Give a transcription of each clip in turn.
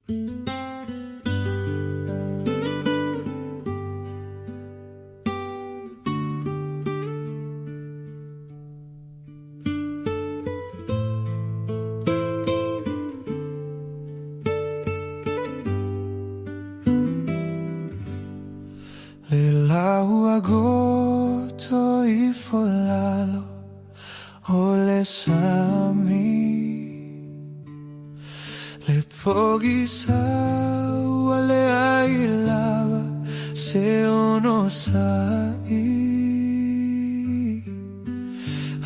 Lilaw agosto y folalo ole sami le pogisa wale ailava se ono sai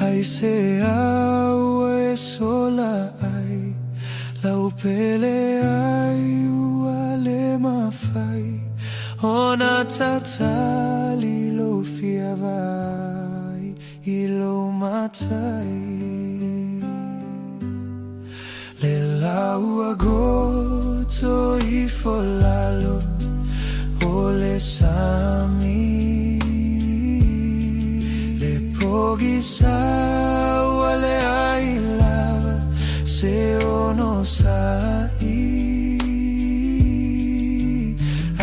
ai se awe sola ai la upele ai wale mafai ona tatali lo fiavai ilo matai le lau agosto i folalo ole sami le pogisa wale ai lava se ono sai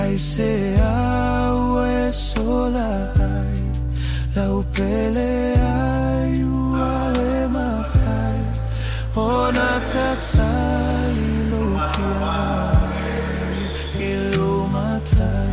ai se awe sola ai la upele ai wale mafai ona tatali lo fiavai ilo matai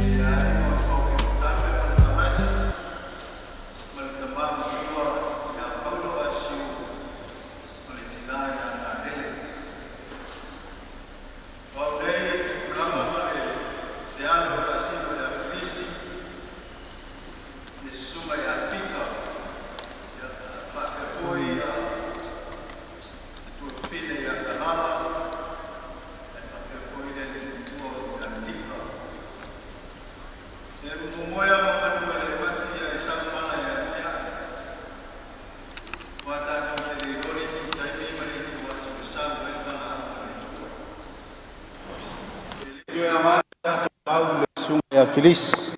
Fritz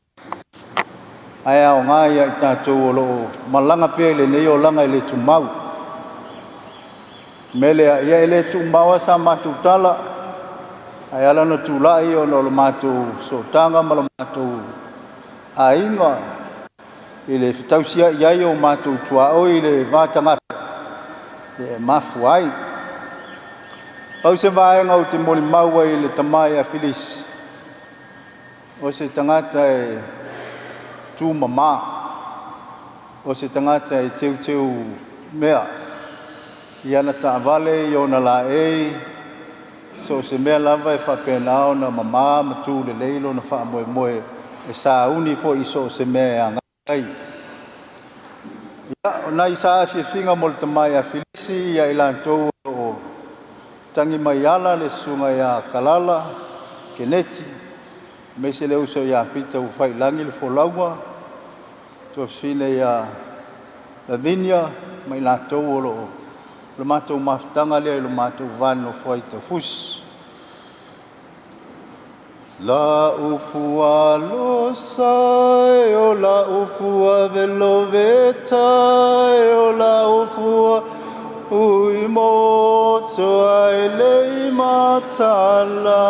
aya o nga ia tātou o loo malanga pia le nei o langa le tumau mele ia le tumau sa matu tala aya lana tulai o no matu sotanga ma matu ainga ile fitausia ia o matu tua o ile vatanga le mafuai pau se vai ngau te moli mau ile tamai a Fritz o se tangata e tu mama o se tangata e teu mea ia na taavale i ona la e so se mea lava e whapenao na mama ma tu le leilo na wha moe moe e sa uni fo iso se mea ngai ia o nai sa fi finga mo le tamai a Fritz ia ilantou o tangi mai ala le sunga ia kalala keneti me se le uso ya pita u fai langi le folaua to fine ya la vinya mai la to lo le mato maftanga le lo mato vano foi to fus la ufua lo sai o la ufua veloveta o la ufua ui moto ai le matala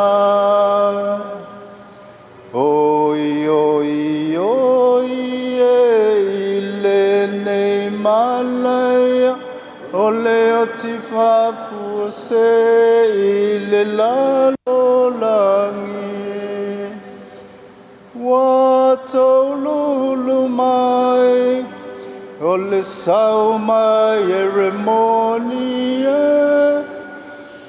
oi oi oi le nei malaya o le o ti fafu se le la lo langi wa to lulu mai o le sau mai eremonia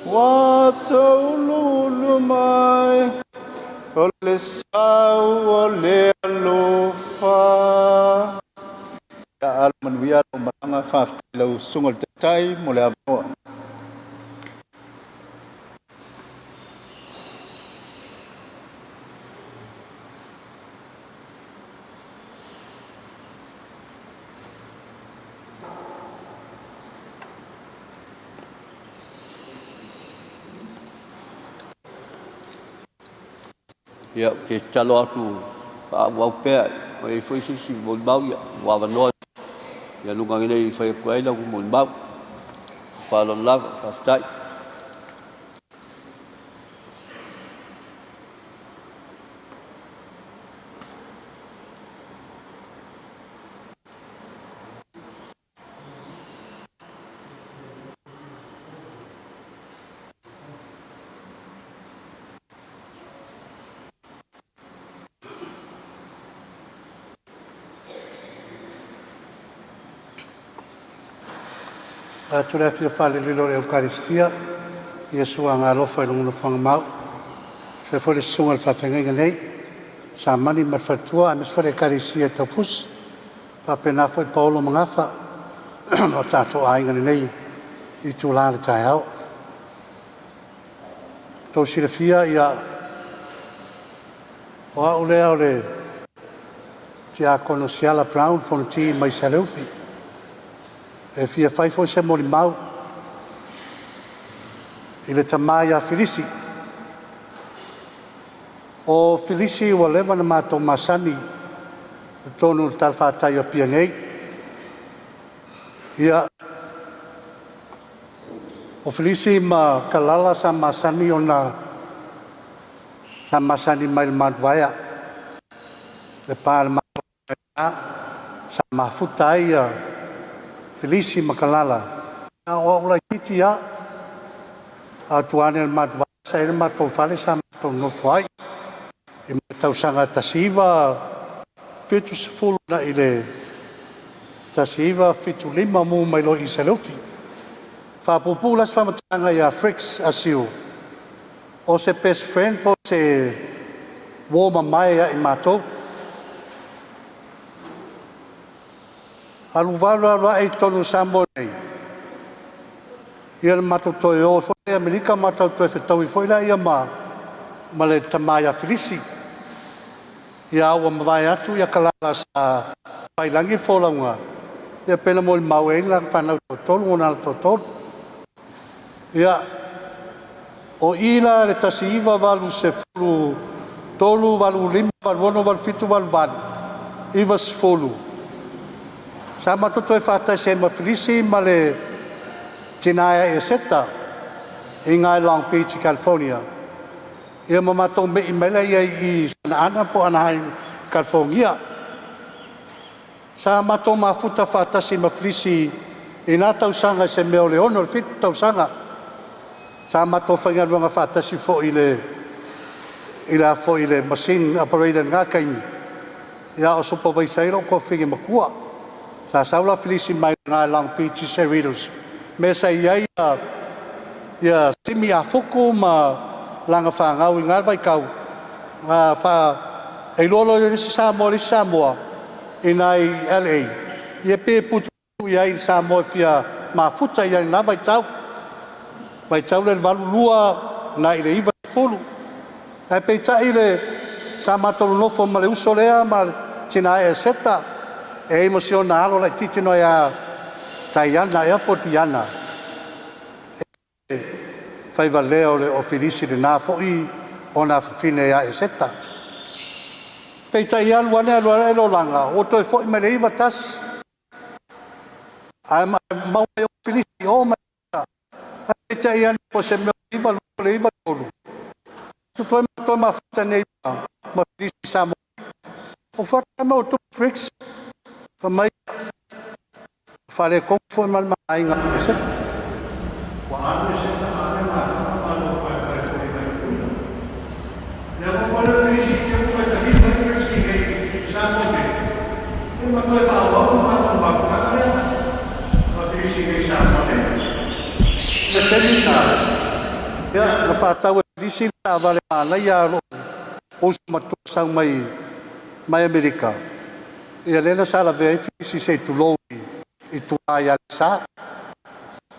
wa to lulu mai ole sau ole alofa ya alman wiya malanga fa lo sungol tai mo le avo ya ke calo atu pa wau pe ai foi si mon bau ya wa no ya lunga ngene foi ko ai la mon bau fa lo la fa stai Tūrea fia whale lilo e Eukaristia, Iesu a ngā lofa e lunguna whangamau. Tūrea fwere sunga le whawhenga nei, sa mani marwhatua, amis whare Eukaristia tau pus, whapena fwere Paulo mangafa, o tātou ainga nei, I tūlāna tai au. Tau sira fia ia, o au lea o le, ti a kono Siala Brown, whanati mai sa leufi. E fia fai foi se mori mau I le tamai a Filisi. O Filisi ua lewa na mātou masani tonu talwhātai a pia nei. Ia o Filisi ma kalala sa masani o na sa masani mai le manwaya. Le pā le manwaya sa mafutai a Filisi makalala. Nā o ula kiti a tuane le matwa sa ele matou whale sa matou nofo ai. I matau sanga tasiva fitu sefulu na I le tasiva fitu lima mu mai lo I Salofi. Whapupu las whamatanga ia Fritz asiu. O se best friend po se woma mai I matou. Aluvala e tonu sambo nei. Ia le matou toi o foi Amerika matou toi whetau I foi la ia ma le tamai a Filisi. Ia aua mawai atu ia kalala sa pailangi wholaunga. Ia pena mo I mau e lang whanau totolu ngona totolu. Ia o ila le tasi iwa walu se fulu tolu walu lima walu ono walu fitu walu walu. Iwa se fulu. Sa matoto e whātai se ma Filisi ma le tinaya e seta I ngai Long Beach, California. Ia ma matou me I mele ia I sana ana po Anaheim, California. Sa matou mafuta whātasi ma Filisi I nā tausanga se meo le ono, le fitu tausanga. Sa matou whaingaruanga whātasi fo I le machine operator ngā kaimi. Ia o supervisairo ko whigi makua. Sa saula Filisi mai ngā Long Beach Cerritos. Me sa iai ia simi a foko ma langa whangau I ngā waikau. Ngā wha e lolo I risi Samoa I nai LA. Ia pe putu iai Samoa fia ma futa iai ngā waitau. Waitau le walu lua na I le iwa fulu. E pe tai le sa matolo nofo ma le uso lea ma tina e seta. E emociona alo la titino ia Taiana ia Potiana. Fai valeo le o Filisi le nā fo'i o nā fine ia e seta. Pei tai aluane aluane lo langa. O toi fo'i me le iwa tas. Ai mau e o Filisi o ma ita. Pei tai ane po se meo iwa le iwa tolu. Toi ma fita nei ma Filisi Samoa. O fata ma o tu Fritz. Mai fare con forma mai nga ese quando se sta ma ya no fare Filisi che poi da lì mai Filisi che sanno bene ma poi fa ma Filisi che sanno bene e termina ya la fatta Filisi la vale la ya o smatto sa mai America. Ia lena sala vei Filisi se tu lou I tu ai sa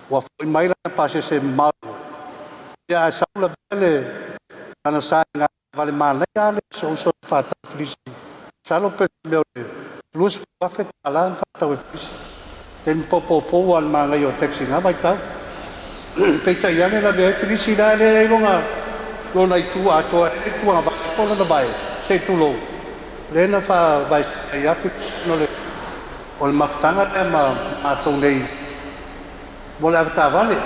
wa foi mai la pase se mal ia sa la vele ana sa nga vale mal ia le so fata Filisi salo per meu plus fa ala fata Filisi tem popo fo al manga io taxi nga vai ta peita ia la vei Filisi la le lona I tu a to I tu va po la vai se tu lou lena fa vai ia no le o le maftanga e ma tau nei mo le avata vale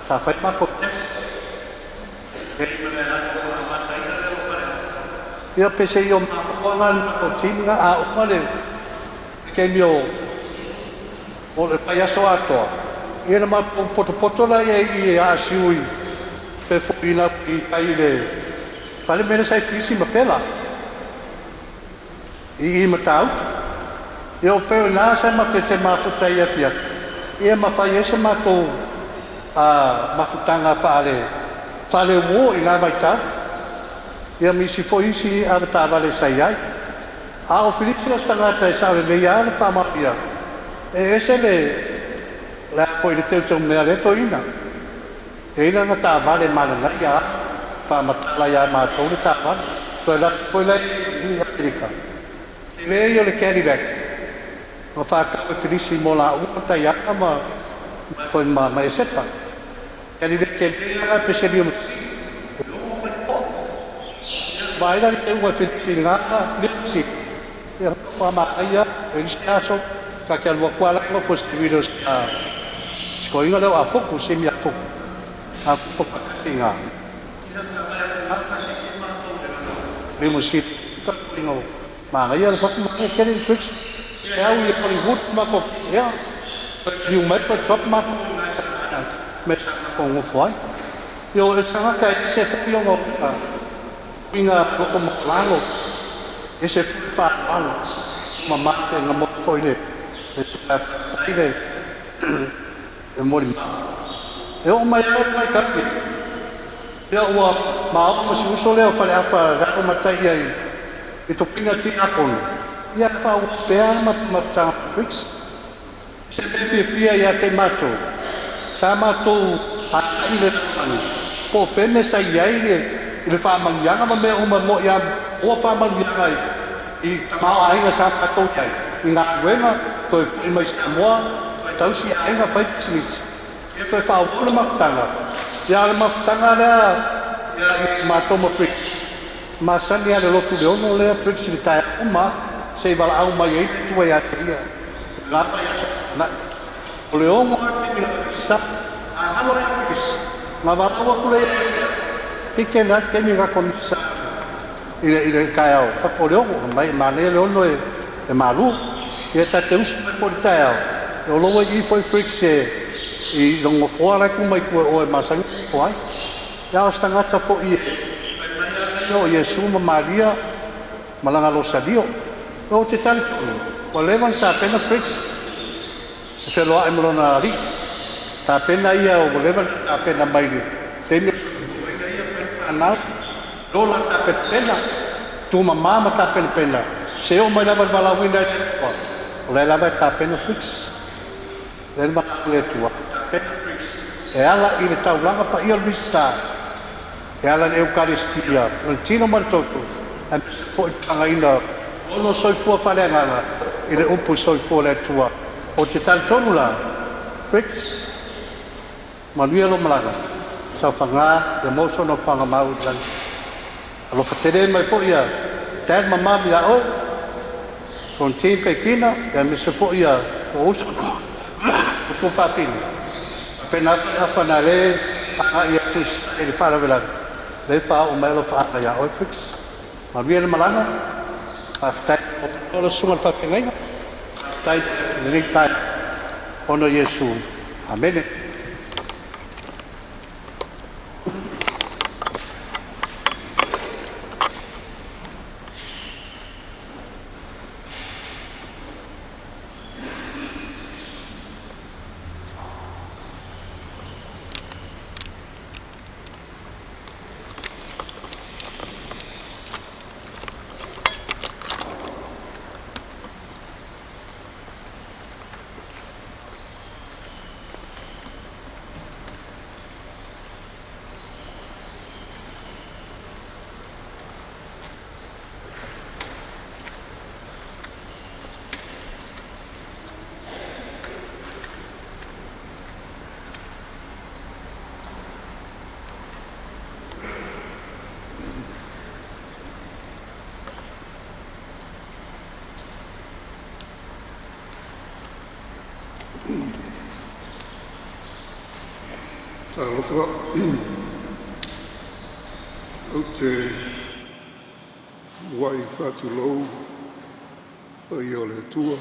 sa fai mako ia pese io ma o tinga a o male ke mio o le payaso atoa ia ma poto la ia a siui pe fuina I taile fale mena sai Filisi ma pela I matau. Eu pego na sa ma te mafuta ia fiaf. ia mawhai ese mātou mawhutanga whaale uo i ngā waitau. Ia misi fo isi a ta vale sai ai. A o Filipinos tangata e sa le ia le pamapia. E ese le foi le teu mea le to ina. E ina na ta vale mana ia fa matala ia mātou le ta vale. Toi la foi le i Amerika. Le io le Cadillac. Ma fa ka Felici mo la u ta ia ma foi ma eseta. Cadillac ke ia peselium. Vai dar uma fitinga lipsi era uma maia eles acham que aquela qual não fosse vídeos escolhendo a foco semi a foco tinha vemos se tinha maia ela foco maia que ele Fritz é o Hollywood mas é e o mais para top mas com o foi eu estava que se foi Inga loko maklalo ese fa'alo mamake nga mo foile e e mori e o mai kapi e o ma si uso leo fale afa da o matai ai e to pinga ti akon ia fa o pea ma Fritz se fia ia te mato sa mato a ile ani po fene sa ia i le whamangianga ma mea uma mo ia o whamangianga i mao ainga sa patou tai i ngā uenga toi i mai Samoa tausi ainga whaitinis toi whaupuna mawhtanga ia le mawhtanga lea i mātoma Fritz ma sani ale lotu leono lea Fritz i tai uma se i wala au mai ei tua ia te ia ngā o leongo sa ngā walaua kule Tike na kemi nga komisa ile kaya fa poleo mai mane leono e malu e ta te usu por tae e lo i foi Fritz i longo fora ku mai ku o masang foi ya stanga ta fo i no Yesu ma Maria malanga lo sadio o te tali o levanta pena Fritz se lo ai mona ri ta pena ia o levanta pena mai te Ana dola ta pena tu mama ta pena se o mai lava vala winda o le lava ta pena Fritz le ma le tua e ala i le taulanga pa ia misa e ala le eukaristia o tino martoto e fo tanga ina ono soi fu fale ngana i le upu soi fu le tua o te tal tonula Fritz manuia lo malaga sa fanga e mo so no fanga mau dan alo fatere mai fo ia dad mama ya o son team pe kina ya me se fo ia o so o fa fini pena afana le a ia tus ele fala vela le fa o mai lo fa ya o Fritz ma bien malanga afta o lo suma fa penga tai le tai ono Yesu amen. Talofa o te wai whatulou i o le tua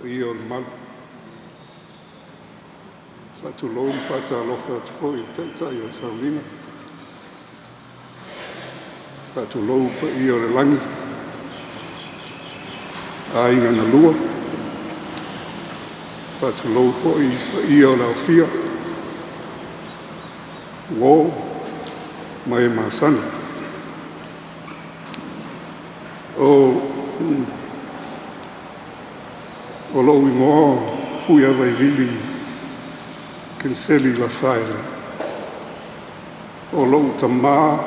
i o le malu whatulou whatalofa atu fo i taitai o saulinga whatulou i o le langi a inga na lua whātulou hoi ia o lau fia. Wō, mai māsani. O lou ingoa fui awa I lili kinseli la whaere. O lou tamā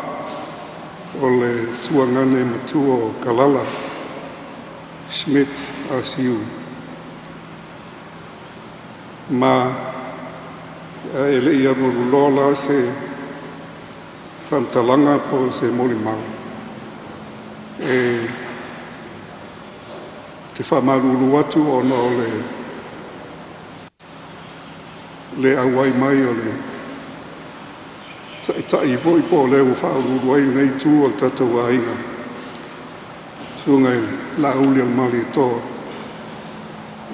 o le tuangane matua o Kalala, Schmidt asiu. Ma e le ia no lola se whantalanga po se molimau. Te whamaruru atu o no le awai mai o le tai foi po le u whaururu ai nei tū o tatou ainga. Sungai la uli al mali toa.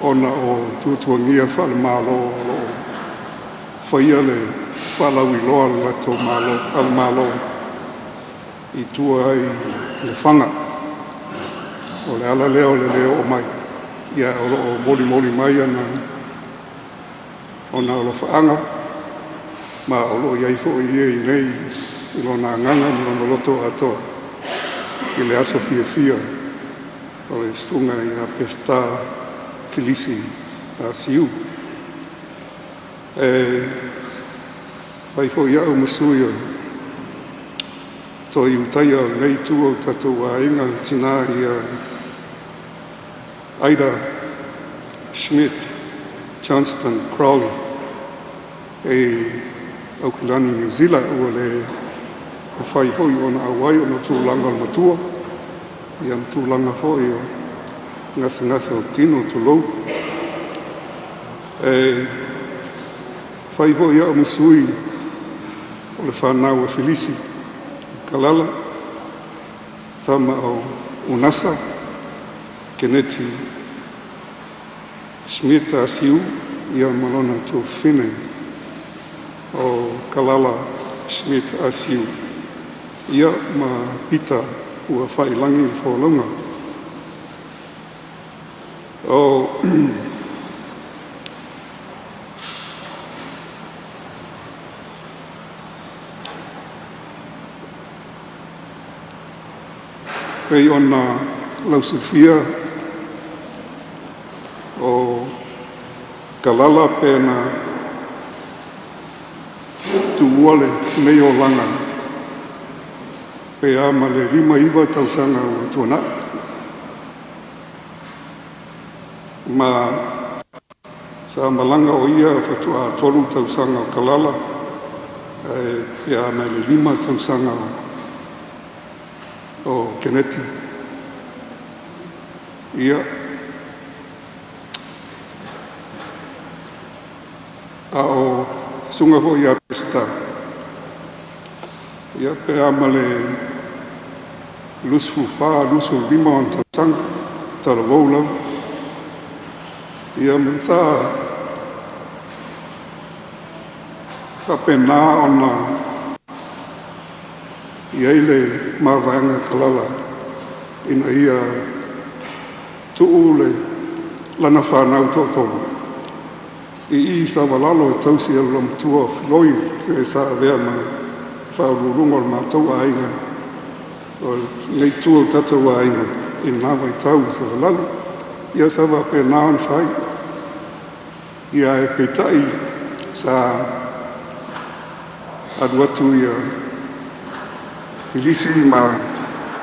Ona o tuatuangia whale malo o whaia le whalau I loa le lato malo, al malo I tua ai le whanga. O le ala leo le leo o mai. Ia o moli mai ana ona o lo whaanga. Ma o lo iai fo I nei I lona nganga I lona loto atoa. I le aso fia. O le sunga I a pesta filisi a siu. Pai fo ia o masui o to I utaia nei tu o tatou a inga tina I Ida Schmidt, Johnston, Crowley, Auckland, New Zealand, ua le whai hoi o na awai o na tūlanga o matua. Ia na tūlanga hoi o ngasa o tino tulou. Whai hoi au masui o le whanau a Felisi, Kalala, tama o Unasa, Keneti, Schmidt asiu, ia malona tō whine o Kalala, Schmidt asiu. Ia ma pita ua whailangi I whaolonga. Pei ona lausufia o Kalala pena tuuale nei o langa. Pea ma le 5 tausanga o tuana. Ma sa malanga o ia whatua 3 tausanga o Kalala. Pea ma le 5 tausanga o Keneti. Ia a o sunga ho ia pesta. Ia pea ma le lusu 5 o tausanga tala waulau. Ia me sa whapena ona iai le mawanga Kalala ina ia tuu le lana whanau tōtoro. I sa walalo tausi au lam tua filoi te sa vea ma whaururungo le mātou ainga o nei tua tatou ainga I nāwai tau sa walalo. Ia sa wapena on whai. Ia e petai sa aduatu ia Filisi ma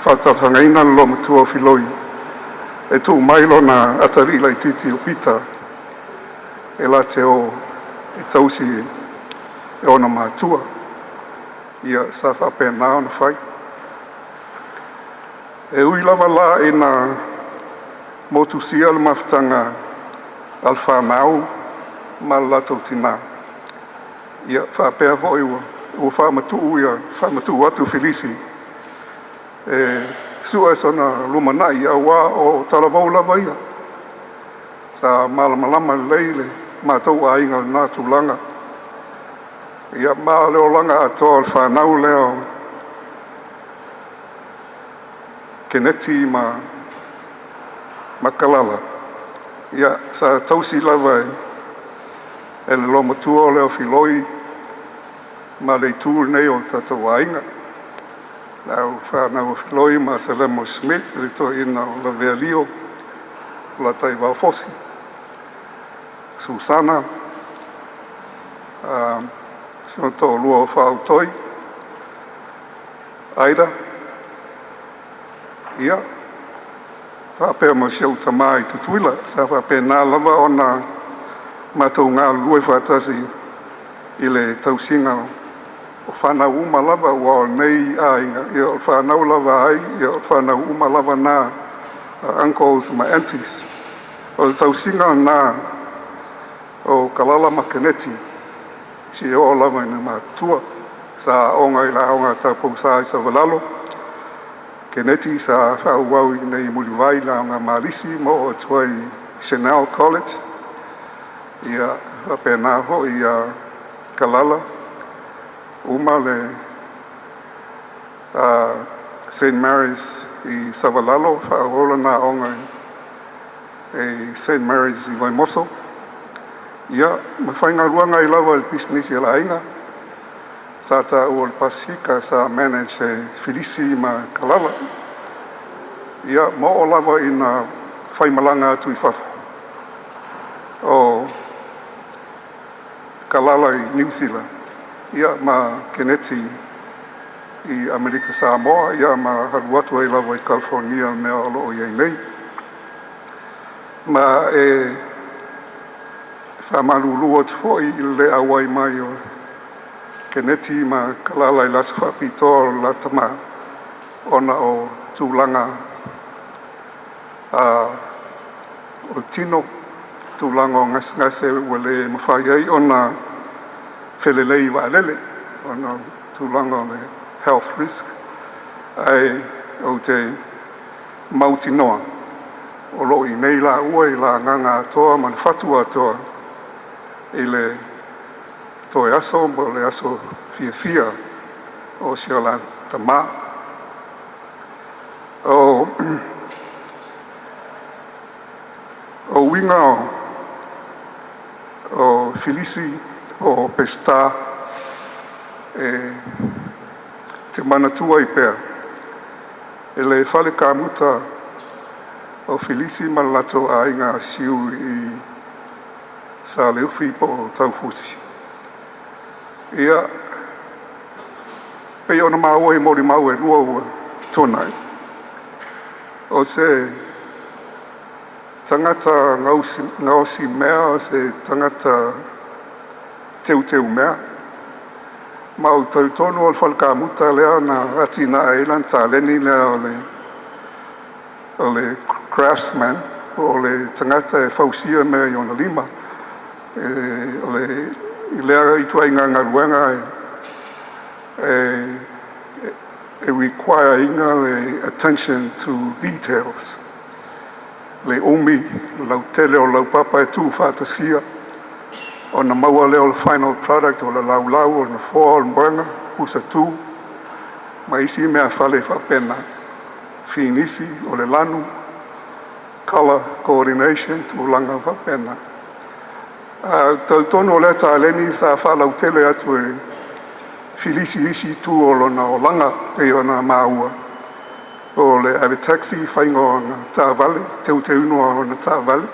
whātawhangaina lo matua filoi. E tū mailo na atari lai titi o pita. E la te o e tausi e ona mātua. Ia sa whapena on whai. E ui lava la e na motusia le mawhtanga al whanau ma lato tina. Ia whapea voi ua whamatu atu Felisi. Sua e sana lumanai a wā o talavau lava ia. Sa malamalama leile mātou a inga nā tūlanga. Ia mā leo langa atoa al whanau leo Keneti ma Kalala. Ia sa tausi lava e le lo matua o leo filoi ma le tūr nei o tatou ainga. Lau whanau filoi ma se lemo Smith le to ina o la vealio la tai wau fosi. Susana sino to lua o whau toi Aida ia whapea ma siau tamai tutuila sa whapea nā lava o nā mātou ngā lua whatasi i le tausinga o whanau uma lava ua o nei ainga ia o whanau lava ai ia o whanau uma lava nā uncles ma aunties o le tausinga nā o kalala makaneti si o lava ina mātua sa onga i la onga tapou sa i sa valalo keneti sa whauwau i nei muliwai la onga malisi mo o tuai Chanel College ia whapena ho i kalala uma le St. Mary's i Savalalo whaola na onga e St. Mary's i Waimoso ia mawhainga ruanga i lava il business i la inga sa ta o le Pasifika sa manage e Filisi ma kalala ia mo o lava ina whaimalanga atu i whafu o kalala i New Zealand ia ma Keneti i Amerika Samoa ia ma haruatu ai lava i California mea alo o iei nei ma e whamalulu o te foi i le awai mai o Keneti ma kalala i lasu whapito la tama ona o tūlanga o tino tūlanga o ngase ua le mawhai ai ona whelelei wa lele ona tūlanga o le health risk ai o te mauti noa o lo i nei la ua i la nganga atoa ma le whatua atoa i le toe aso mo le aso fia o sia la tama o winga o Filisi o pesta e te manatua i pea e le whale kamuta o Filisi ma lato a inga siu i sa le uwhi po taufusi ia pei ona maua e mori mau e rua ua tonai o se tangata ngausi mea o se tangata teu mea mau tautonu o le whalkamuta lea na atina eilan ta leni lea o le craftsman o le tangata e fausia mea i ona lima o le i lea i tua inga ngaruanga e require inga le attention to details. Le omi, lau tele o lau papa e tū whātasia, o na maua leo le final product o le lau o na fōa o le moenga, usa tū, ma isi mea whale whapena, whinisi o le lanu, color coordination, tūlanga whapena. Tautono le ta leni sa whalau tele atu e Filisi isi tū o lona o langa e o na maua. O le ave taxi whaingo o na tā vale, teu unua o na tā vale.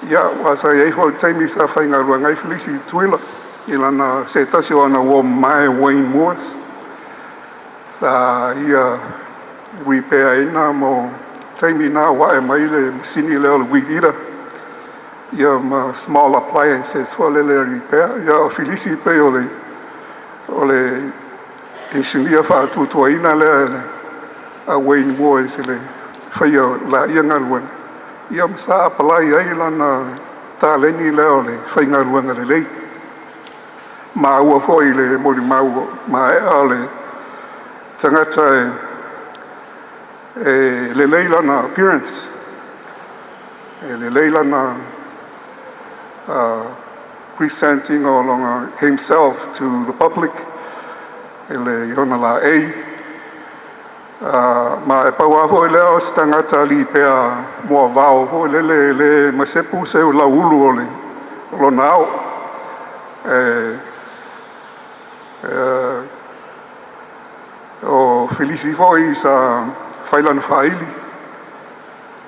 Ia, wasa iei hoi taimi sa whainga rua ngai Filisi tuila. I lana se tasi o na wo mai Wayne Moores. Sa ia repair ina mo taimi nā wae mai le masini leo le weed eater. Ia ma small appliances for le repair. Ia o Filisi pe o le engineer whaatutua ina le a Wayne Moores le whaia la ia ngaruanga. Ia msa apalai ai lana tā leni leo le whai ngaruanga le lei. Ma ua fwoi le mori mau ma ea le tangata e le leila na appearance. E le leila na presenting along himself to the public. Ele yona la ma e pau afo e leo si tangata li pea mua vao ho le masepu se o la ulu o le lo nao. o Felisi foi sa whailana whaili.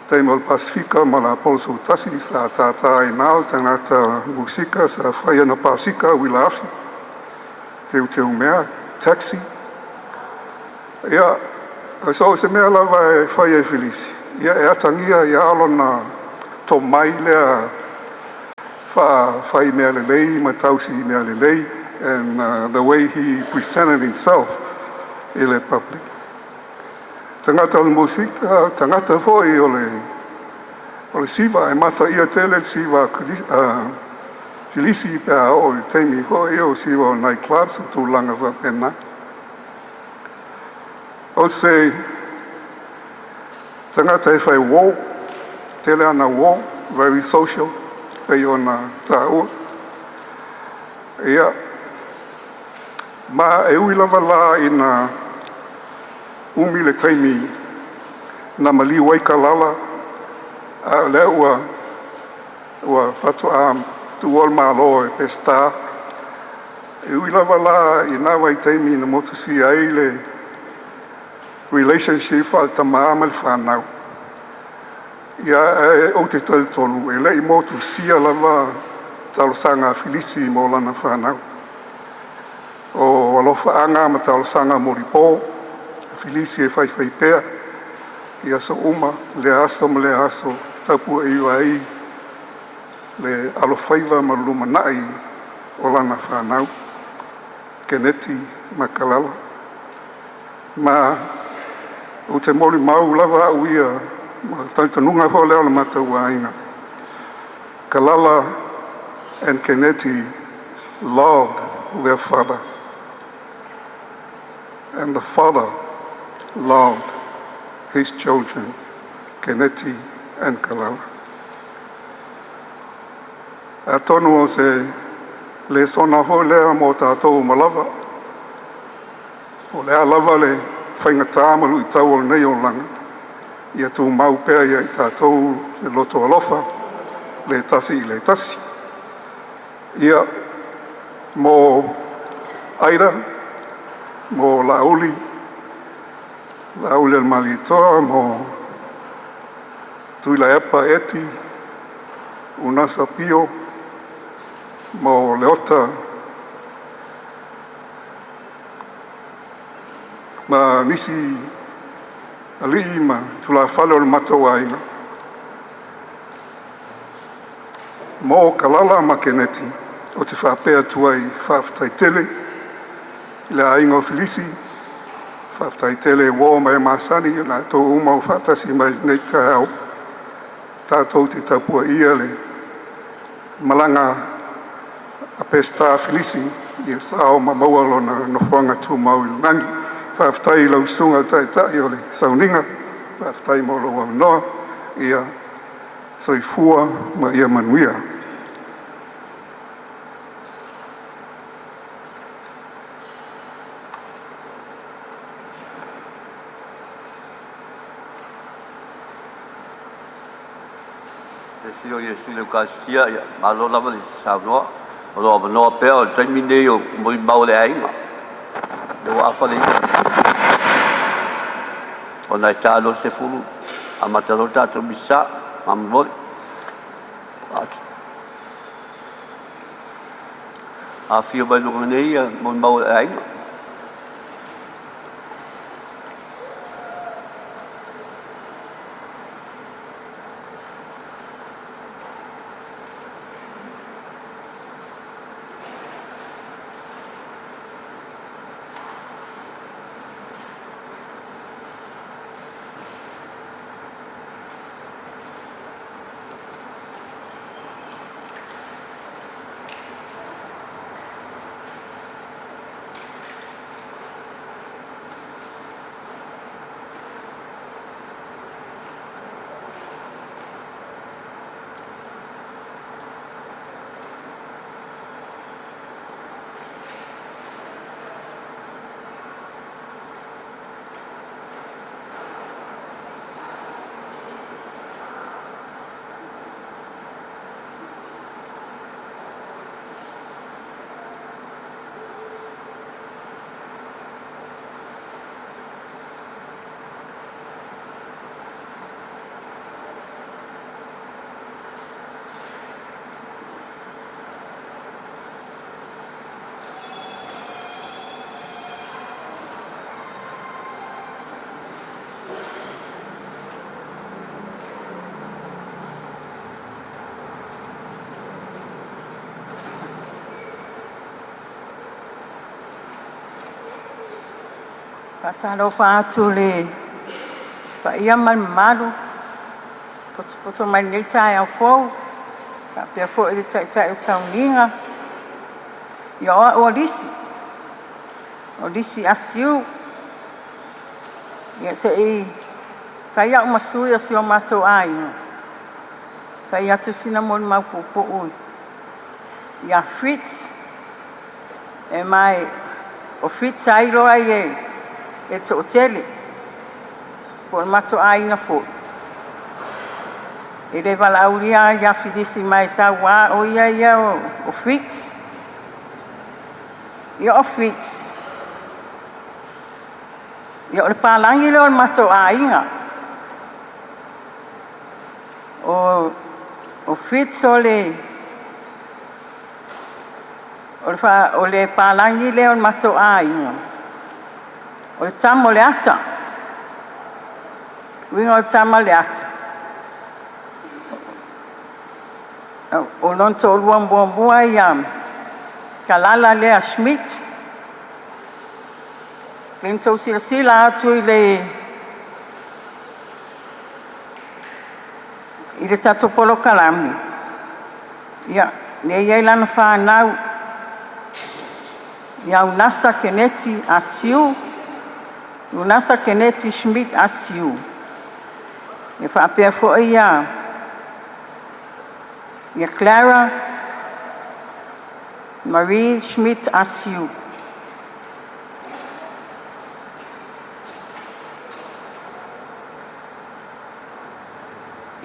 Taima o Pasifika ma la Polso Tasi sa tata e nao tangata musika sa whaiana Pasika wila afi. Teu mea, taxi. Ia, so se mea lava e whai e Felisi. Ia e atangia ia alona to mai lea whai mea lelei, ma tausi mea lelei, and the way he presented himself in the public. Tangata o musika, tangata foi o le siva, e mata ia tele siva Felisi pea o i teimi foi o siva o nightclub sa tūlanga wa pena. O se tangata e whai wō, tele ana wō, very social, pei o na tāua. Ia, ma e ui lava la i na umi le taimi na mali waika lala, a le ua whatu a tuol malo e pesta. E ui lava la i na wai taimi na motusi ai le relationship al tamaama le whanau. Ia e o te tolu, e lei motusia lava talosanga Felisi mo lana whanau. O alofa anga ma talosanga moripo, Felisi e whai pea, ia so uma, le aso ma le aso, tapu e iwa ai, le alofaiva ma lumanai o lana whanau, keneti ma kalala. Ma o te mori mau lava au ia, ma tautanunga ho leo le matau ainga. Kalala and Keneti loved their father, and the father loved his children, Keneti and Kalala. A tonu o se le sona ho lea mo tātou malava, o lea lava le whaingatā malu i tau o nei o langa, ia tū mau pēr ia i tātou le loto alofa, le tasi i le tasi. Ia mō aira, mō lauli al malitoa, mō tuila epa eti, unasa pio, mō leota, ma nisi alii ma tula whale o le matau aina. Mō Kalala ma Keneti, o te whapea tuai whaftai tele, le ainga o Felisi, whaftai tele wō mai māsani, la tō uma o whatasi mai nei ka au. Tātou te tapua ia le malanga a pesta Felisi, ia sao ma maualo na nofuanga tū mau i nangi, whaftai lau sunga tai o le sauninga, whaftai mo lo wanoa, ia soifua ma ia manuia. Sio Yesu le kasia ya malo lava le saunoa o lo no pe o taimi nei o mo mau le ainga le wa fa le o na talo se fulu a matalo tato bisa amor a fio ba no nei mo mau le ainga Patalofa atu le paia malu poto mai nei tae au fou ka pia fo i le tae sauninga ia o lisi asiu ia se i kai au masui asi o matou aiga kai atu sina mo le maupupu'u ia Fritz e mai o Fritz ai loa i e to'otele po le matou aiga fo'i e le valauria ia filisi mai sauā o ia o Fritz ia o Fritz ia o le palagi lea o le matou aiga o Fritz o le palagi lea o le matou aiga o le tama o le ata uiga o le tama o le ata o lona to'olua muamua ia kalala lea Schmidt le tou silasila atu i le tatopolo kalami ia lea iai lana fanau ia unasa keneti asiu unasa keneti Schmidt asiu e faapea fo'i ia Clara Marie Schmidt asiu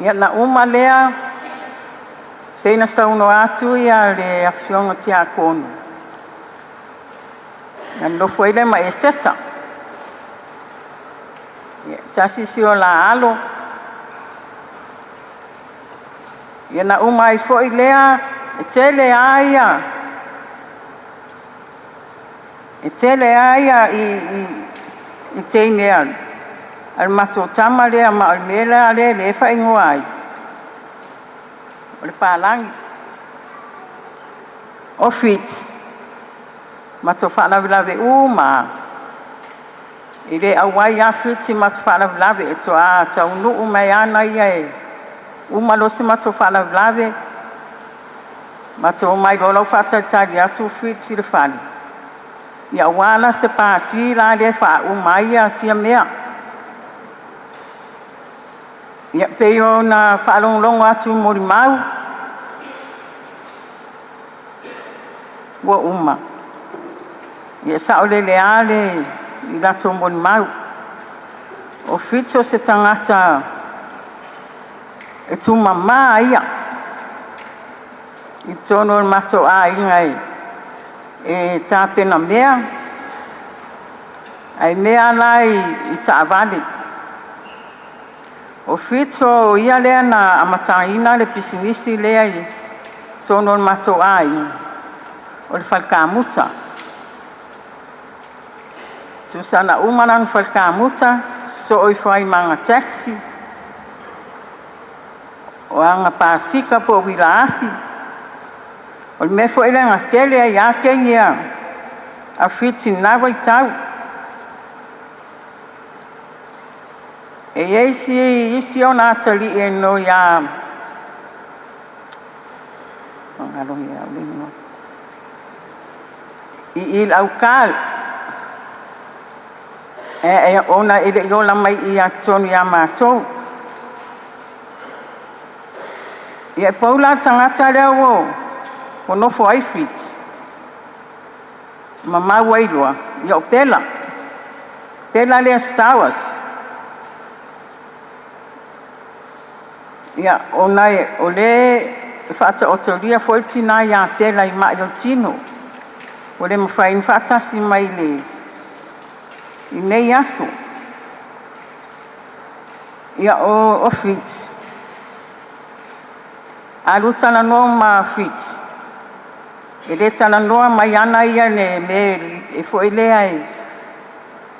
ia na uma lea peina saunoa atu ia le afioga tiakonu na nofo ai le ma e seta ia tasisi o la alo ia na uma ai fo'i lea e tele aia i teine alu al matou tama lea ma o le lea le faigoa ai o le palagi o Fritz matou fa'alavelave uma i le auai a Fritz i matou fa'alavelave e to'a taunu'u mai ana ia e uma lo se matou fa'alavelave matou mai lo lau fa'atalitali atu Fritz i le fali ia auā la se pati la le fa'auma ai ia sia mea ia pei ona fa'alogologo atu molimau ua uma ia sa'oleleā le i latou molimau o Fritz o se tagata e tumamā ia i tonu o le matou aiga e tapena mea ai mea la i ta'avale o Fritz o ia lea na amataina le pisinisi lea i tonu o le matou aiga o le falikamuta tusana uma lana falikamuta so o i fai manga taxi o anga pasika po wilaasi o le mea fo'i le agakele ai akei ia a Fritz inawa i tau e iai isi ona atali'i e no ia i l'aukal e ona e le'i ola mai ia tonu ia matou ia pau la tagata lea o nofo ai Fritz mamau ai loa ia o pela lea Stowers ia ona o le fa'ataʻotolia foi tinā iā pela i ma'aiotino o le mafaina fa'atasi mai i nei aso ia o Fritz alu talanoa ma Fritz e le talanoa mai ana ia e fo'i lea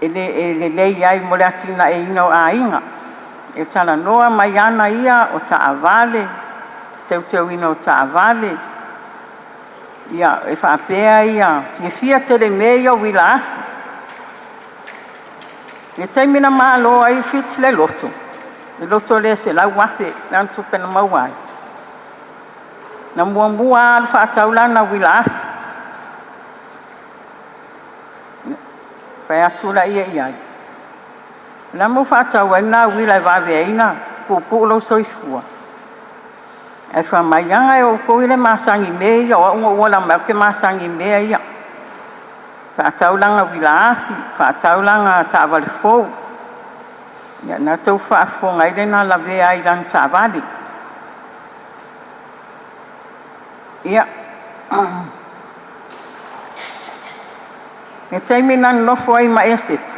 e lelei ai mo le atinaʻeina o aiga e talanoa mai ana ia o ta'avale teuteuina o ta'avale ia e whaapea ia fia tele mea ia wila asi E taimina malo ai Fritz le loto. Le loto le se lau wase nan tupena mawai. Na mua al whaataula na wilaasi. Whai atula ia iai. Na mo whaataua ina wila wawe ina pupu lo soifua. E whamaianga e o koile masangi mea ia o unga uola mau ke masangi mea ia. Whaataulanga wilaasi, whaataulanga tāwale fōu. Ia nā tau whaafonga ile nā lawe ai lan tāwale. Ia. E taimina nofo ai ma eseta.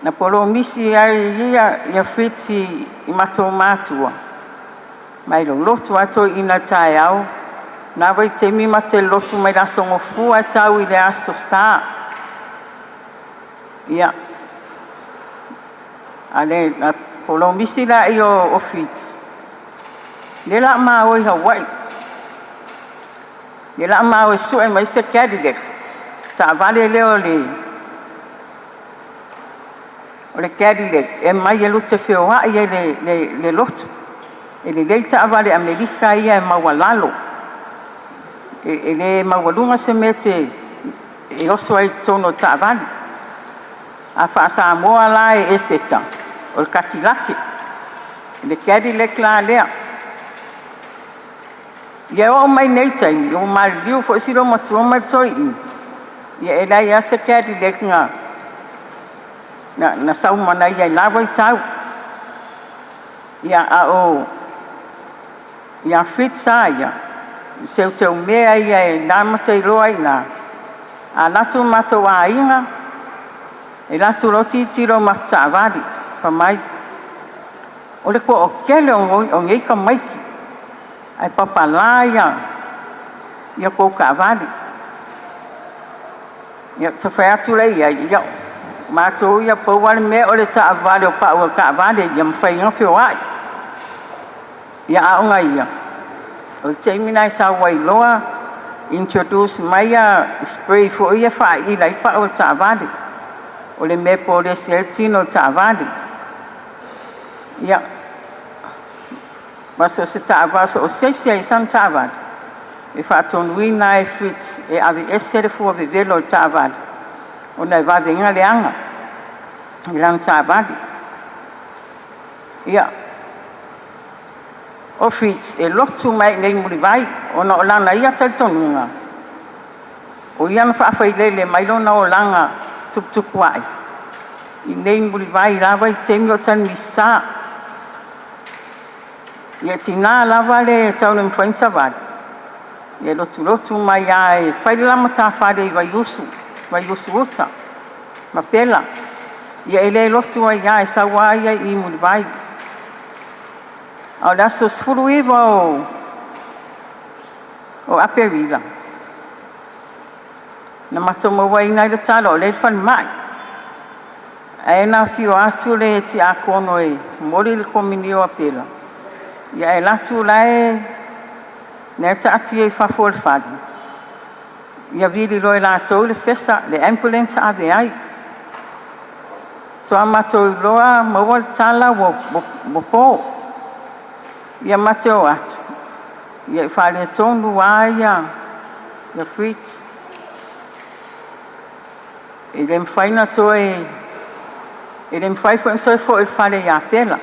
Na polo misi ai ia Fritz I matou mātua. Mai lo lotu ato ina tae au. Nā wai te mima te lotu mai la songo fua tau I le aso sā. Ia. Ale, na polo misi la I o Fritz. Le la maa oi Hawaii. Le la maa oi sue mai se Cadillac. Ta vale leo le Cadillac. E mai e lute whioa I le lotu. E le leita avale Amerika ia e mawalalo. E le mawalunga se mete e oso ai tono ta avale. A whaasa moa la e seta. O le kakilake. Le Cadillac la lea. Ia o mai nei taimi, o mariu fo siro matua mai toi. Ia e lai asa Cadillac nga. Na sau mana ia lawa I tau. Ia a o. Ia Fritz ia. Teu mea ia e namata I roa ina. A latu mato a inga. E latu roti tiro mata avali. Pa mai. O le ko o kele o ngei ka maiki. Ai papalaya. Ia ko ka avali. Ia te whai atu rei ia. Mātou ia pauwale mea o le ta avali o pa ua ka avali. Ia mwhai inga whio ai. Ia aunga ia. O teimina I sa wailoa. Introduce mai a spray fo ia wha I lai pa o ta avali. O le me po le seltino ta avali. Ia. Maso se ta avali o seisia I san ta avali. E whaatonuina e Fritz e awe esere fua vevelo o ta avali. O nei vade inga leanga. I lang ta avali. Ia. O Fritz e lotu mai nei muri vai. O na o lana ia taitonunga. O ia na whaafai mai lona o langa tuputupu ai. I nei muri vai lawa I temi o tan misa. Ia tina lawa le taune mwhainsa vali. Ia lotu mai ai. Whaile lama tā whare I vaiusu uta. Ma pela. Ia ele lotu ai ai sawa ai I muri vai. Au laso sfuru iwa o aperila. Na matoma wai nai le talo o le whan mai. E na fio atu le ti a kono e mori le komini o apela. Ia e latu lai ne ta ati e whafo le whadi. Ia viri roi latou le festa le ambulance ave ai. Toa matou loa maua le tala wo po. Ia mateo atu. Ia I whare tonu aia. Ia Fritz. E le mwhaina toe. E le mwhai fo toe fo il whare ia pela.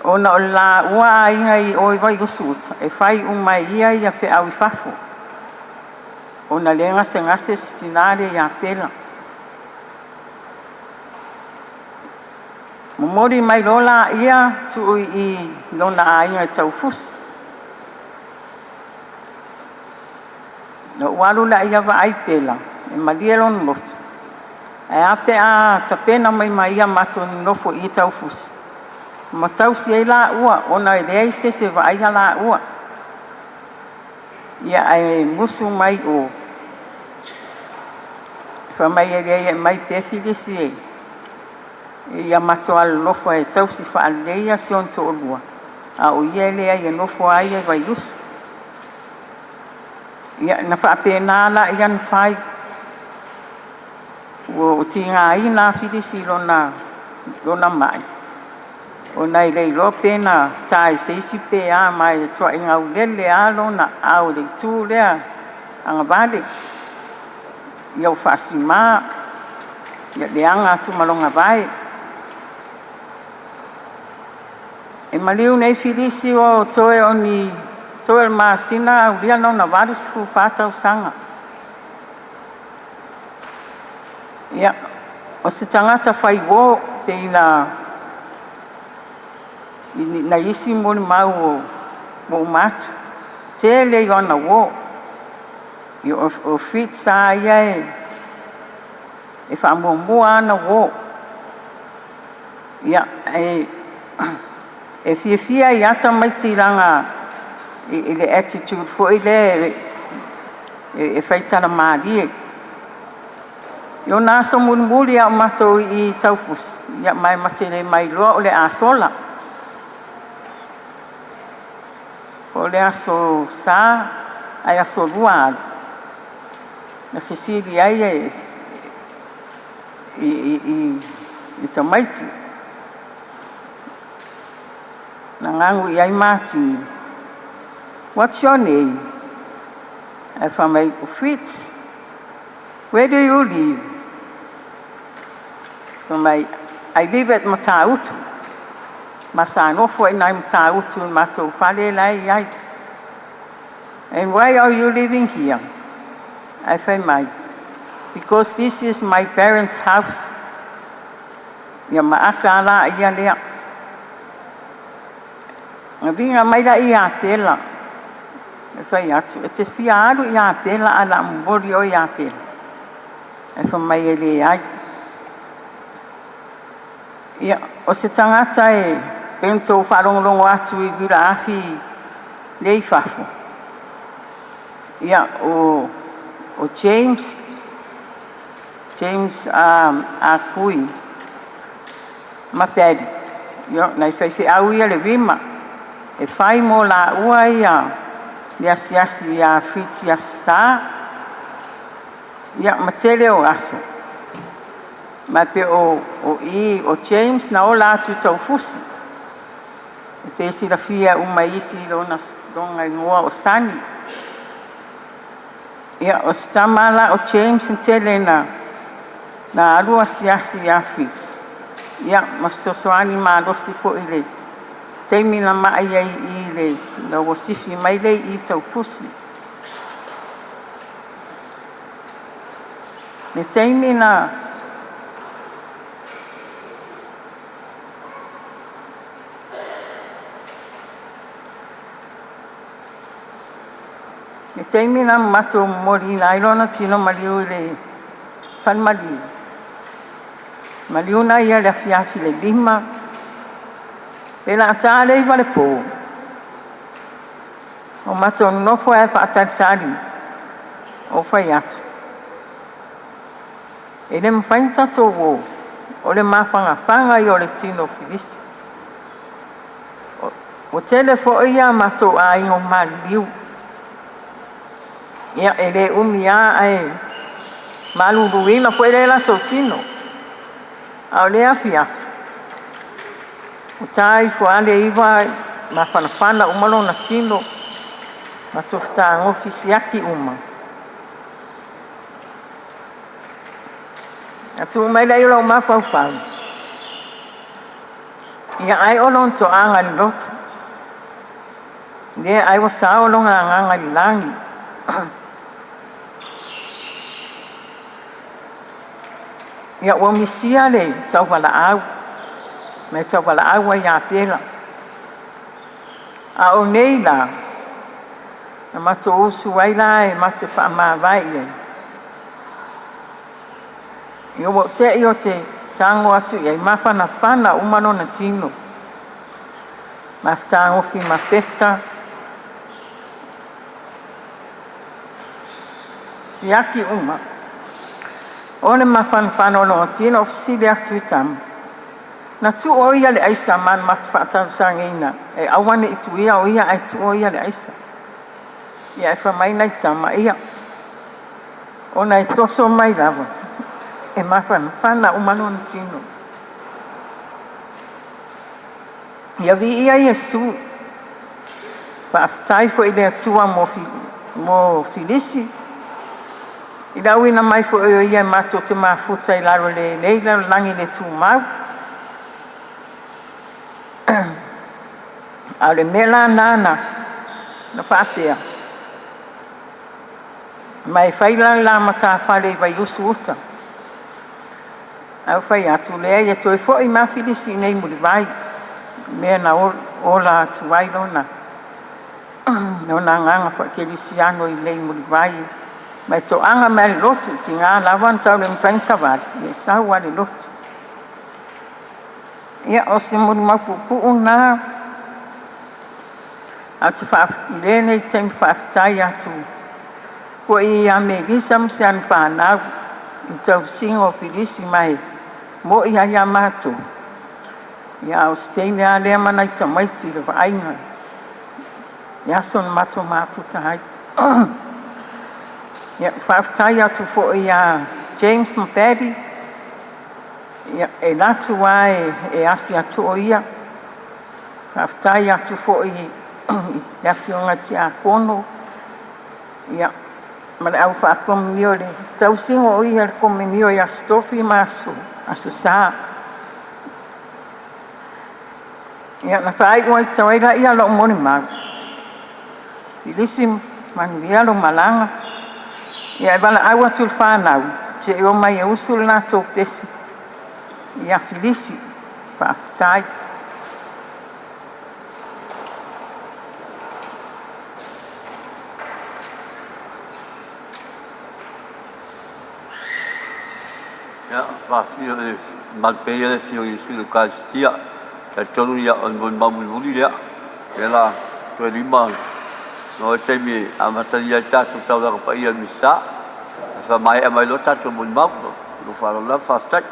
Ona o la ua ainga I o I vai usuta. E whai umai ia ia whi au I whafo. Ona le ngase stinare ia pela. Momori mai lola ia tu I lona ainga tau fus. No walu la ia va ai pela. E malia lon motu. E ape a tapena mai ia mato nofo I tau fus. Ma tau si ai la ua. Ona e lea se va ai la ua. Ia ai musu mai o. Fa mai e lea mai pefili si ei. Ia matoa lofo e tau si whaaleia si on to olua. A o ia lea ia nofo ai e vai usu. Ia na whaapena la ia na whai. o tinga ina filisi lona mai. O nei lei lo pena tai seisi pe a mai tua inga ulele a lona au le tu lea anga vale. Iau whaasima, ia leanga tu malonga vai. E maliu nei filisi o toe oni, toe maasina ulia nona vale sifu whātau sanga. Ia, o se tangata whai wō pe ina na isi mori mau o matu. Te le iona wō. O Fritz a ia e whaamua ana wō. Ia, e fia i ata mai tiranga i le attitude fo i le e whaitara maarie. Io nā so muri au matou i taufus. Ia mai matere mai loa o le asola. O le aso sa ai aso lua na fisiri ai i tamaiti. Na ngangu i ai mati. What's your name? I found my Fritz. Where do you live? I live at Matautu. Masano for in Matautu in Mato Fale. And why are you living here? I say because this is my parents' house. Ya maakala ia lea. Ngavinga mai la ia pela. E fai atu. E te fia alu ia pela ala mbori o ia pela. E fa mai e le ai. Ia, o se tangata e pento wharongongo atu i gura afi lei fafo. Ia, o James a kui ma pedi. Ia, nai fai au ia le wima. E whai mo la ua ia le asiasi ia Fritz ia sa. Ia, ma tele o aso. Ma pe o James na o la atu tau fusi. E pe si la fia umaisi lona donga ingoa o sani. Ia, o stamala o James in tele na alua siasi ia Fritz. Ia, ma sosoani ma losi fo ile. Teimi na maai ai i le, na wasifi mai le i tau fusi. Le teimi na mato mori na ilona tino maliu i le fan maliu. Maliu na ia le afiafi le lima. Pela atale i vale po. O mato nofo e pa atatari. O fai atu. E le mwhainta tō wō. O le mawhanga i o le tino filisi. O tele fo ia mato a ingo maliu. Ia e le umia ai. Maluruina fo ele la tō tino. A o le afiafi. O tai fo ale iwa ma whanawhana umalo na tino ma tofta ngofisi aki uma. Atu umaila ila uma whauwhau. Ia ai olon to anga li loto. Ia ai wasa olon anga li langi. Ia o misia le tau wala au. Me tau wala aua ia pela. A o nei la. Na mato usu ai la e mato wha vai e. Ia o te i o te tango atu i mawhana umano na tino. Mawhtango fi mapeta. Siaki uma. Ole mawhana ono tino ofisile atu i tamu. Na tu o ia le aisa man matwhata sangina. E awane i tu ia o ia ai tu o ia le aisa. Ia e whamai nei tama ia. O nei toso mai lava. e mawhanawhana o malona tino. Ia vi ia Iesu, whaafitai fo i le atua mo Filisi. I lau ina mai fo o ia mato te mafuta i laro le leila langi le tūmau. A le mela nana na whaapea. Mai whaila la mata whale i vai usu uta. Au whai atu lea ia toi fo i ma Filisi nei muri vai. Mea na ola atu wai lona. Nona nganga wha kelisiano i nei muri vai. Mai to anga me le lotu, ti ngā lawan tau le mkainsa wari, me sau wale lotu. Ia o se muri mapupu nā, atu whaafilene i temi whaafitai atu. Ko i a me lisa mse anu whanau, i tau singo Filisi mai, mo i a mātou. Ia o steine a lea mana i tamaiti le whainga. Ia son mato mafuta hai. Ia whaafitai atu fo i a James Mpedi. Ia e latu wa e asi atu o ia. Whaafitai atu fo i awhionga ti a kono. Ia mara au whaakomimio le tausingo o ia komimio i a stofi masu asu saa. Ia na whaai ua i tawaira ia lo moni mau. Filisi manuia lo malanga. Ia e wala au atu whanau, te e o mai e usul nā tō pesi. Ia Filisi, whaafitai. Ia, whaafio e malpeia le fio i sulu kāstia, e tonu ia on bon mamuli lea, e la koe lima, no e teimi a matari ai tātou tau laka pa ia misa, e wha mai e mai lo tātou bon mamu, no whalala whaaftai.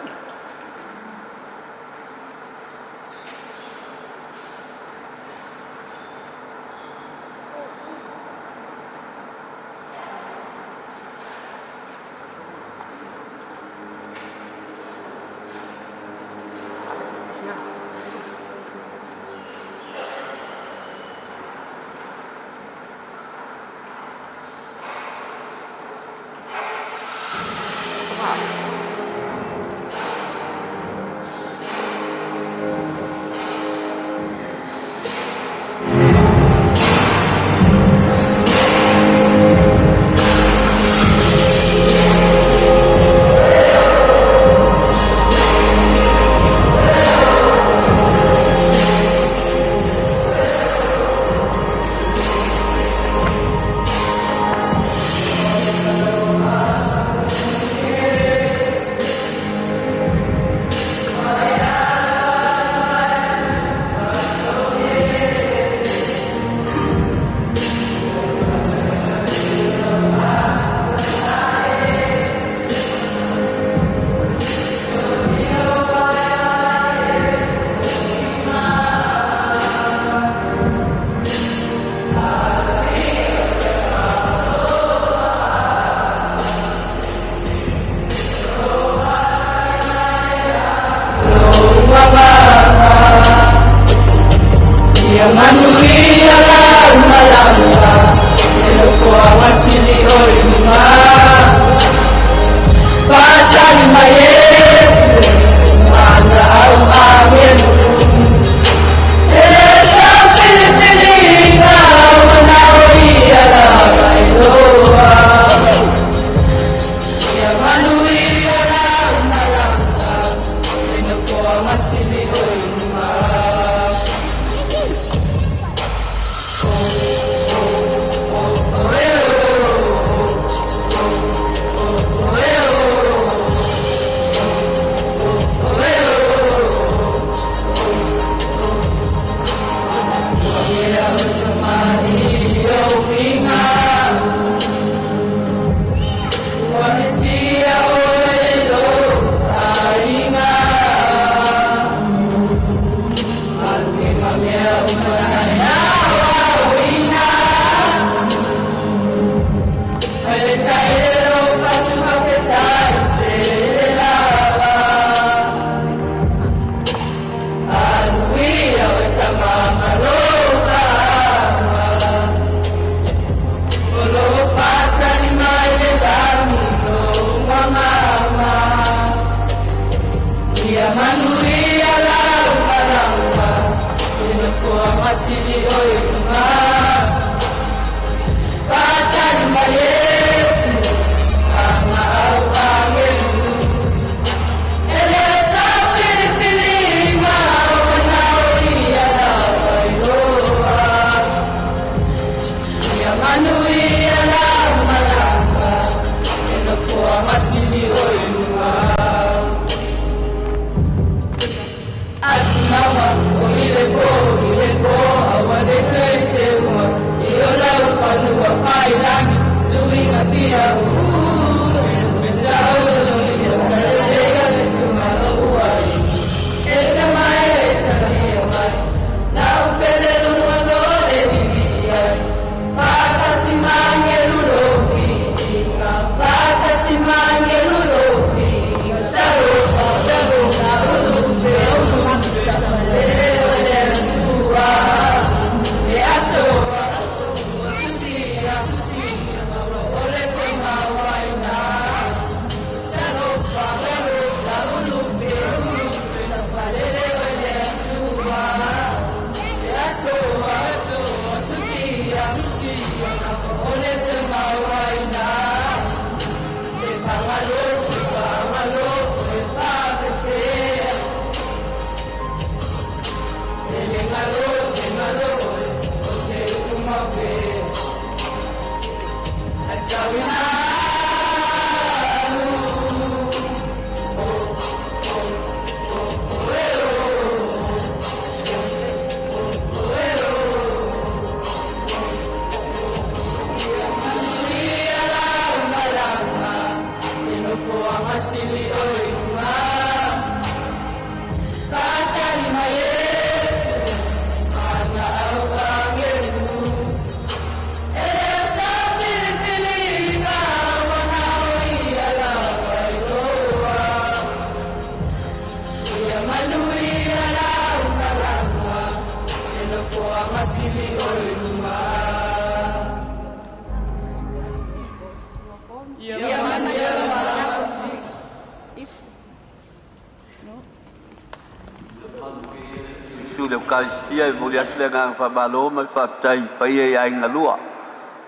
Su le Eucaristia e muli atu le ngang whamalo mai whaftai pai e ainga lua.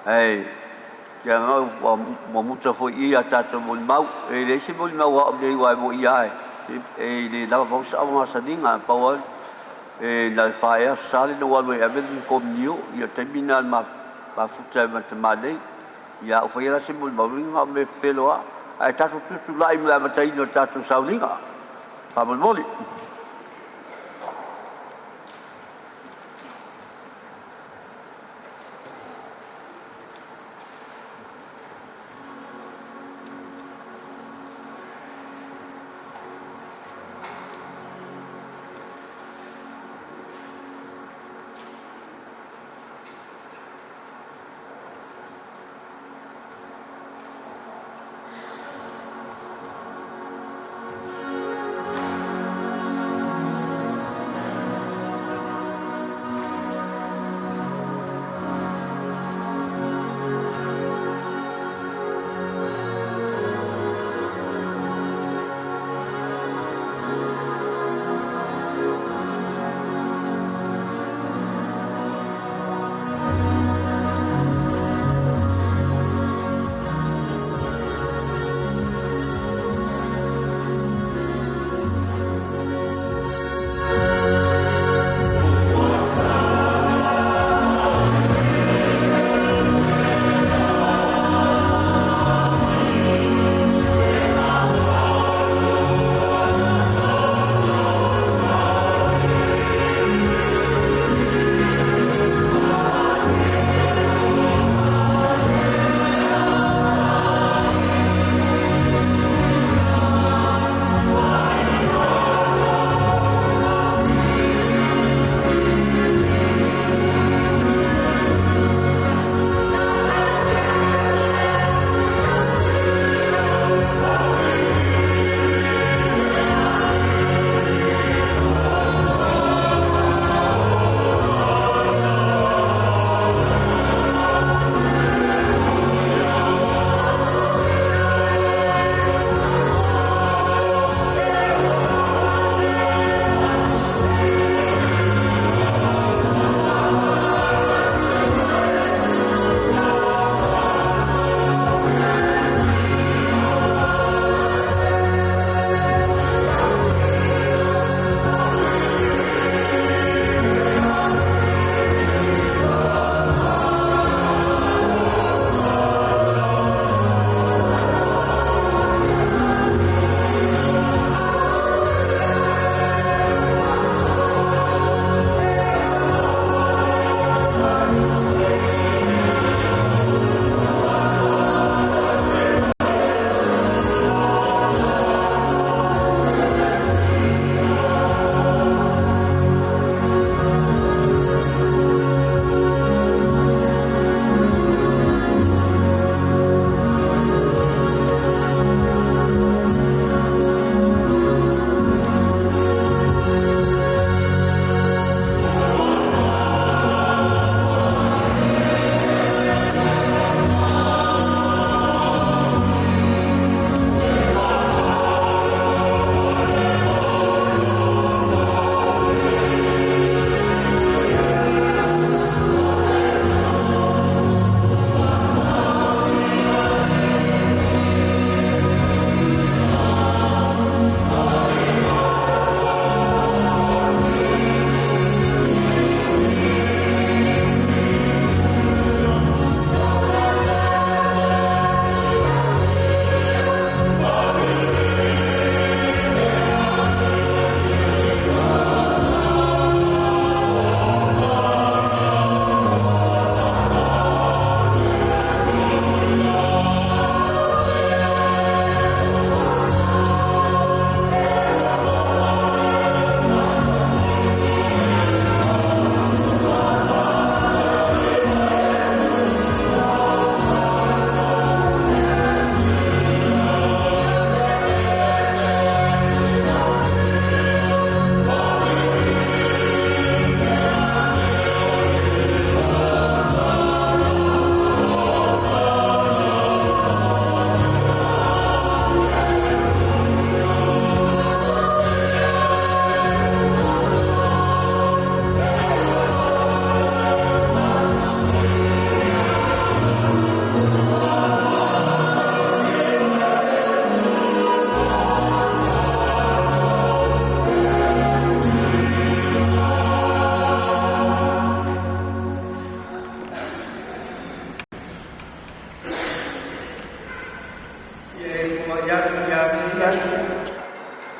Hei, kia ngau mo muta fo i a tata muli mau. E le si muli mau hao nei wai mo i ai. E le lawa vau sa awa saninga paua. E la whaea sali na walu e awen kom niu. Ia taimina ma futai ma tamanei. Ia o whaera si muli mau ringa me peloa. Ai tatu tutu lai mula mataino tatu saulinga. Pamol moli.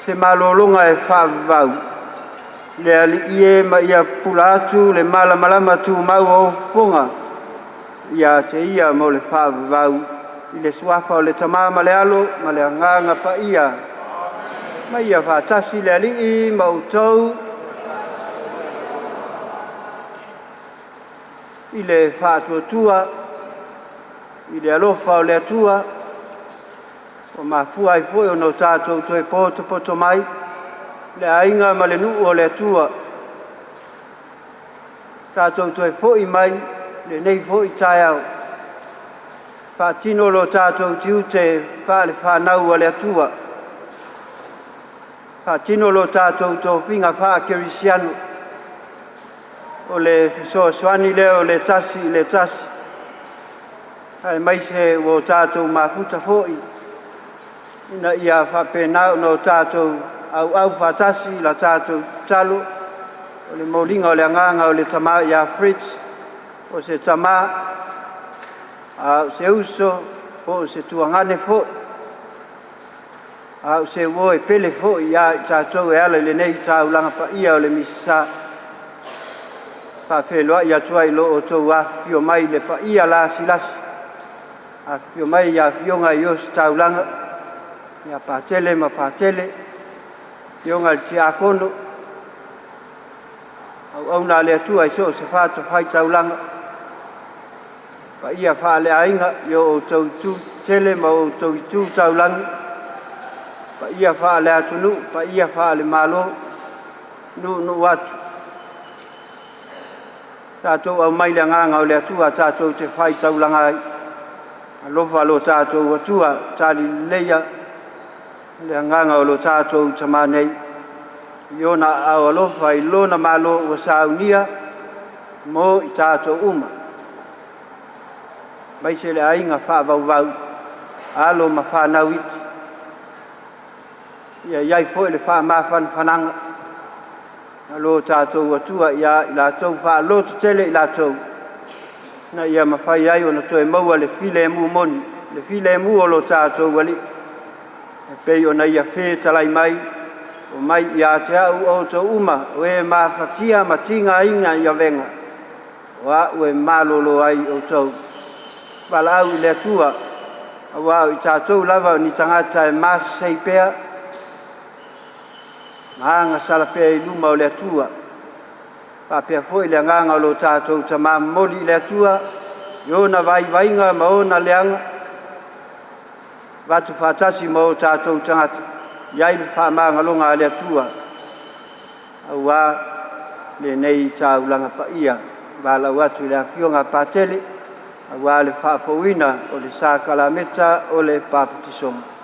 se malolonga e whaavau. Le ali ie ma ia pula atu le malama tu mau o punga. Ia te ia mo le whaavau. I le suafa o le tamama le alo, ma le anganga pa ia. Ma ia whaatasi le ali i mautou. I le whaatuatua. I le alofa o le atua. O mafua ai foi o no tātou toi poto mai. Le ainga ma le nuu o le atua. Tātou toi foi mai, le nei foi tai au. Whaatino lo tātou tiu te wha le whanau o le atua. Whaatino lo tātou tō whinga wha kerisiano. O le fisoa swani leo le tasi. Hai mai se o tātou mafuta foi. Ina ia whapenau no tātou au whatasi la tātou talo. O le molinga o le anganga o le tama ia Fritz. O se tama. O se uso. O se tuangane fo. O se woe pele fo ia tātou e ala le nei tāulanga pa ia o le misa. Whawheloa ia tuai lo o tau awhio mai le pa ia la silasi. Awhio mai ia whionga i os tāulanga. Ia pātele ma pātele. Ionga le tia kono. Au nā lea tua i so se whāta whai taulanga. Pa ia whaale ainga i o tau tu tele ma o tau tu taulanga. Pa ia whaale atunu, pa ia whaale malo. Nu watu. Tātou au mai lea nganga o lea tua tātou te whai taulanga ai. Alofa lo tātou atua tāli leia. Le nganga o lo tātou tamanei. Iona au alofa i lona malo o saunia mo i tātou uma. Mai se le ainga whaavau. Alo ma whanau iti. Ia iai foi le whaamawhan whananga. Alo tātou atua ia i lātou whaaloto tele i lātou. Na ia mawhai ai o na toe maua le file mu moni. Le file mu o lo tātou wali. E pei o na ia whē talai mai, o mai ia te au o tau uma, o e mawhatia matinga inga ia venga. O a ue malolo ai o tau. Wala au i lea tua, a wau i tātou lava ni tangata e mas seipea, maanga salapea i luma o lea tua. Pāpea foi lea nganga o lo tātou ta mamoli i lea tua, i ona vai vainga ma ona leanga, Watu whatasi mo tātou tangata. Iai me whamanga longa a lea tua. Aua le nei tāulanga pa ia. Wala watu lea whionga pātele. Aua le whaafouina o le sākalameta o le pāputisonga.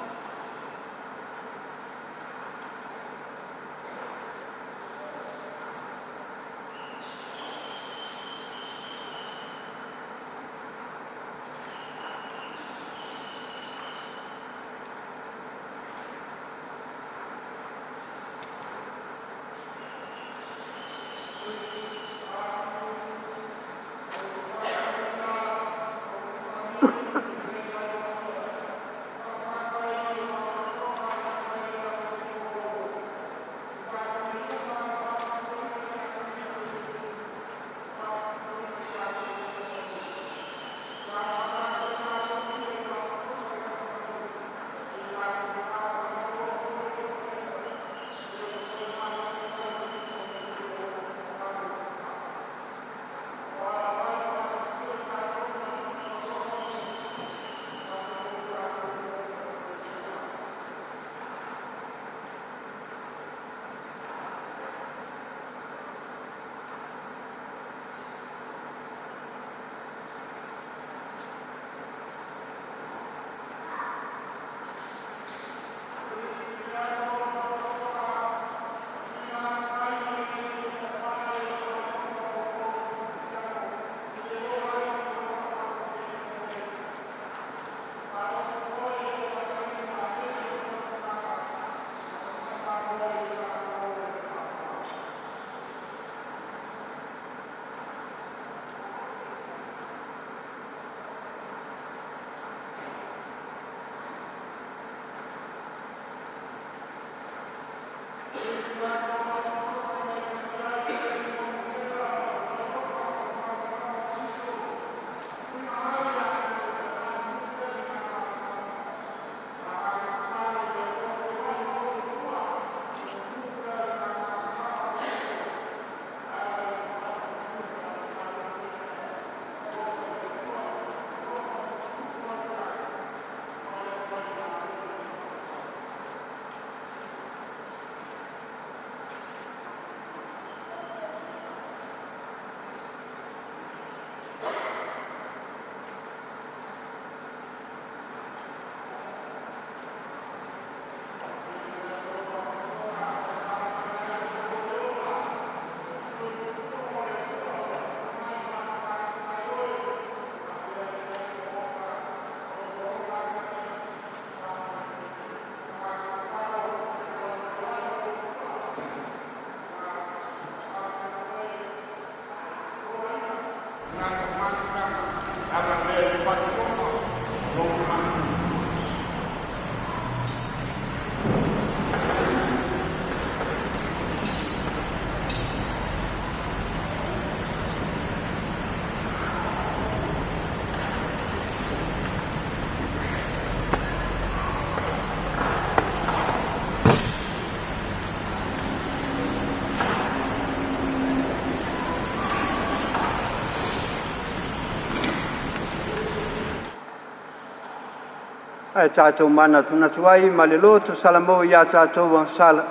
Ai tātou mana tuna tuai ma le loto salamo ia tātou wang sala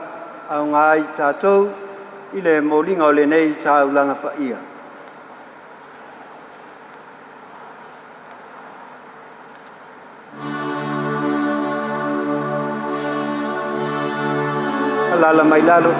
au ngai tātou i le molinga o le nei tāulanga pa ia. Alala mai lalo.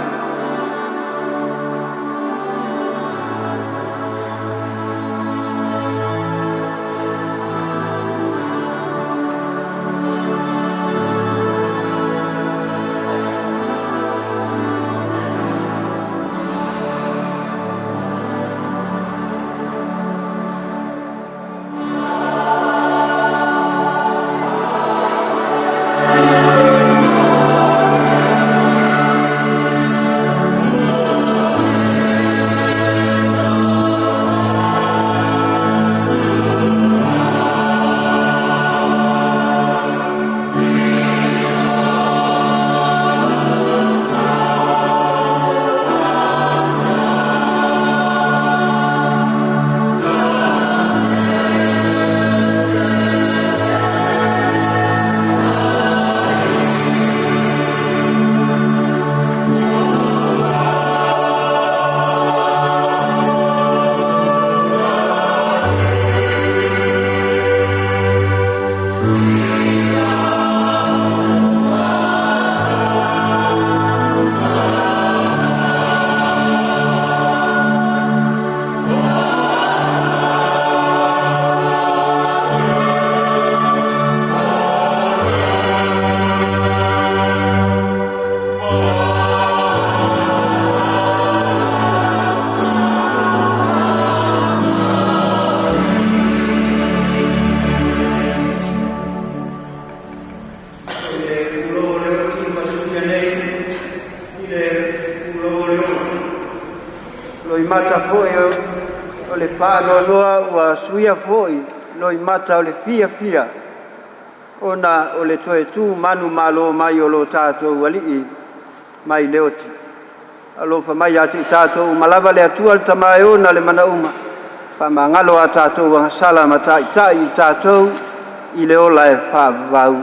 Mata foi o le pano loa ua suia foi loi mata o le fia ona o le toe tu manu malo mai o lo tātou alii mai leoti alo fa mai ati tātou malava le atua le tamae ona le manauma fa mangalo a tātou anga sala mata itai tātou i le ola e fa vau.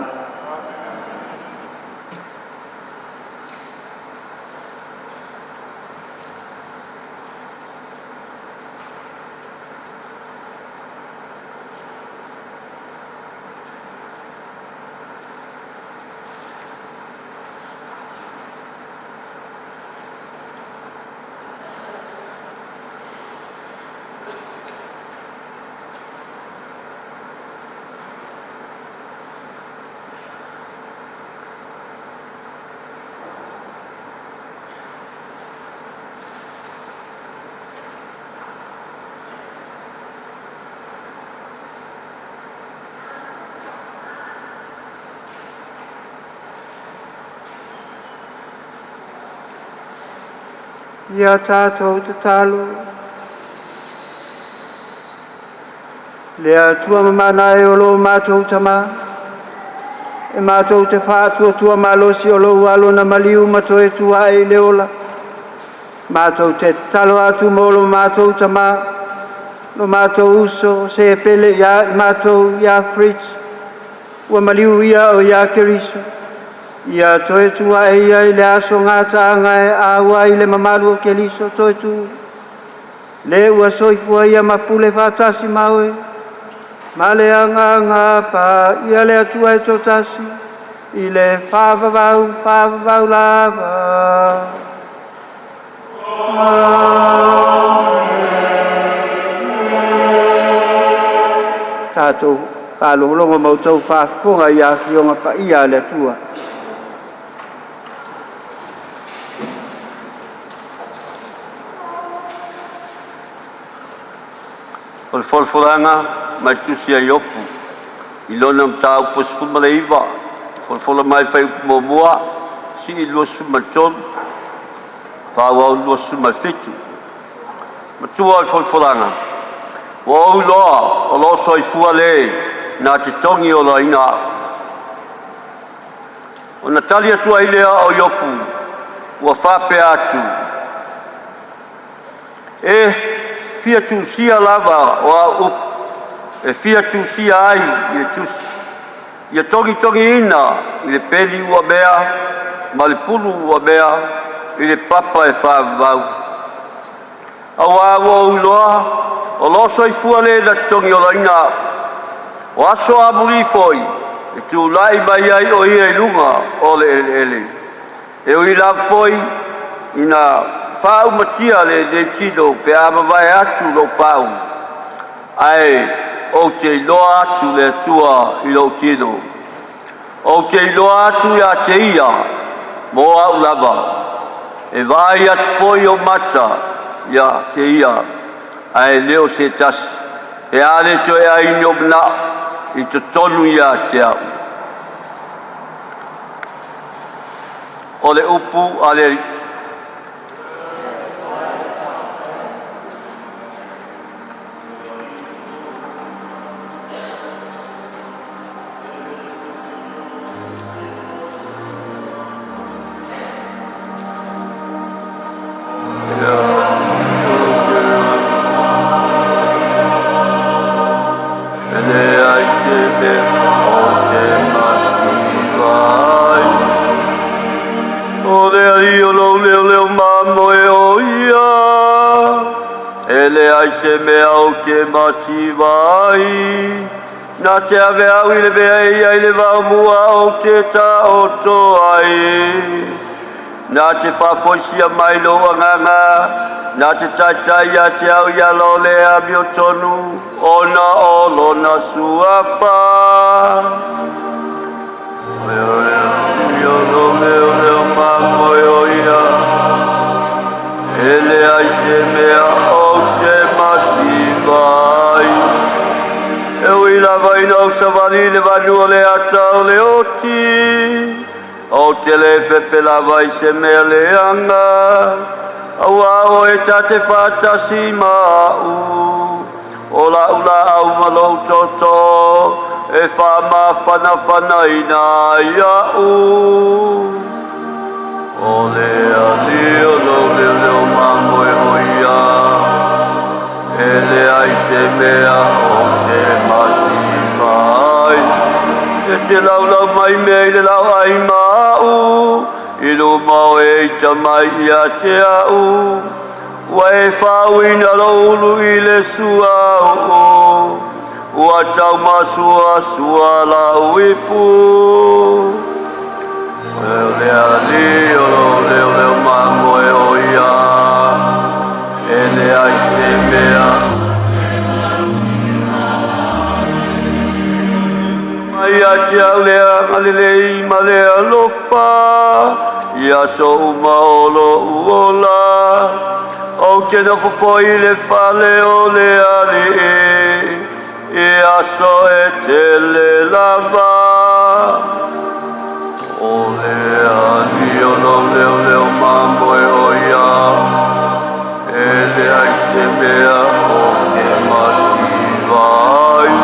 ia tātou te talo. Lea tua mamana e o lo mātou tama. E mātou te whātua tua malosi o lo walo na maliu mato e tua e leola. Mātou te talo atu molo mātou tama. Lo mātou uso se e pele ia mātou ia Fritz. Ua maliu ia o ia Keriso. Ia toe tua e ia i le aso ngata anga e awa i le mamalu o Keriso toe tu. Le ua soifua ia mapule whātasi maue. Male anga pa ia le atua e totasi. I le whāwawau lava. Tātou pālongolongo mautou whāwhonga ia whionga pa ia le atua. O le folfolanga mai tusi ai opu. I lona mta upos fumale iwa. Folfola mai fai mua si i luosu maton. Whāwau luosu mai fitu. Matua o folfolanga. Wa au loa o loso i fuale na te tongi o la ina. O na tali atua i lea o iopu. Ua whape atu. Fia tu sia lava o a up e fia tu sia ai i tus ia tongi ina i le peli ua bea ma le pulu ua bea i le papa e whaavau au a ua uloa o loso i fuale la tongi o la ina o aso a muri foi e tu lai mai ai o ia i lunga o le ele e o i la foi ina Pau matia le tido pe ama vai atu lo pau. Ai o te loa atu le tua i lo tido. O te loa atu ia te ia mo au lava. E vai at foi o mata ia te ia. Ai leo se tas. E ale to e ai nyobna i to tonu ia te au. O le upu ale se mea o te mati vai na te ave au i le mea ia i le vau mua o te ta o to ai na te whafoisia mai lo anganga na te taitai a te au ia lo lea mi o tonu o na o lo na suafa o lo leo mango o ia ele ai se mea o te vai e ui la vai no savali le vanua le ata o le oti o te le fefe la vai se mea le anga aua o e tate whatasi mau o la ula au malou toto e whama whana ina ia u o le ali o lo mango e o ia ele ai se mea o te mati mai e te lau mai mei le lau ai mau i lo mau e ta mai ia te au ua e whau ina roulu i le sua o ua tau masua lau i pu le ali o leo mango e o ia ele ai se mea mai a te au lea ngalelei ma lea lofa ia so uma olo uola o te nofofoi le fale o le ali e aso e te le lava o le ali o leo mambo e o ia te mea o te mati vai.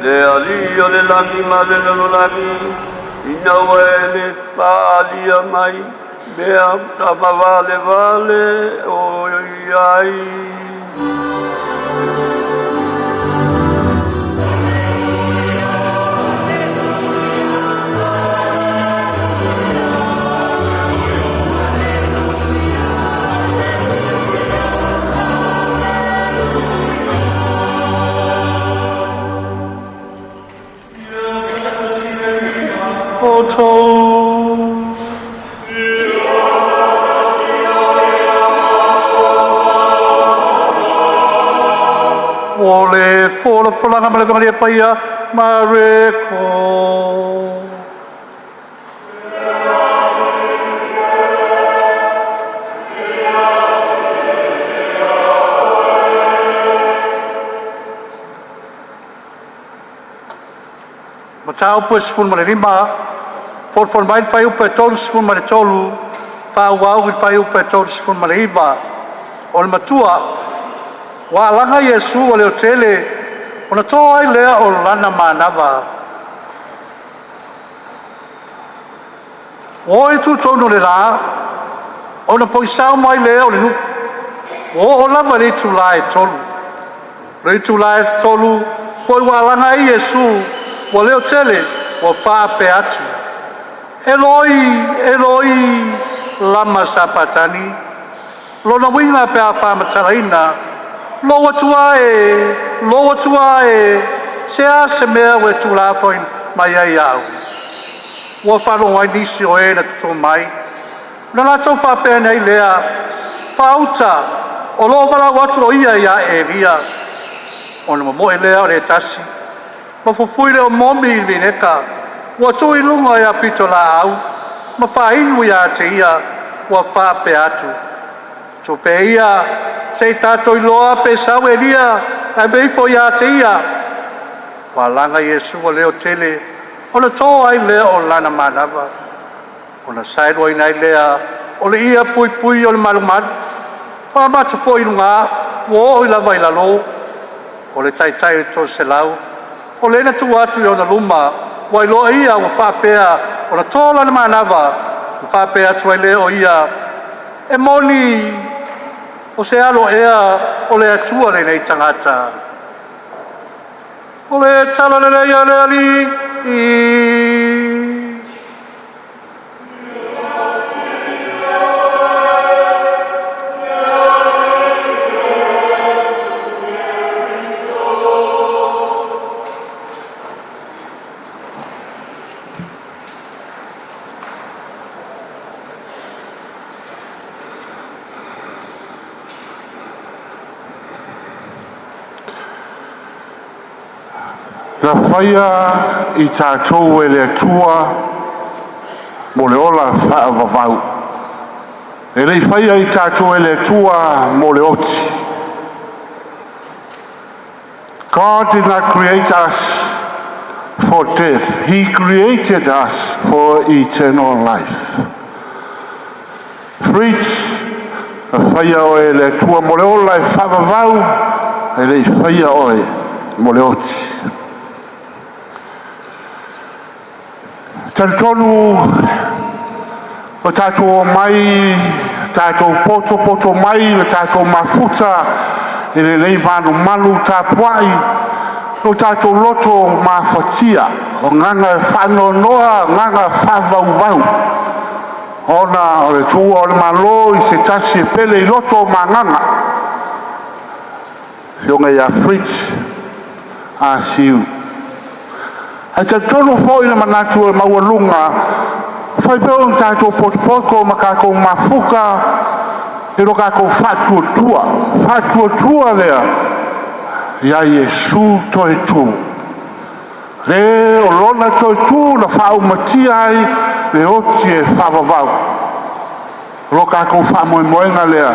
Le alia le lami ma le lami ina wele palia mai bea tama vale vale o ai Ole fola fola nga male vangalia paia mareko. Matau pus pun male lima, for mai fai upe tolu pun male tolu, fa wau fai upe tolu pun male iba. Ole matua wa langa Yesu o leo tele ona toa ai lea o lana manava o e tu tonu le la ona poisau mai lea o le nu o lava le tu lai tolu poi wa langa ai Yesu o leo tele o fa pe atu Eloi lama sapatani lona winga pe a fa matalaina Loa tuae, se a se mea we tu la poin mai ai au. Ua wharo ai nisi o e na tuto mai. Nana tau whape nei lea, whauta, o lo wala watu o ia e ria. O na moe lea o le tasi. Ma fufuire o momi i vineka, ua tui lunga ia pito la au. Ma whainu ia te ia, ua whape atu. So pe ia, se tato i loa pe sau e ria, a veifo ia te ia. Wa langa Yesu o leo tele, o na tō ai lea o lana manava. O na sairo ai nai lea, o le ia pui pui o le malumalu. Pa mata fo inu ngā, wo i lava i lalo. O le tai tai to se lau. O le na tu atu i o na luma, wa i loa ia o whapea, o na tō lana manava. Whapea tu ai lea o ia, e moni, o se alo ea o le atua le nei tangata. O le tala le lea le ali La whaia i tātou e le atua mo le ola whaavavau. E lei whaia i tātou e le atua mo le oti. God did not create us for death. He created us for eternal life. Fritz, la whaia o e le atua mo le ola e whaavavau, e lei whaia o e mo le oti. Tantonu o tātou mai, tātou poto mai, tātou mafuta, e le nei malu tāpuai, o tātou loto mawhatia, o nganga whanonoa, nganga whavauvau. Ona o le tua o le malo i se tasi e pele i loto manganga. Fionga ia Fritz, a siu. Ai tantonu foi na manatu e maualunga, fai peo n tātou potopoko ma kākou mafuka, e ro kākou whātua lea, ia Iesu toe tu le o lona toe tu na whaumatia ai le oti e whavavau lo kākou whamoemoenga lea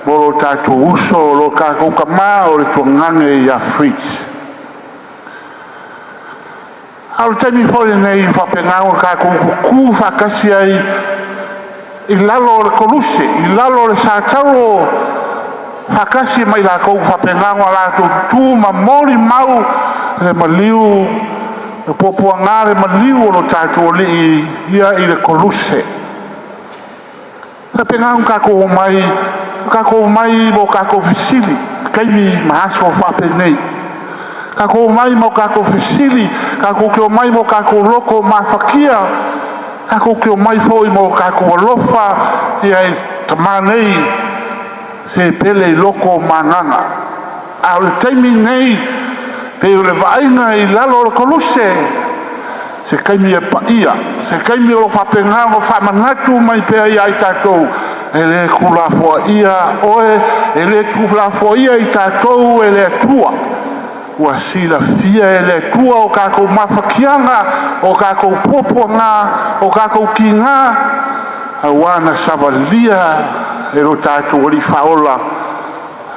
mo lo tātou uso lo kākou kamā o le tuangange ia Fritz au tani fōi nei whapengao kākou kuku whakasi ai i lalo o le koluse i lalo o le sātaro whakasi mai lākou whapengao a lātou tū ma mori mau le maliu e pōpua ngā le maliu o lo tātou li ia i le koluse whapengao kākou mai mo kākou fisili kaimi mahaso whapenei kako mai mo kako fisili kako ke mai mo kako loko mafakia kako ke mai foi mo kako lofa ia tamanei se pele loko manganga au taimi nei pe le vaina i lalo le koluse se kaimi e paia se kaimi o fapenga o famanatu mai pe ia i tatou ele kula fo ia oe ele kula fo ia i tatou ele tua ua sila fia e le tua o kākou mawhakianga, o kākou pōpuanga, o kākou kinga, a wana savalia e ro tātou ori whaola.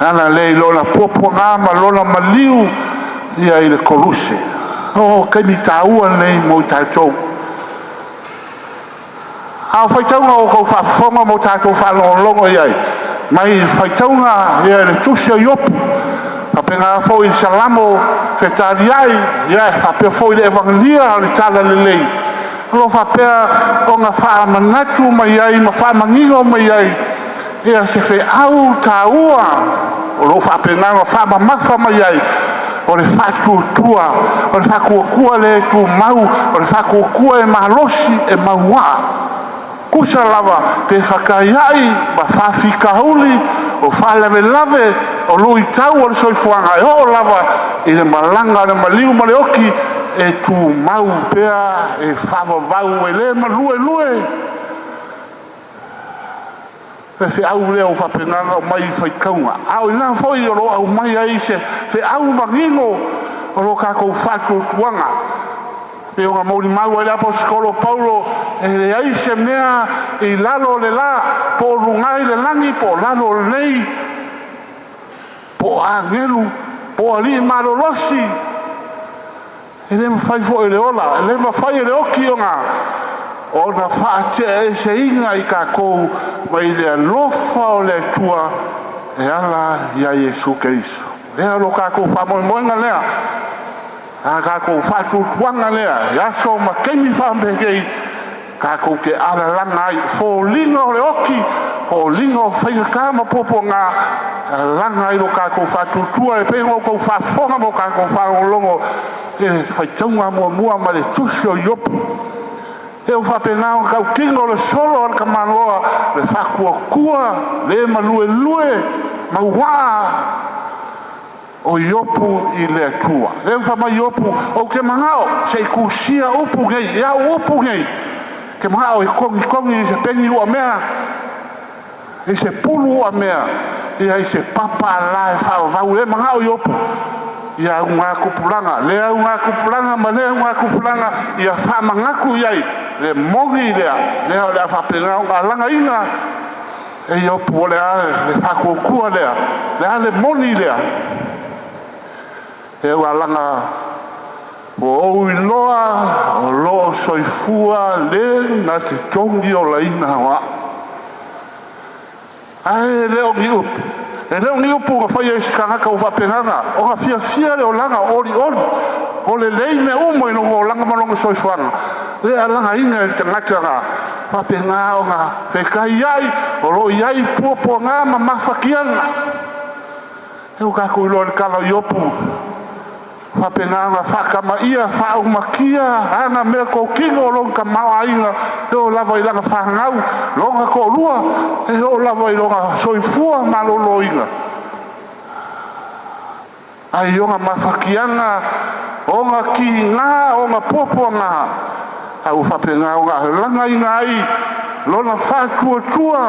Ana lei lona pōpuanga ma lona maliu ia i le koluse. O kaimi tāua nei mo i tātou. A whaitaunga o kou whawhonga mo tātou whalongolongo iai. Mai whaitaunga ia le tusio iopu. Apenga foi salamo fetariai ia fa foi le evangelia le tala le lei lo fa pe o nga fa manatu mai ai ma fa mangingo mai ai ia se fe au taua o lo fa pe nga fa mafa mai ai o le fa tua o le fa ku le tu mau o le fa ku e malosi e maua kusa lava pe fakaiai ba fa fikauli o fa lave o lui tau o le soifuanga e o lava i le malanga le maliu ma le oki e tu mau pea e whavavau e le ma lue e fe au leo whapenanga o mai whaikaunga au ina foi o lo au mai ai se fe au mangingo o lo kako whatu tuanga pe o ngā mauri mau e le aposkolo Paulo e le ai se mea i lalo le la po rungai le langi po lalo le nei po angelu po ali malolosi e le mawhai fo e le ola e le mawhai e le oki o ngā o na whaatea e se inga i kākou mai le alofa o le tua e ala ia Iesu Keriso e alo kākou whamoemoenga lea a kākou whatutuanga lea e aso ma kemi whambekei kākou ke ala langa ai fo linga o le oki fo linga o whainga kāma popo ngā langa ai lo kākou whatutua e pengo kou whafonga mo kākou whaolongo e whaitaunga mua ma le tusio iopu e o whapenao kau kingo le solo an ka manoa le whakua le malue mauwaa o iopu i le atua. E whama iopu o ke mangao se i kusia upu ngei, ia upu ngei. Ke mangao i kongi i se pengi ua mea, i se pulu ua mea, ia i se papa la e whau e mangao iopu. Ia unga kupulanga, lea unga kupulanga, ma lea unga kupulanga, ia whama ngaku iai, le mongi lea lea whapena o ngā langa inga, e iopu o lea, le whakukua lea le moni lea. E ua langa o ou iloa, o loo soifua, le na te tongi o laina wa. Ai, leo ni upu. E leo ni upu nga whaia iskangaka o whapenanga. O nga fia leo langa ori. O le lei me umo ino o langa malonga soifuanga. Le a langa inga te ngata nga whapenga o nga whekai ai, o lo iai puapua ngā ma mawhakianga. E o kako ilo le kala i upu. Whapenanga whakama ia, whaumakia, ana mea ko kingo longa mawa inga, e o lava i langa whangau, longa ko lua, e o lava i longa soifua malolo inga. Ai onga mawhakianga, onga ki ngā, onga popo ngā, au whapenga onga langa inga ai, lona whatua,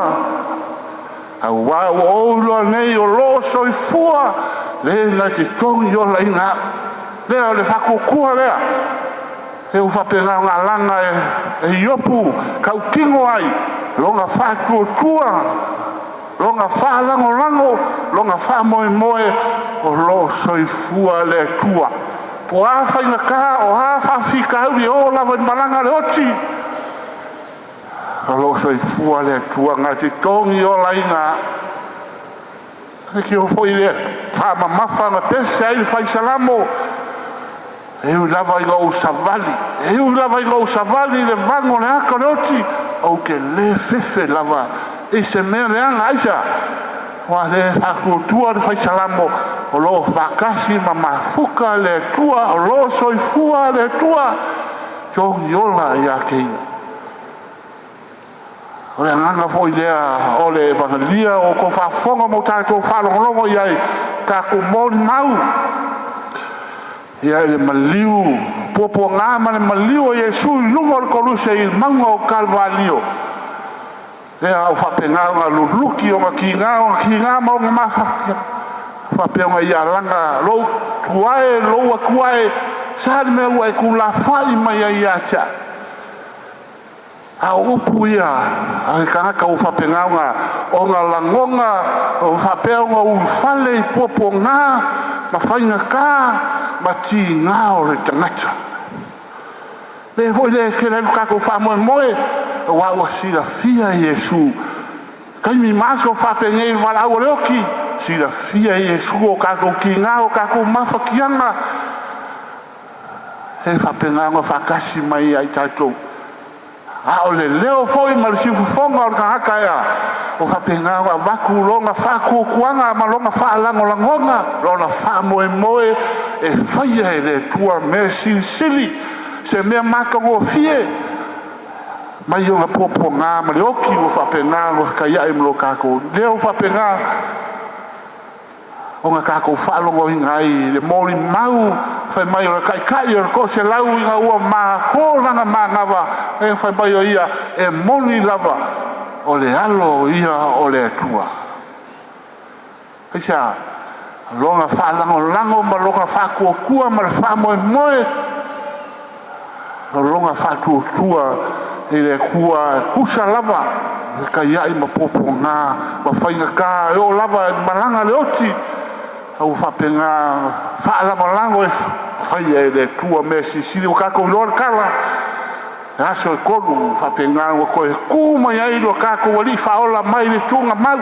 au wau o uloa nei o lo soifua, le na te tongi o la ina lea o le whakokua lea e u whapenga ngā langa e iopu kau kingo ai longa whātua longa whālango longa whāmoe o lo soifua le tua po a whainga ka o a whawhika uri o lawa ni malanga le oti o lo soifua le tua ngā te tongi o la inga e ki o fwoi le whamamafa ngā pese ai le whaisalamo e u lava i ngau savali e u lava i ngau savali le vango le aka le oti au ke le fefe lava e se mea le anga aisa wa le whakutua le whaisalamo o lo whakasi ma mafuka le tua o lo soifua le tua tongi ola i a keina o le anganga fo i lea o le evangelia o ko whafonga mo tātou whalongolongo i ai ka ko mori mau ia le maliu popo ngā ma le maliu o Iesu i lunga o le koluse i maunga o Kalvalio lea au whapenga o ngā luluki o ngā ki ngā ma o ngā mawhakia whapenga i a langa lou kuae, lou a kuae sāri mea ua e ku la whai mai a i a tia a upu ia a le kanaka o whapenga o ngā langonga o whapenga o whale i popo ngā ma whainga kā ma ti ngā o le tangata le foi le ke le kako whamoe moe wa ua sila fia Iesu kaimi maso whapenge i wala au leoki sila fia Iesu o kako ki ngā o kako mawhakianga he whapenga ngā whakasi mai ai tātou a o le leo foi ma le sifufonga o le kahaka ea o whapenga ngā waku longa whaku kuanga ma longa whaalango langonga longa whamoe moe e whaia e le tua me sili se mea makango fie mai o ngā popo ngā ma le oki o whapenga o whakaia i mlo kako leo whapenga o ngā kako whalongo i ngai le mori mau whai mai o le kai o le kose lau i ngā ua maa kōranga maa ngawa e whai mai o ia e moni lava o le alo ia o le atua Aisa longa whalango ma longa whakuokua ma le whamoe moe longa whatuotua i le kua kusa lava le kaiai ma popo ngā ma whainga kā e o lava malanga le oti au whapenga whaalango e whaia e le tua me sisiri o kako lor kala e aso e koru whapenga o koe kuma iai lo kako wali whaola mai le tunga mau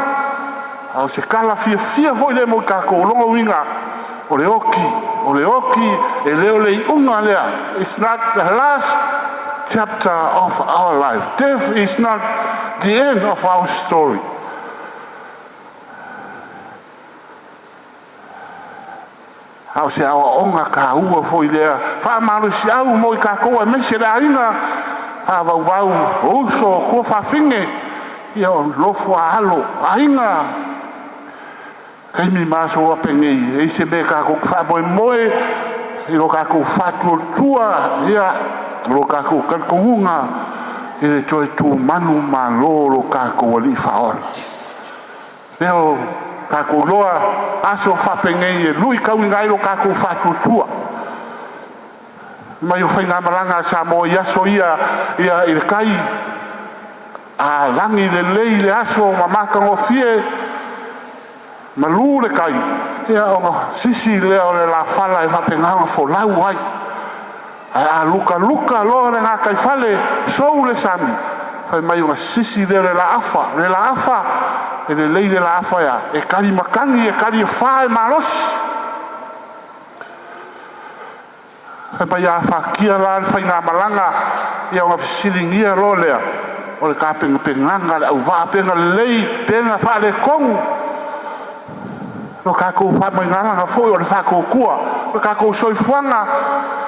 au se kala fia foi le mo kako longa winga o le oki e leo le unga lea it's not the last chapter of our life death is not the end of our story au se awa onga ka ua foi lea whaamaru si au mo i kako e mese la inga wau uso ko whawhinge ia o lofu a halo a inga kaimi maso a pengei e se me kako whamoe moe i lo kako whatuotua ia lo kako kalkounga i le toi tu manu ma lo kako wali whaora leo kako loa aso whapengei e lui kau ngai lo kako whatuotua mai o whainga maranga sa mo i aso ia i le kai a langi le lei le aso ma makango fie ma lu le kai ia o sisi leo le la fala e whapenganga fo lau ai a luka lo le ngā kai fale sou le sami whai mai o sisi leo le la afa e le lei le la afa ia e kari makangi e kari whae marosi whai mai a whakia la le whainga malanga ia o ngā fisiringia lo lea o le ka penganga le au vaa penga lei penga wha le kongu lo kako whamai ngaranga fōi o le whako kua o le kako soifuanga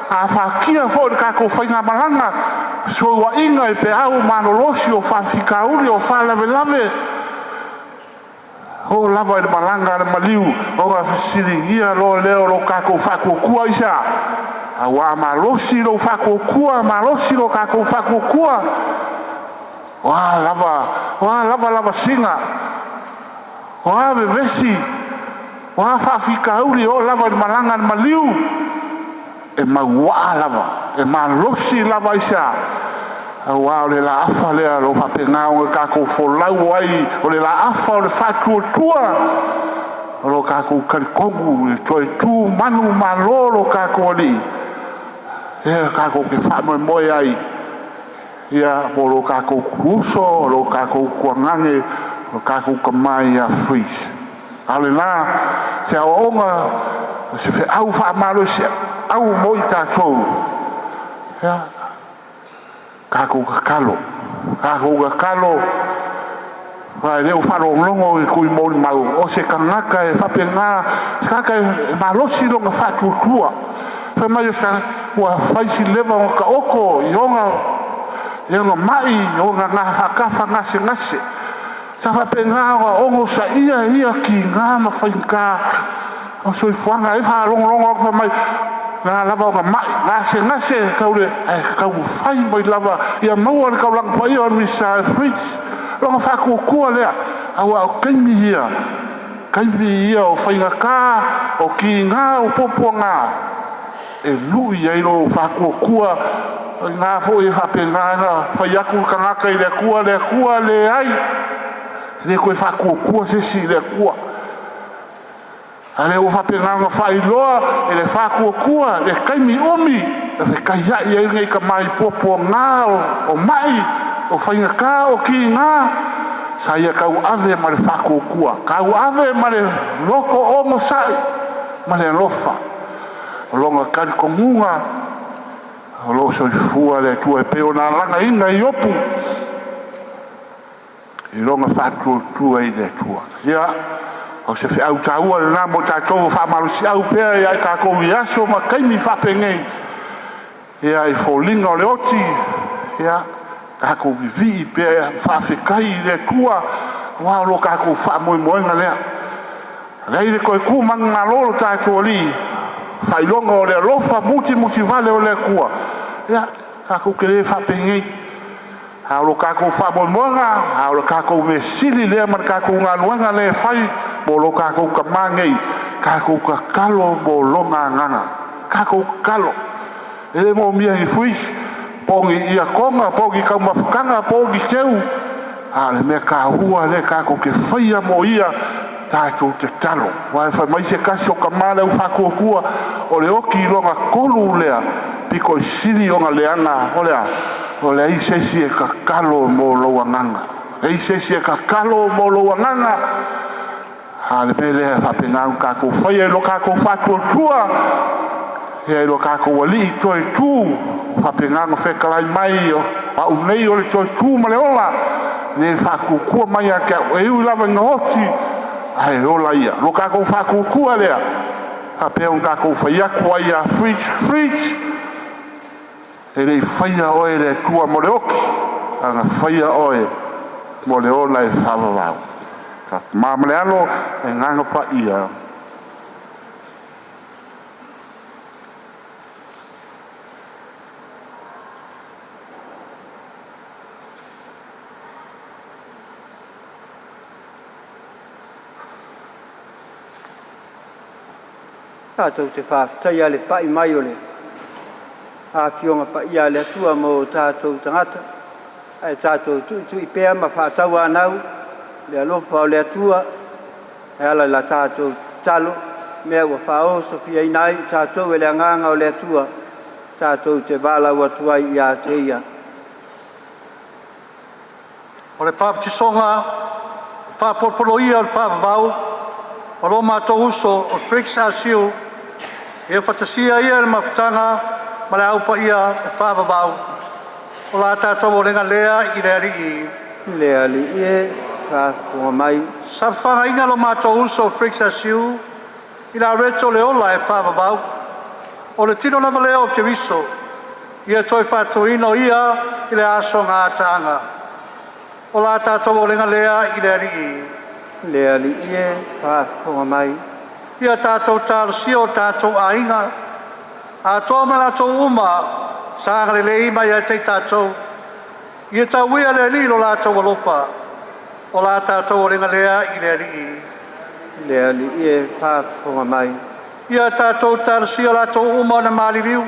a whakia fōi o le kako whainga malanga soiwa inga i pe au manolosi o whawhikauri o whalave o lava i le malanga le maliu o ngā fisiringia lo leo lo kako whako kua isa a wā malosi lo whako kua malosi lo kako whako kua Wā lava singa. Wā vevesi. wa whaafika uri o lava i malanga ni maliu e mauaa lava e malosi lava isa wa o le la afa lea lo whapenga o kako folau ai o le la afa o le whatuatua o lo kako karikongu le toi tu manu malolo kako li e kako ke whamoe moe ai ia mo lo kako kuso lo kako kuangange lo kako kamai a Fritz ale la se aonga se fe au whamalo se au moi tātou ia kako kakalo vai leo whalongongo i kui mōni mau o se kangaka e whapenga skaka e malosi longa whatutua whai mai o sa ua whaisi lewa o ka oko i onga mai i onga ngā whakafa ngase sa whapenga o ongo sa ia ki ngā mawhainka o soi fuanga e whalongongo o whamai ngā lava o ngā mai ngase kaure kau whai mai lava ia maua ni kau lang pai o misa Fritz longa whakukua lea awa o kaimi ia o whaingaka o ki ngā o poponga e lui ai lo whakukua ngā fo e whapenga whai aku kangaka i le kua le ai le koe whakukua sesi le kua ale o whapenga ngā whai loa e le whakukua le kaimi omi e kai ai ai ngai ka mai poponga o mai o whaingaka o ki ngā sa ia kau ave ma le whakokua kau ave ma le loko o mosai ma le alofa o longa karikongunga o lo soifua le tua e peo na langa inga i opu i longa whatuotua i le tua ia o se whiau taua le nā mo tātou whamarusi au pēr ia i kako i aso ma kaimi whapengei ia i fōlinga o le oti ia kako vivi pe whawhikai le tua wa lo kako whamoemoenga lea lei le koe ku manga lolo tātua li whailonga o le lofa muti vale o le kua ia kako ke le whapengei lo kako whamoemoenga lo kako me sili lea man kako nganuenga le whai mo lo kako kamangei kako kakalo mo longa nganga kako kalo ele mo mia i Fritz pongi ia konga pongi kau mafukanga pongi keu ale me ka hua le kako ke whaia mo ia tātou te talo wai whai mai se kasi o kamale u whakuakua o le oki longa kolu lea piko i siri o ngā leanga o le ai sesi e kakalo mo loa nganga ai sesi e kakalo mo loa nganga ale me lea whapenau kako whaia lo kako whatuatua e lo kako wali i toi tū whapenganga whekalai mai o au nei o le toi tū ma le ola le whakukua mai a kia e ui lava ngā hoti ai ola ia lo kako whakukua lea a peo kako whaiaku ai a Fritz e le whaia oe le tua mo le oki anga whaia oe mo le ola e whawawau ma le alo e nganga pa ia tātou te whātai ale pai mai o le hāwhionga pai ale atua mo tātou tangata ai tātou tu i pēr ma whātau anau le alofa o le atua e ala la tātou talo mea ua whaoso fia inai tātou e le anganga o le atua tātou te wala ua tuai i a te ia o le pāpatisonga whāpolpolo ia o le whāwawau o lo mātou uso o Fritz a siu e whatasia ia le mawhitanga ma le aupa ia e whāwawau o la tātou o renga lea i le ali e whāwhunga mai sa whanga inga lo mātou uso o Fritz a siu i la reto le ola e whāwawau o le tino lava leo ke viso ia toi whātuino ia i le aso ngā tāanga o la tātou o renga lea i le ali e whāwhunga mai ia tātou tārusia o tātou ainga a toa me lātou uma sa ngale le ima ia te tātou ia tā wea le li lo lātou alofa o la tātou o renga lea i le ali le ali e fa fonga mai Ia tātou tārasia lātou uma na maliriu.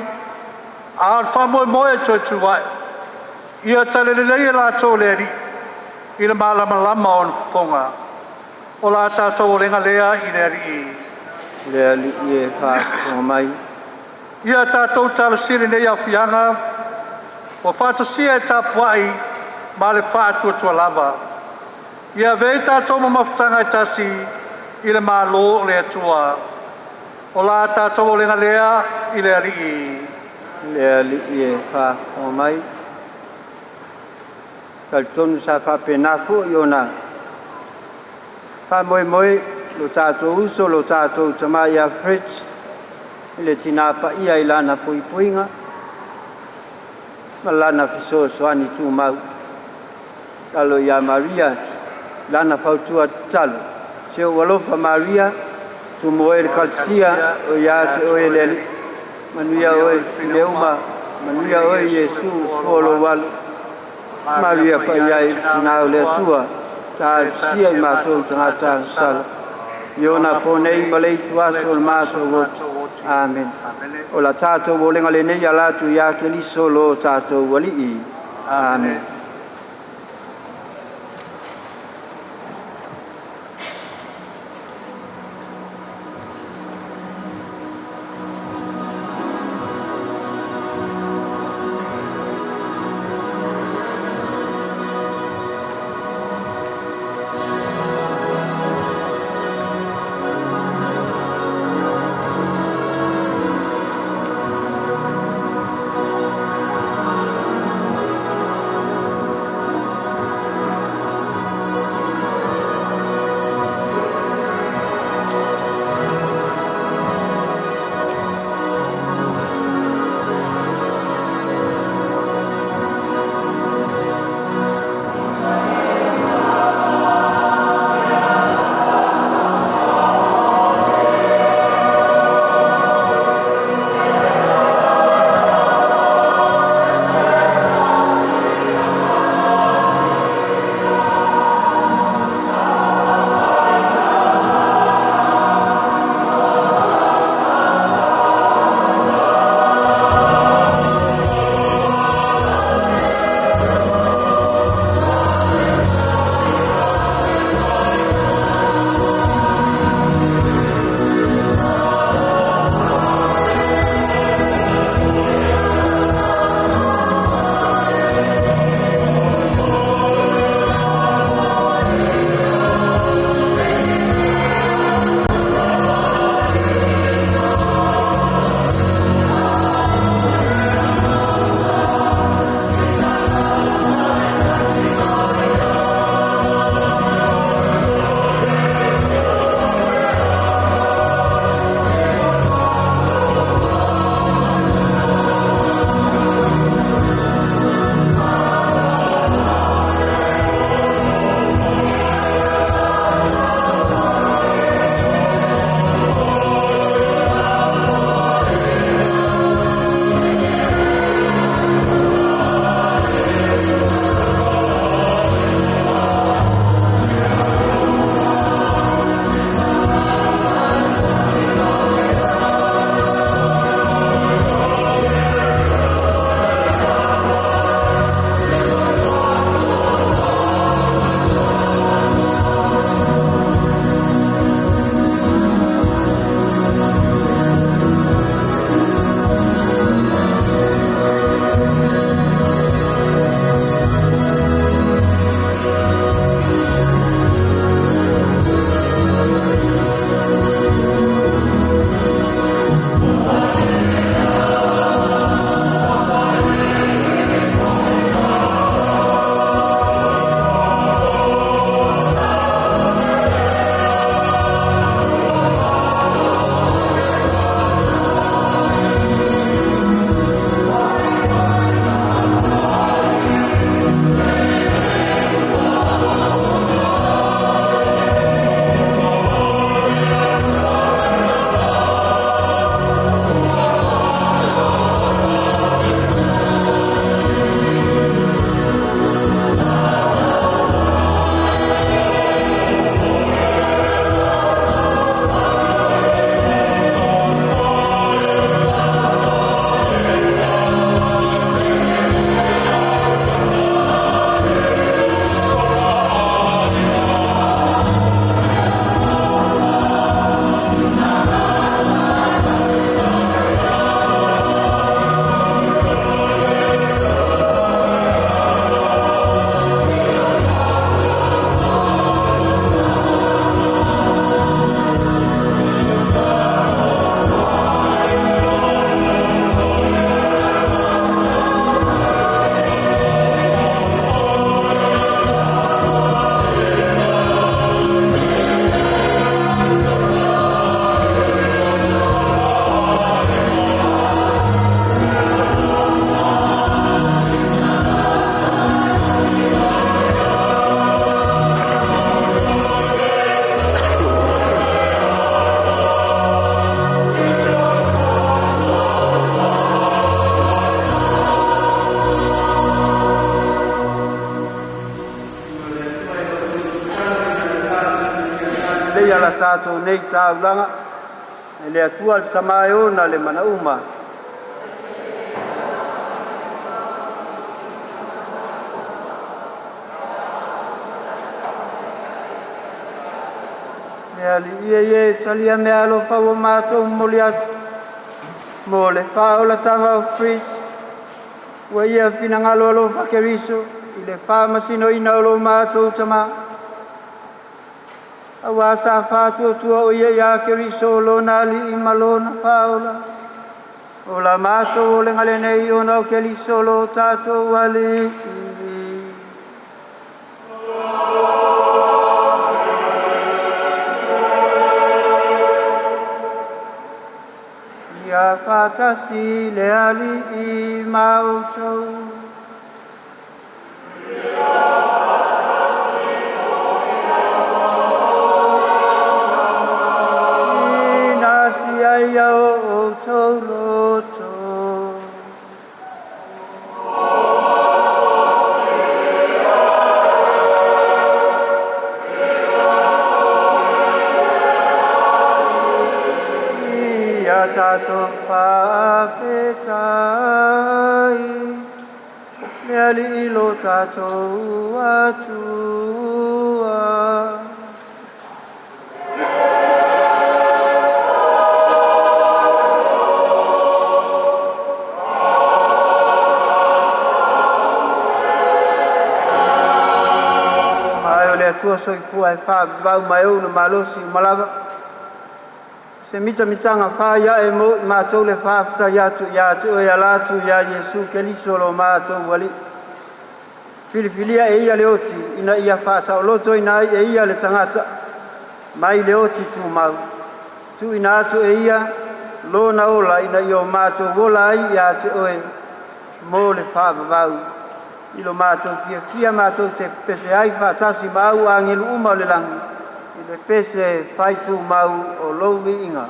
A whamoe moe toi tuwai. Ia talelelei e lātou leri. I le malama lama o whonga. O la tātou o lenga lea i leri. le ali e fa fonga mai Ia tātou tārasia nei a whianga. O whātasia e tāpuai ma le whātua tua lava. Ia vei tātou mamawhtanga e tasi i le mālo le atua. O la tātou o lenga lea i le ali. le ali e fa fonga mai kal tonu sa fa pena fu iona fa moe moe lo tātou uso lo tātou tama ia Fritz le tina pa ia ilana pui puinga malana fiso soani tu mau talo ia Maria lana fautua talo se walofa Maria tu moe kalsia o ia o ele manuia o leuma manuia o Yesu folo wal Maria pa ia na le tua ta sia ma so ta sala Iona ponei malei tua sol maso vot. Amen. O la tātou o lenga le nei ala tu ia ke li solo tātou wali i. Amen. ia la tātou nei tāulanga, e le atua le tamae ona le mana uma. Mea li ia talia mea alofa o mātou moli atu. Mo le whaola tanga o Fritz, ua ia fina ngalo alofa keriso, i le whamasino ina alo mātou tama. Awa sa whātua tua o ia keriso lona li i malona whaola. O la mātou o le ngale nei ona o keriso lo tātou wali. Ia whātasi le ali i mātou. Ia o tau loto. Ia tātou whāpetai, mea li ilo tātou atua. Tua soi fua e wha vau mai au na malosi malawa. Se mitanga wha ia e mo i mātou le wha afta iatu e alatu ia Yesu Keliso lo mātou wali. Filifilia e ia le oti ina ia wha sa oloto ina e ia le tangata. Mai le oti tu mau. Tu ina atu e ia lo na ola ina i o mātou wola ai ia te oe mo le wha vau. Ilo mātou kia mātou te pese ai whātasi mau a ngelu uma le langi. I le pese whaitu mau o louwi inga.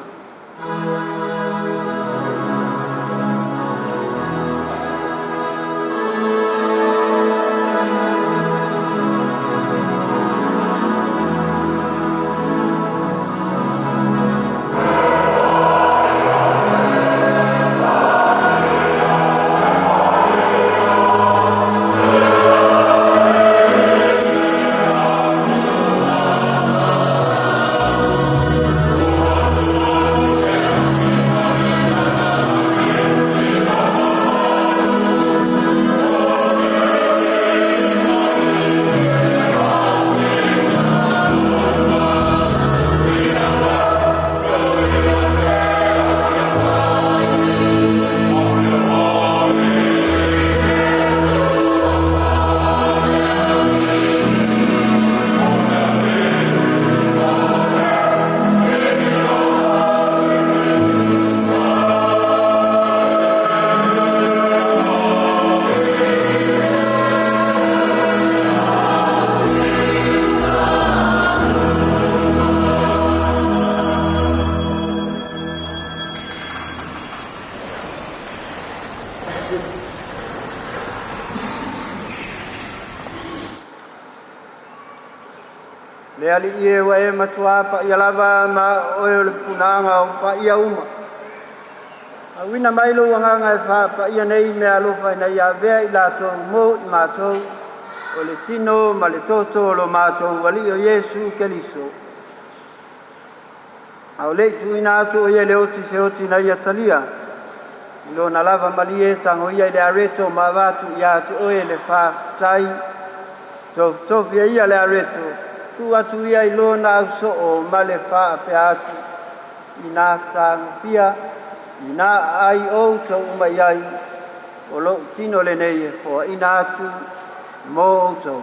Le ali ie wa e matua pa ia lava ma o le punanga o pa ia uma. A wina mailo wanganga e pa ia nei me alofa ina ia vea i lato mo i mātou o le tino ma le toto lo mātou wali o Yesu Keliso. A o le tu ina atu o ia le oti se oti na ia talia. Ilo na lava mali e tango ia le areto ma vatu ia tu oe le wha tai. Tofia ia le areto. Tu atu ia i lona au so o male wha pe atu. I nā tanga pia, i nā ai o tau umai ai. O lo tino le nei e fo i nā atu mo o tau.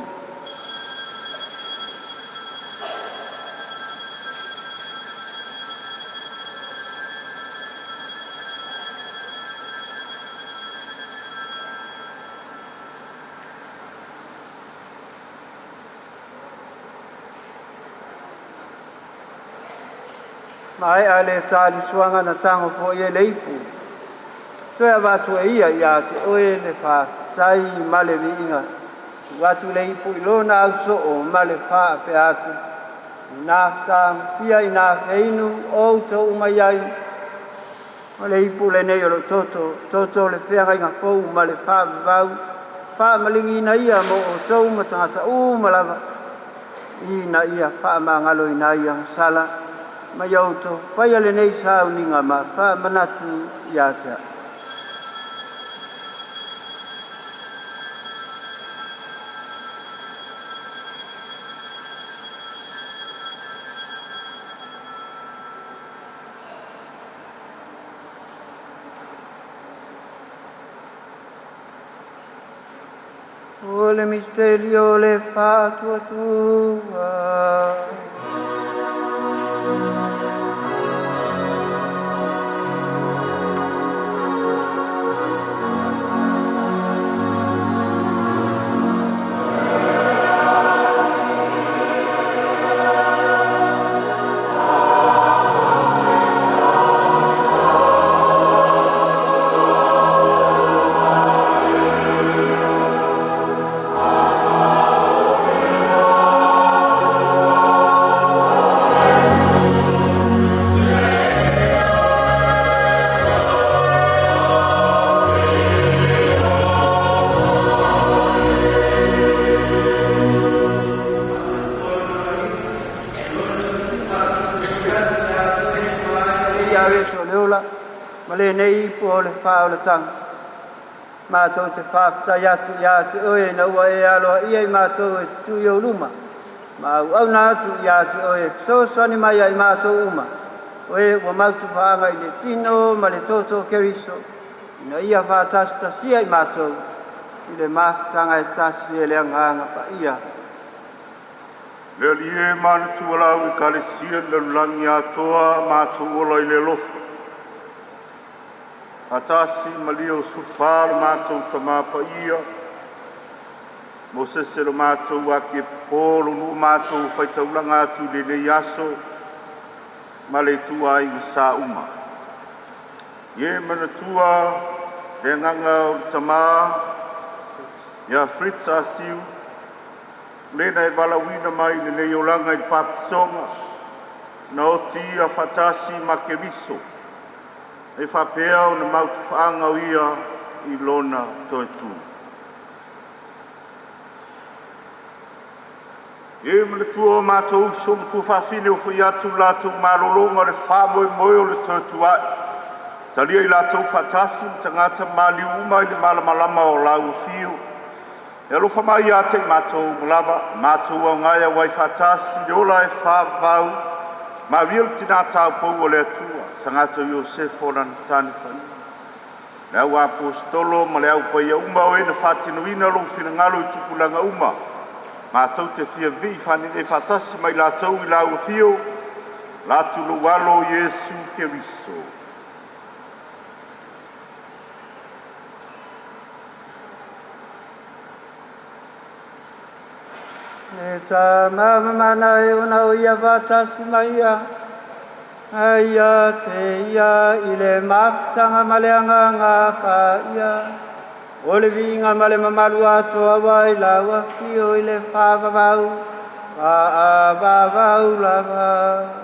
Mai ale tali suanga na tango po ia leipu. Toi avatu ia ia te oe le fa tai male vinga. Watu leipu ilona auso o male fa pe atu. na ta pia ina einu o to mai o le ipu le nei o lo toto le pea ngai ngako ma le pa vau fa malingi na ia mo o to ma tangata malava ina ia fa ma ngalo ina ia sala ma yauto fa ia le nei sa uninga ma fa manatu ia ta o le misterio le fatua tua. Male nei po le fa le tang ma to te fa ta ya te oe na wa e alo ia ma to tu yo luma ma au na tu ya te oe so so ni mai ai ma to uma oe wa ma tu fa ngai le tino ma le to keriso na ia fa ta sia ai ma to le ma tanga ta sia le nga pa ia le lie man tu ala u ka le sia le langia toa ma tu ola i le lofu atasi malio sufar matou tamapa ia mo sese lo matou ake polo nu matou faitaulaga atu lelei aso ma le tua ai sa uma ie manatua le agaga o le tamā ia Fritz asiu lena e valauina mai lelei olaga i le papisoga na oti a fatasi ma keriso e whapea o na mautu whaanga o ia i lona toi tū. E mele tua o mātou uso ma tu whawhine o whi atu lātou marolonga le whamoe moe o le toi tū ai. Talia i lātou whatasi ma tangata mali uma i le malamalama o lau whio. E alofa mai a te mātou mulawa, mātou au ngai a wai whatasi le ola e whawau ma wil tina tau pou o le atua. Sangato Iosefo na tani pani. Le au apostolo ma le au paia uma o e na whatinuina lo whingalo i tupulanga uma. Ma tau te fia vi whani e whatasi mai la tau i lau fio. La tulu walo Yesu Keriso. E ta mamana e una o ia whatasi mai ia. Aya te ia i le maftanga maleanga ngā ka ia. O le vinga male mamalu atoa wai lawa fio i le whawawau. Whawawau lava.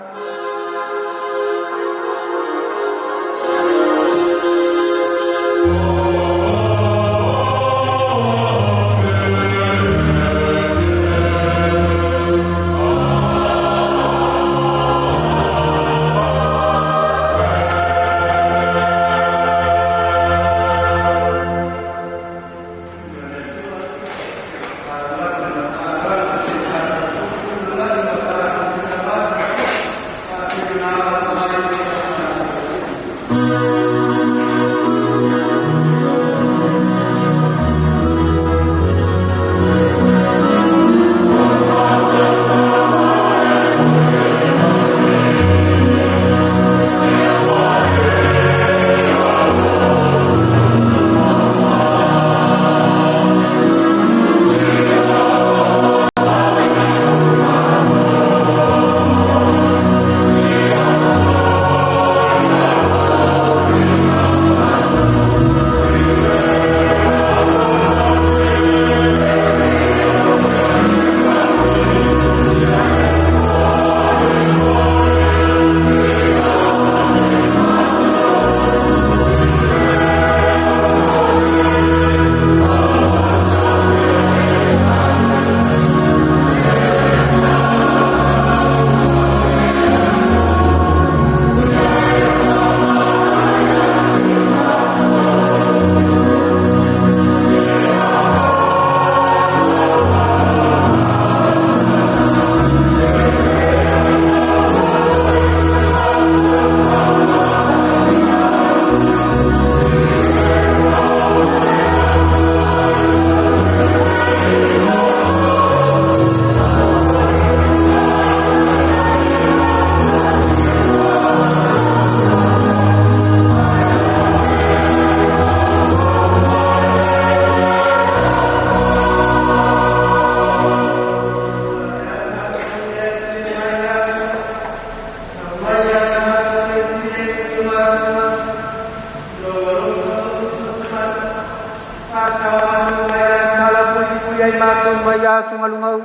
atu ngalungau.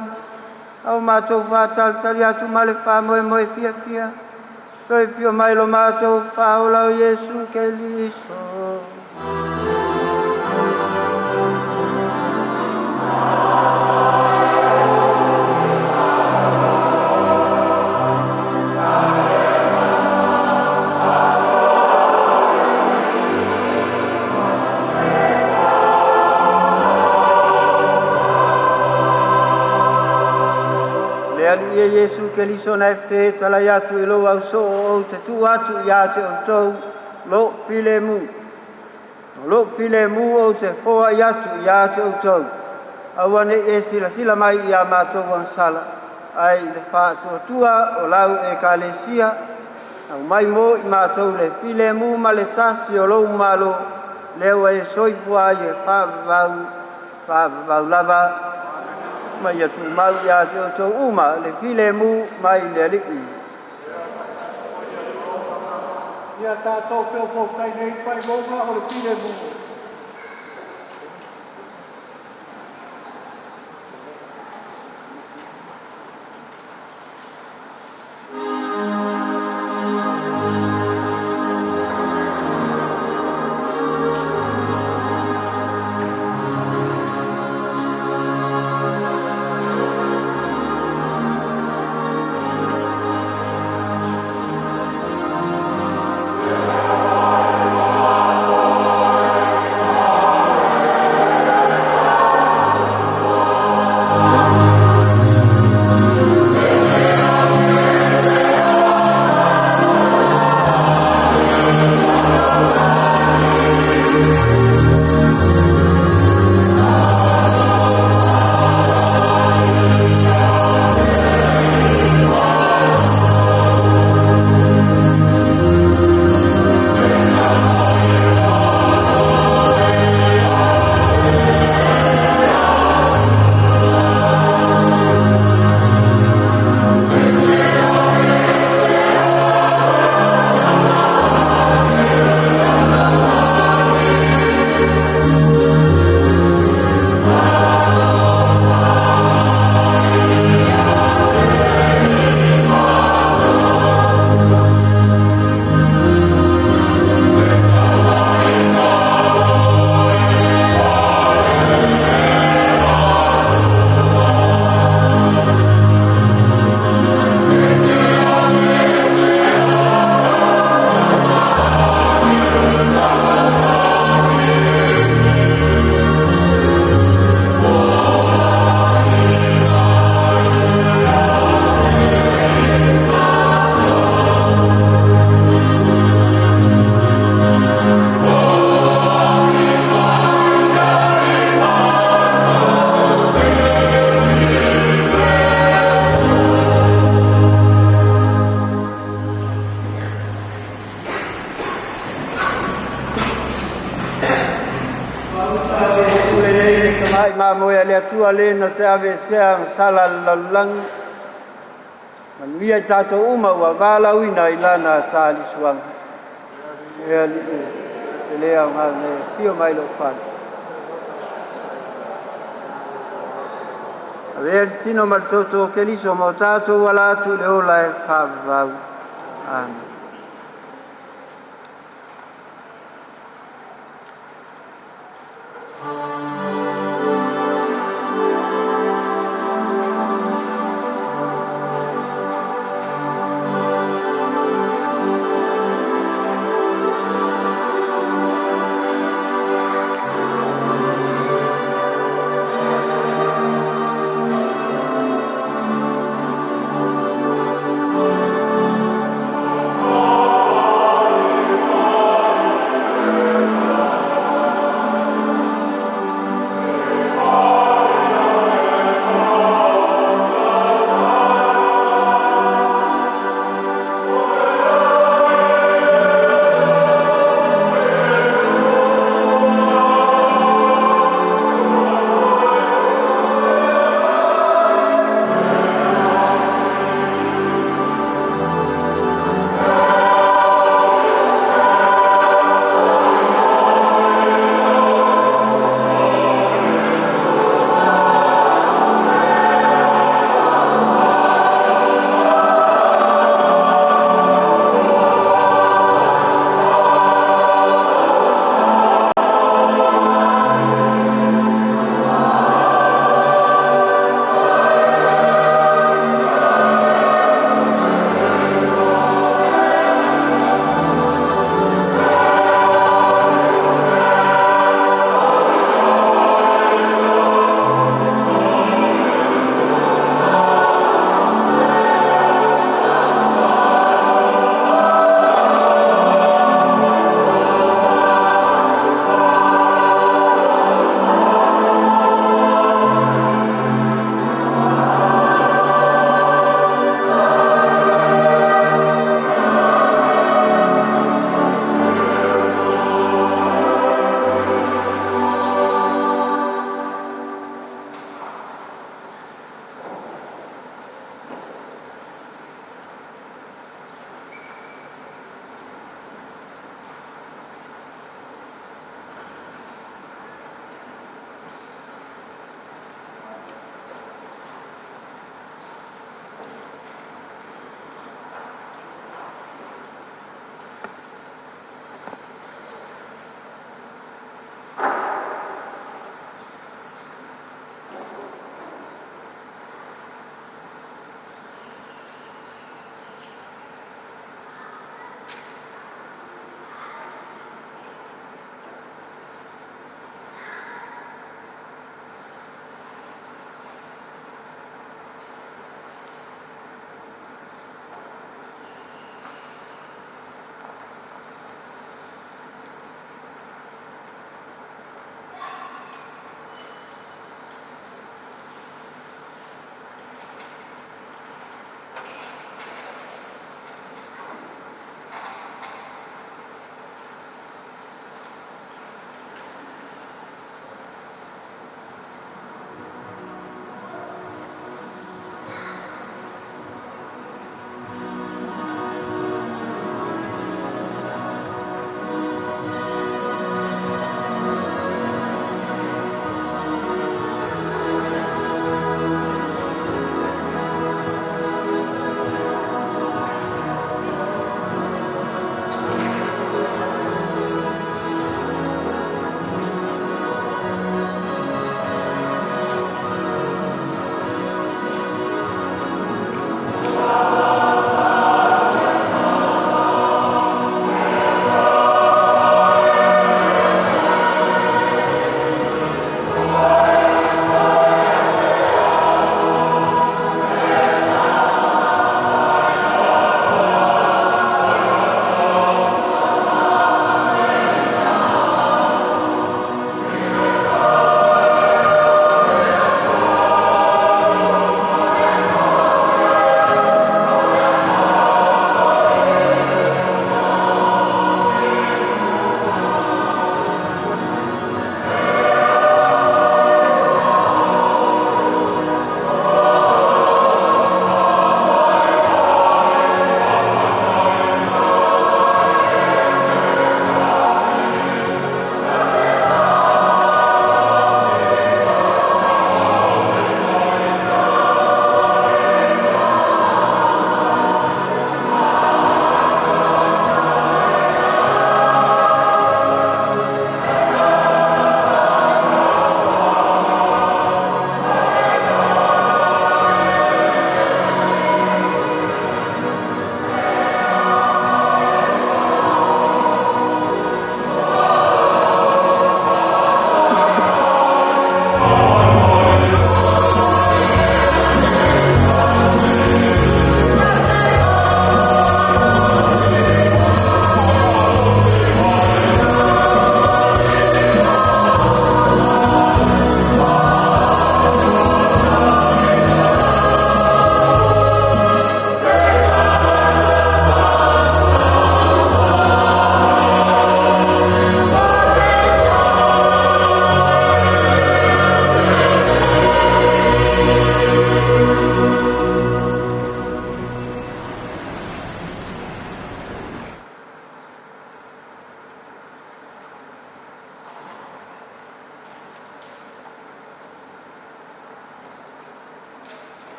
Au mātou whātalitali atu male whāmoe moe pia pia. Toi pio mai lo mātou whāolau Iesu Keliso. Ia Iesu Keliso na te tala atu I lo au so o te tu atu ia te o tau lo pile mu. Lo pile mu o te hoa atu ia te o tau. Awane e sila mai ia mātou wansala. Ai le whātua tua o lau e kālesia. Au mai mo I mātou le pile mu ma le tasi o lou malo. Leo e soifua I e whāvau lava. Mai atu mau ia te o tau uma le file mu mai le alii. Ia tātou peo pōkai nei whai mōnga o le pile mu. Moe le atua le na te ave sea sala lalang. Man mia tato uma wa vala wina ilana tali suang. E le au ngane pio mai lo pan. Ave tino mal toto Keliso mo tato wala tu le ola e pavau. Amen.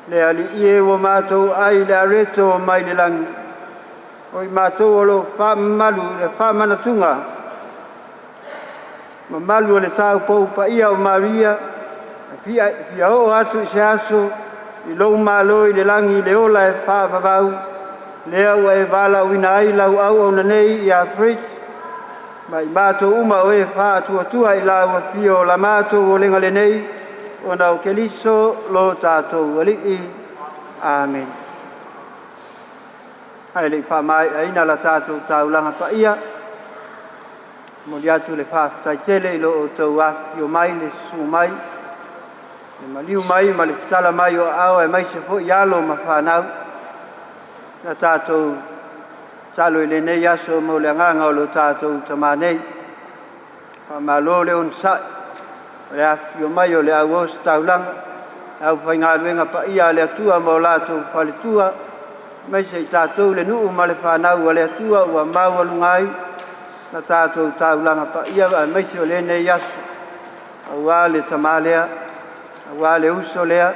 le ali ie wa mātou ai le areto mai le langi. Oi mātou olo wha malu le wha manatunga. Ma malu le tau pou pa ia o Maria, fia o atu i se aso, i lou malo i le langi le ola e wha vavau, le au e wala uina ai lau au au nanei i a Fritz, ma i mātou uma o e wha atua i lau a fio la mātou o lenga le nei, o nau keliso lo tātou alii. Amen. Hai le wha mai aina la tātou taulanga pa ia, mo li atu le whaatai tele i lo o tau afi o mai le su mai, le maliu mai ma le tala mai o au e mai se fo i alo ma whanau, na tātou talo i le nei aso mo le anganga o lo tātou tamanei, pa ma lo le on sai, le afi o mai o le au os taulanga, au whai ngā ruenga pa ia le atua mo lātou whale tua, mai se i tātou le nuu ma le whanau a le atua ua mau alungai, na tātou taulanga pa ia mai se o le nei aso, au a le tamalea, au a le uso lea,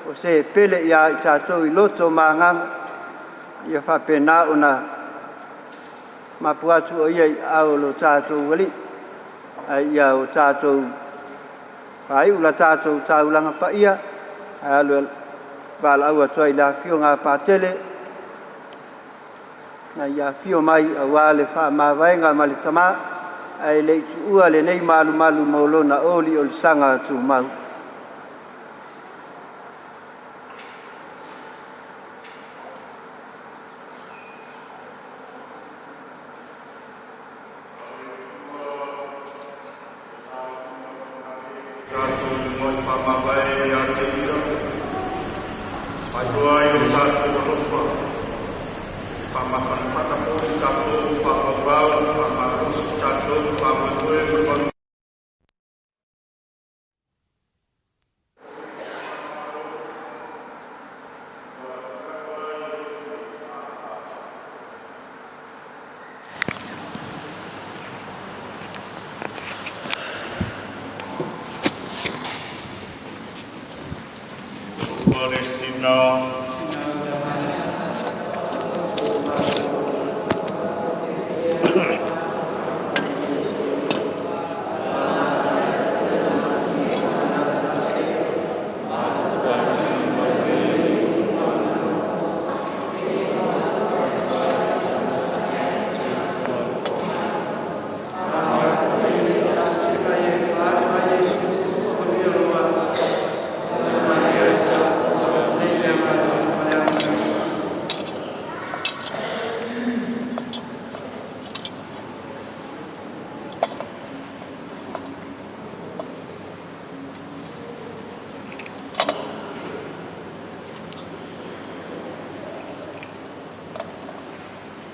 o se pele ia i tātou i loto maanganga, ia whapena o na mapuatu o ia i au lo tātou wali, ia o tātou ai ula tātou taulanga pa ia, alu wala au atua i la fio ngā pātele, na ia fio mai a wale wha mawaenga ma le tama, ai le ua le nei malu malu maulona oli o le sanga tu mau.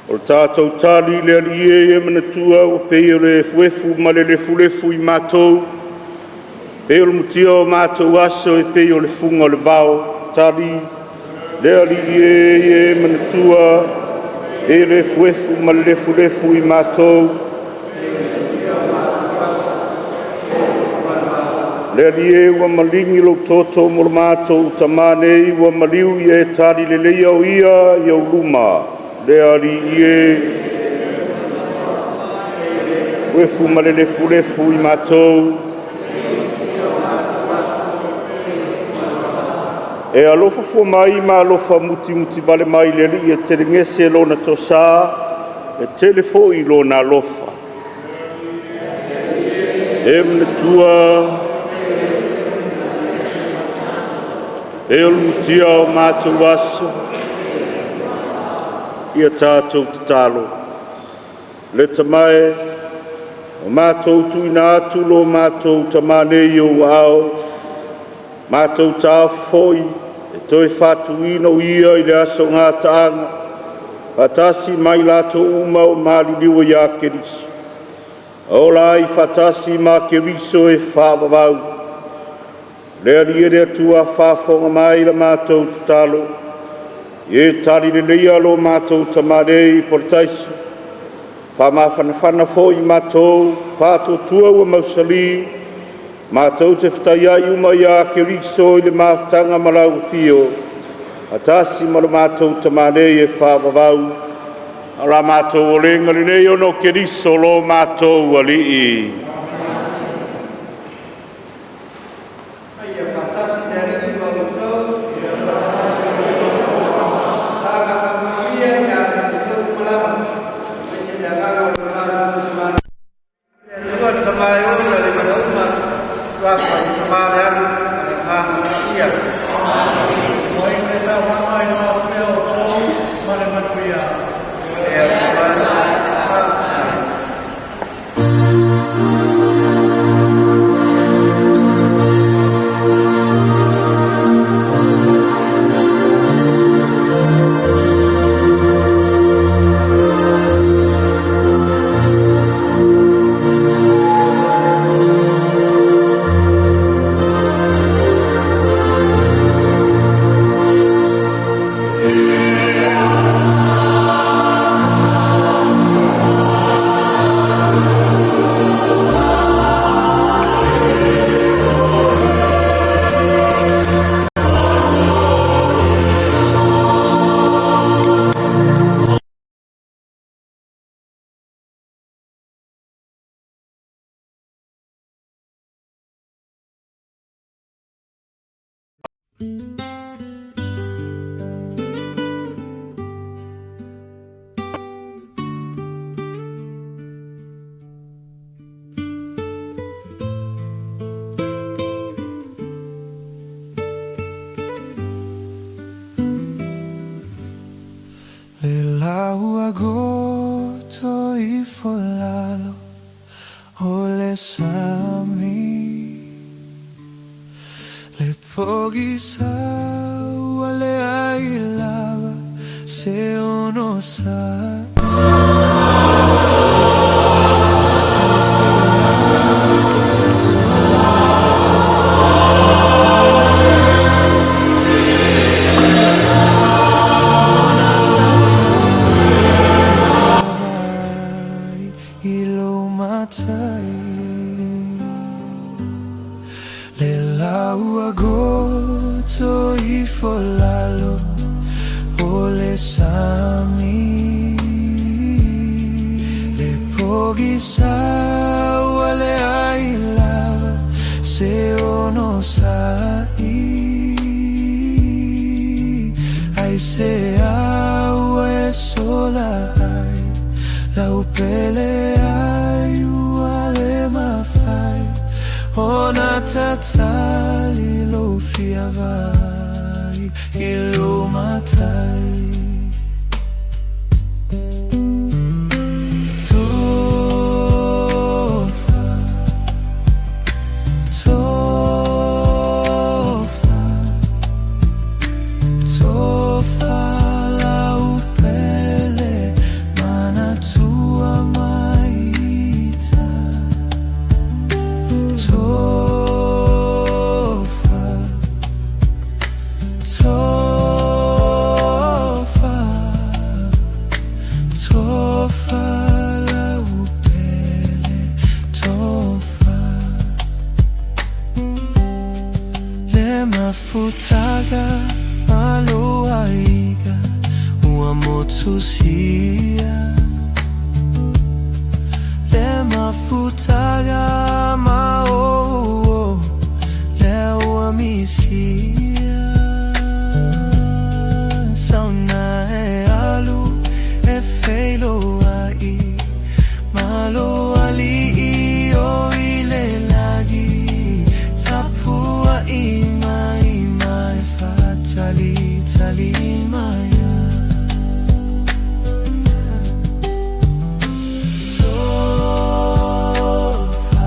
O tātou tāli le alie e manatua o pei o le fuefu ma le lefu i mātou. Pei o le mutia o mātou aso e pei o le funga o le vao. Tāli le alie e manatua e le fuefu ma le lefu i mātou. Le alie ua malingi lo toto mo le mātou tamanei ua maliu i e tāli le leia o ia i au luma. Le ari ie wefu ma le lefu i mātou e alofa fua mai ma alofa muti vale mai le li e terengese lona tosā e telefo i lona alofa e mnatua e olumutia o mātou aso ia tātou te talo. Le tamae, o mātou tuina atu lo mātou tamanei o ao, mātou tāwhoi, e toi whātuina o ia i le aso ngā taanga, whatasi mai lato uma o māliliwa ia kerisi. O lai whatasi mā keriso e whāwawau. Le ariere atua whāwhonga mai la mātou te talo, e tari le leia lo mātou tamarei portaisi, wha mawhanawhana fo i mātou, whātou tua ua mausali, Mātou te whataia i uma ia Keriso i le mawhtanga malau fio. Atasi ma le mātou tamanei e whāwawau. Ara mātou o le ngari nei ono Keriso lo mātou alii. Agosto y folalo ole sami le pogisa wale ailava se ono sa agosto y folalo ole sami le pogisa wale ailava se ono sai ai se awe sola ai la upele ai wale mafai ona tatali lo fiavai ilo matai Futaga aloaiga uamotusia lema futaga mao lewa misia sauna e alu e feilo ai malo ali o ile lagi tapua tali maya tofa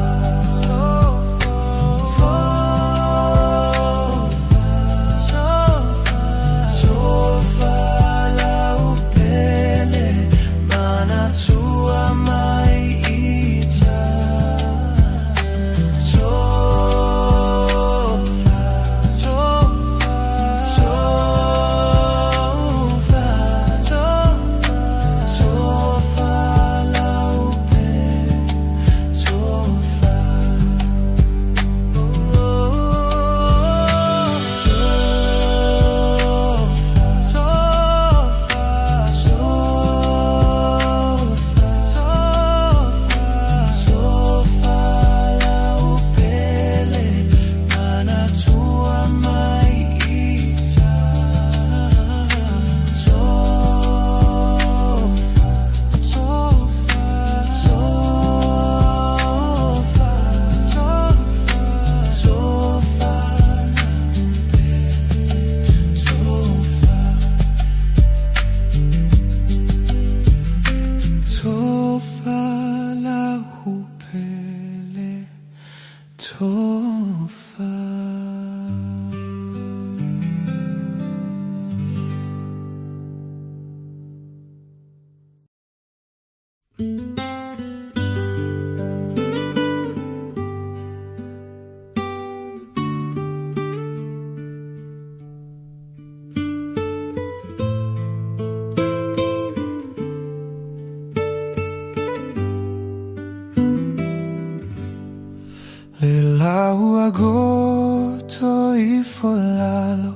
agoto I folalo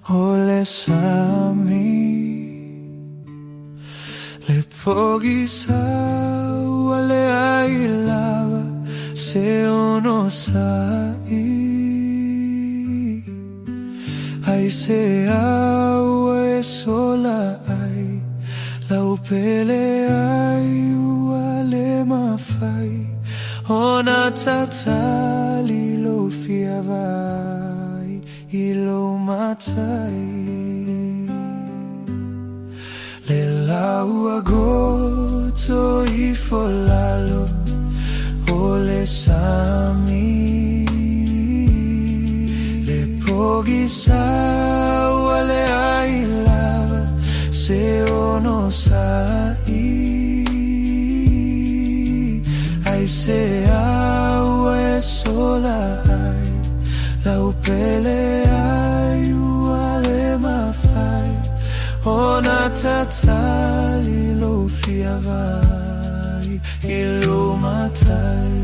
ole sami le pogi sa wale ai lava se ono sai ai se awe sola ai lau pele ai wale mafai ona tatali lo fiavai ilo matai le lau agoto I folalo ole sami le pogi sa wale ai lava se ono sai ai se awe sola ai lau pele ai wale mafai ona tatali lo fiavai ilo matai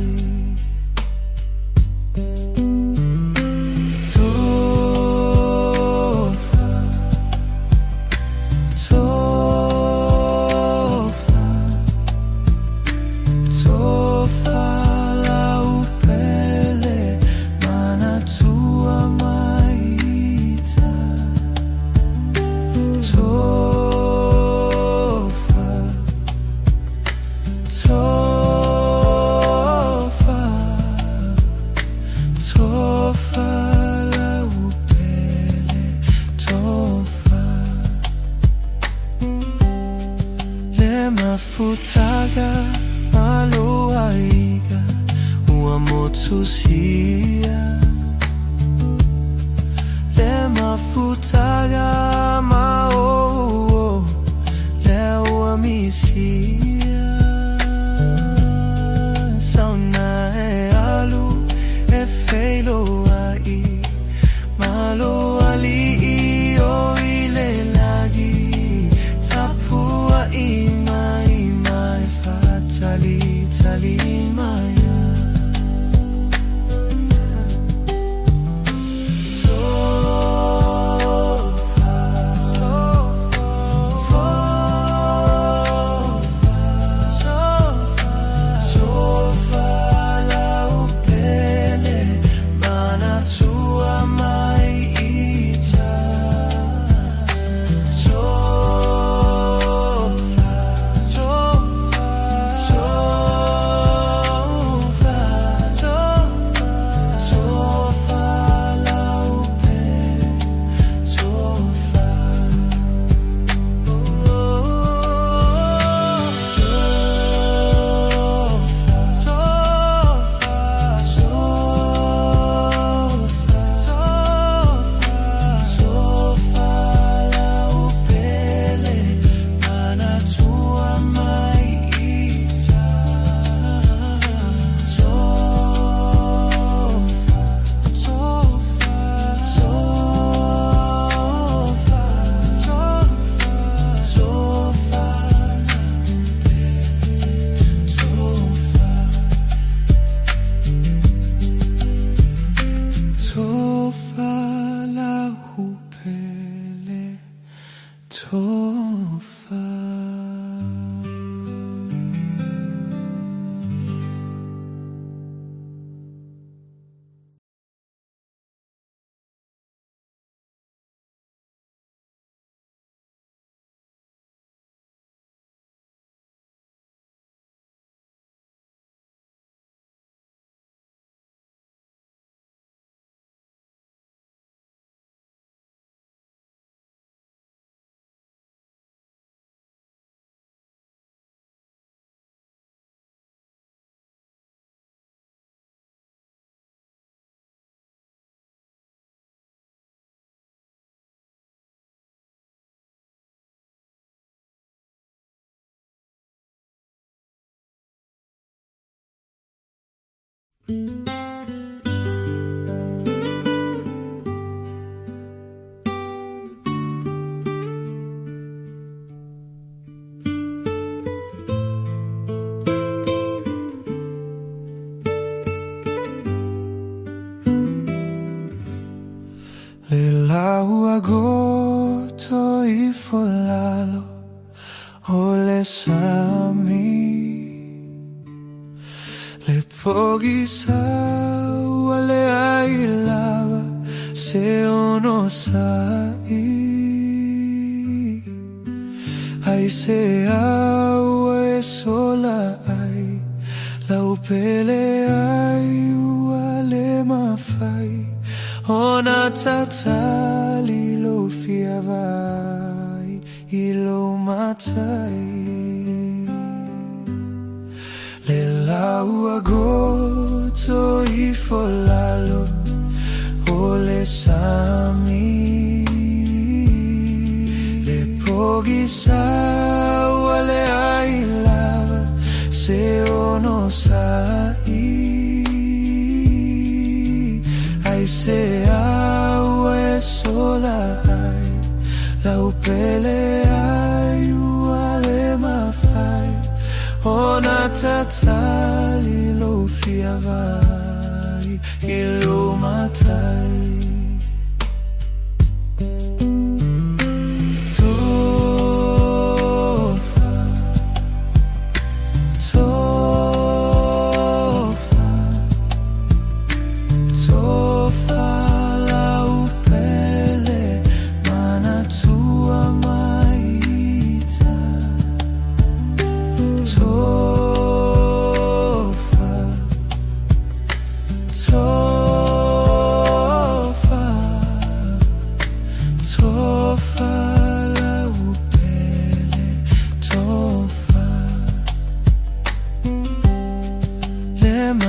Mafutaga maloaiga ua motusia le mafutaga mao le ua misia sauna e alu e feilo ai malo ali o ile lagi tapua I tali maya sofa lau pele mana tua mai ita Le pochi sa le ai lava se ono sai ai se au e sola ai la upele ai wale mafai ona tatali lo fiavai ilo matai le lau agosto I folalo o le sami le pochi sa wale ai lava se ono sai ai se au e sola ai la upele ai wale mafai ona tatali lo fiavai ilo matai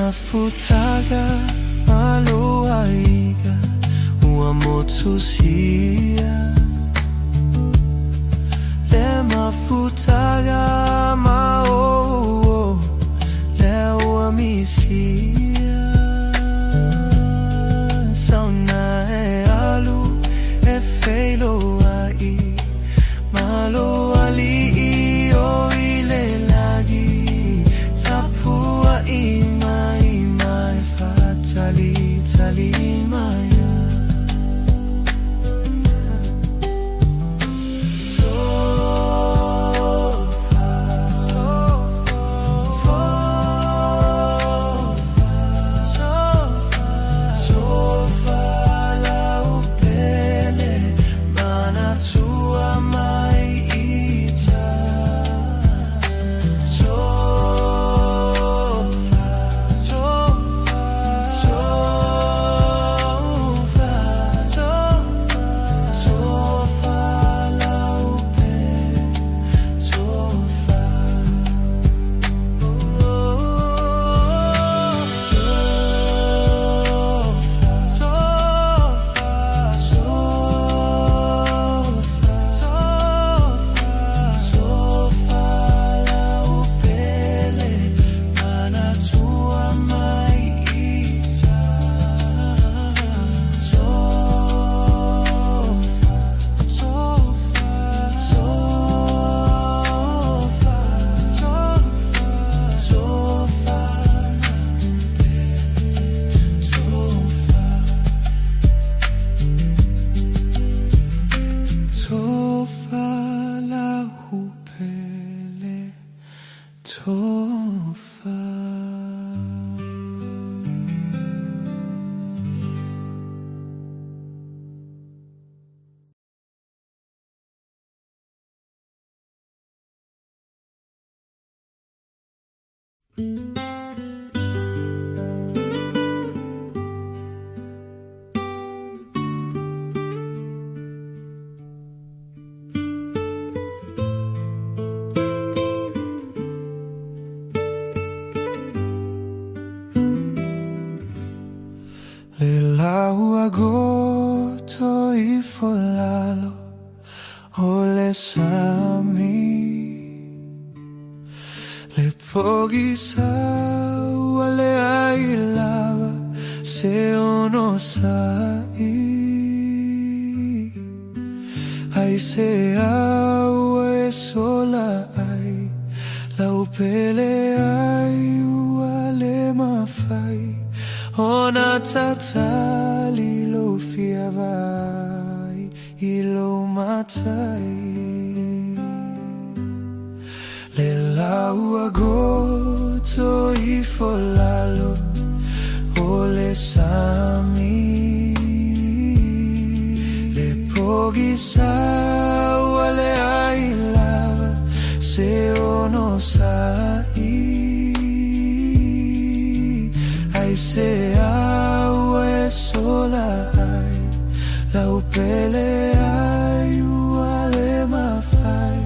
Mafutaga maloaiga ua motusia le mafutaga mao le ua misia sauna e alu e feilo ai malo ali o ile lagi tapua I Tali maya Le lau agosto I folalo o le sami le pochi sa wale ai lava se ono sai ai se au e sola ai la upele ai wale mafai ona tatali lo fiavai ilo matai le lau agosto i folalo ole sami le pogi sa wale ai lava se ono sai ai se awe sola ai la upele ai wale mafai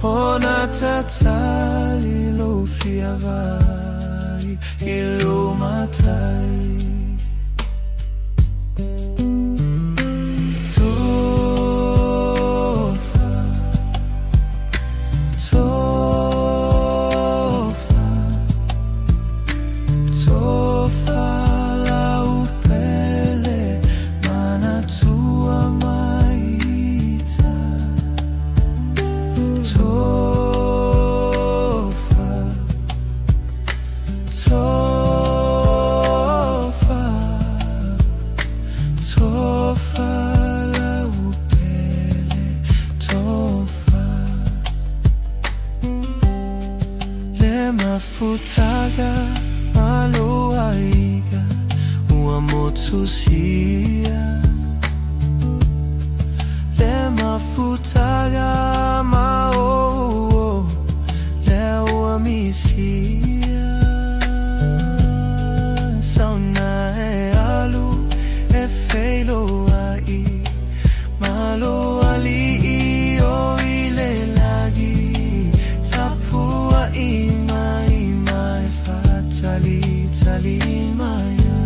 ona tatali lo fiavai ilo matai Futaga maloaiga ua motusia le mafutaga mao le ua misia sauna e alu e feilo ai malo ali o ile lagi tapua Tali maya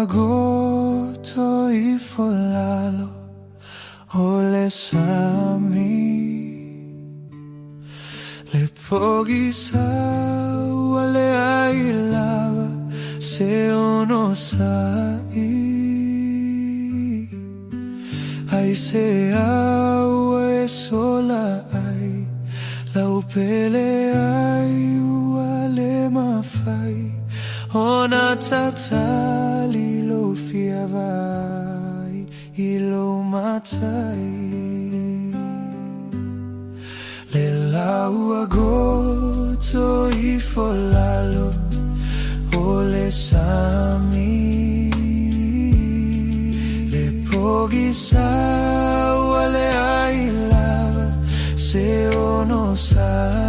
agoto i folalo ole sami le pogi sa wale ai lava se ono sai ai se awe sola ai la upele ai wale mafai ona tatali lo fiavai ilo matai le lau agoto i folalo ole sami le pogi sa wale ai lava se ono sai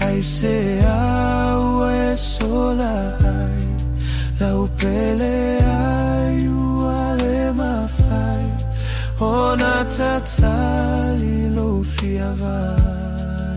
ai se awe sola ai la upele ai wale mafai ona tatali lo fiavai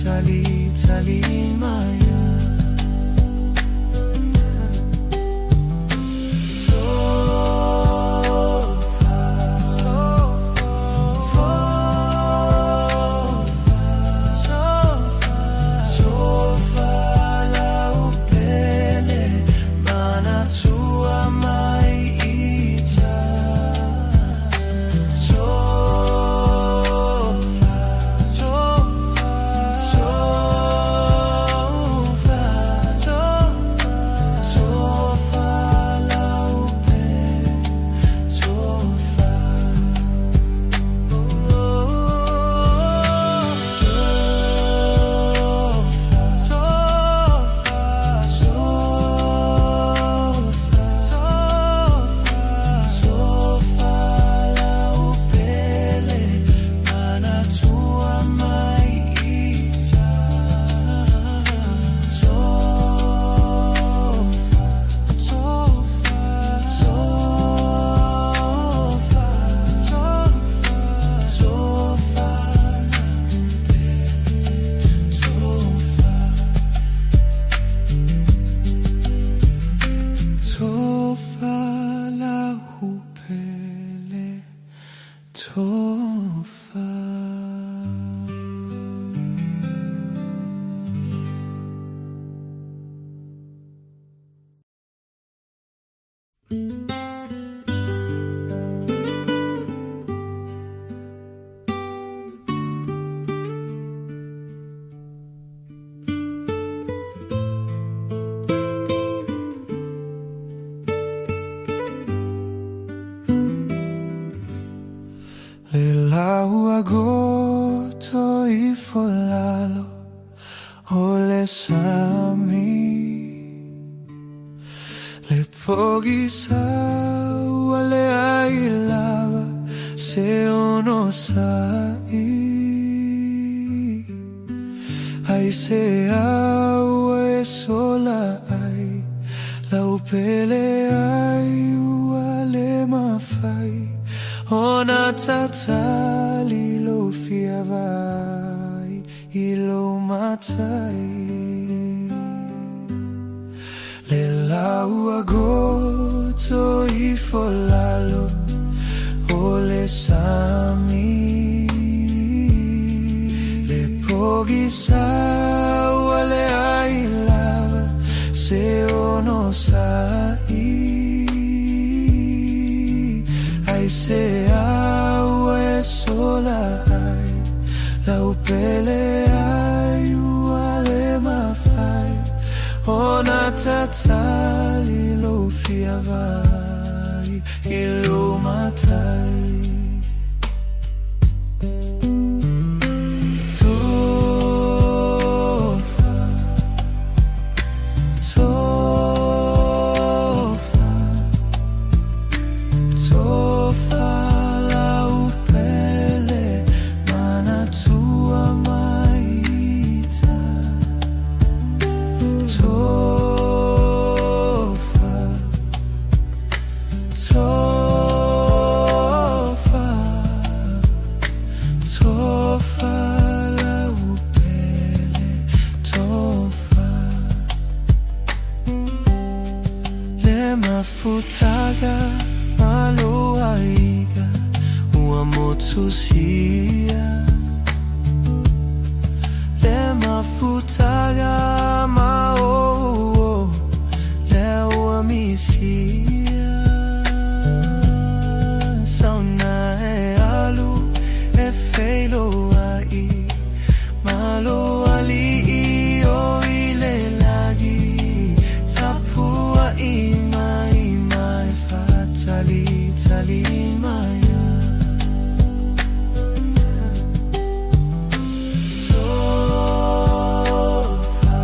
tali tali maya agosto I folalo ole sami le pochi wale ailava se ono sai ai se awe sola ai la upele ai wale mafai ona tatali lo fiavai ilo matai le lau agosto I folalo ole sami le pochi wale ai lava se ono sai ai se awe sola ai la upele ai wale mafai ona tatali lo fiavai ilo matai Mafutaga maloaiga uamotsusia le mafutaga mao le uamisia sauna e alu e feilo ai malo ali o ile lagi tapua tali tali maya tofa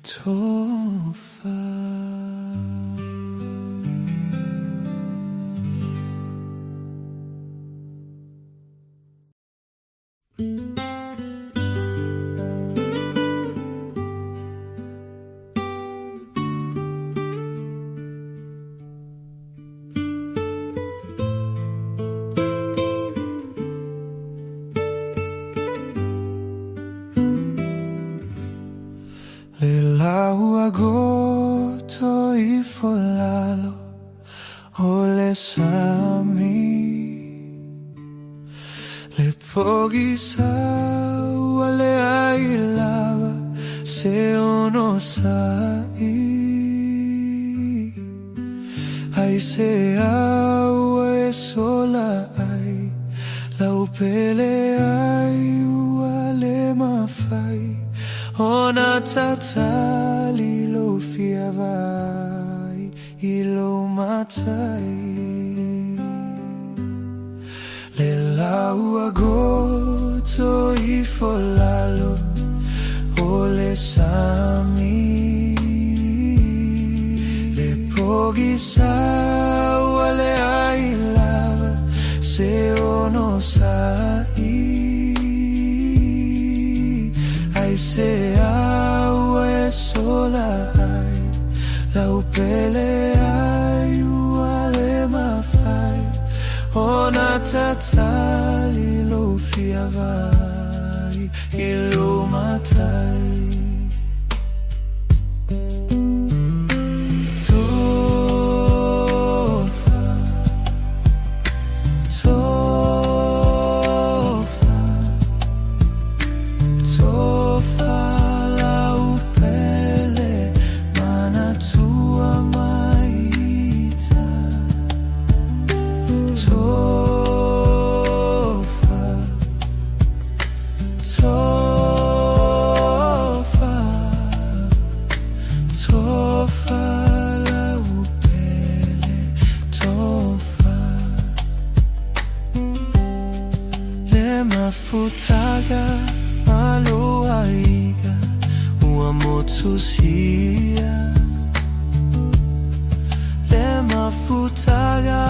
Tofa. Lau agosto I folalo ole sami le pochi wale ailava se ono sai ai se awe sola ai lau pele ai wale mafai ona tatali lo fiavai ilo matai le lau agosto I folalo ole sami le pochi wale ai lava se ono sai ai se awe sola ai lau pele ai wale mafai ona tatali lo fiavai ilo matai Mafutaga maluaiga uamotusia le mafutaga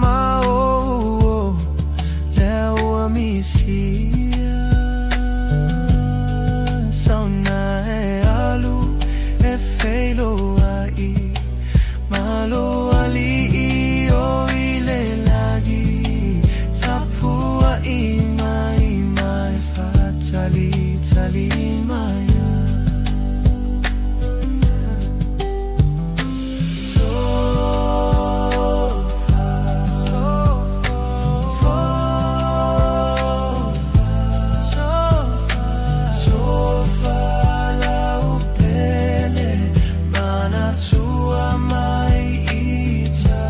mao le uamisia sauna e alu e feilo ai malo ali o ile lagi tapua Tali maya Sofa lau pele mana tua mai ita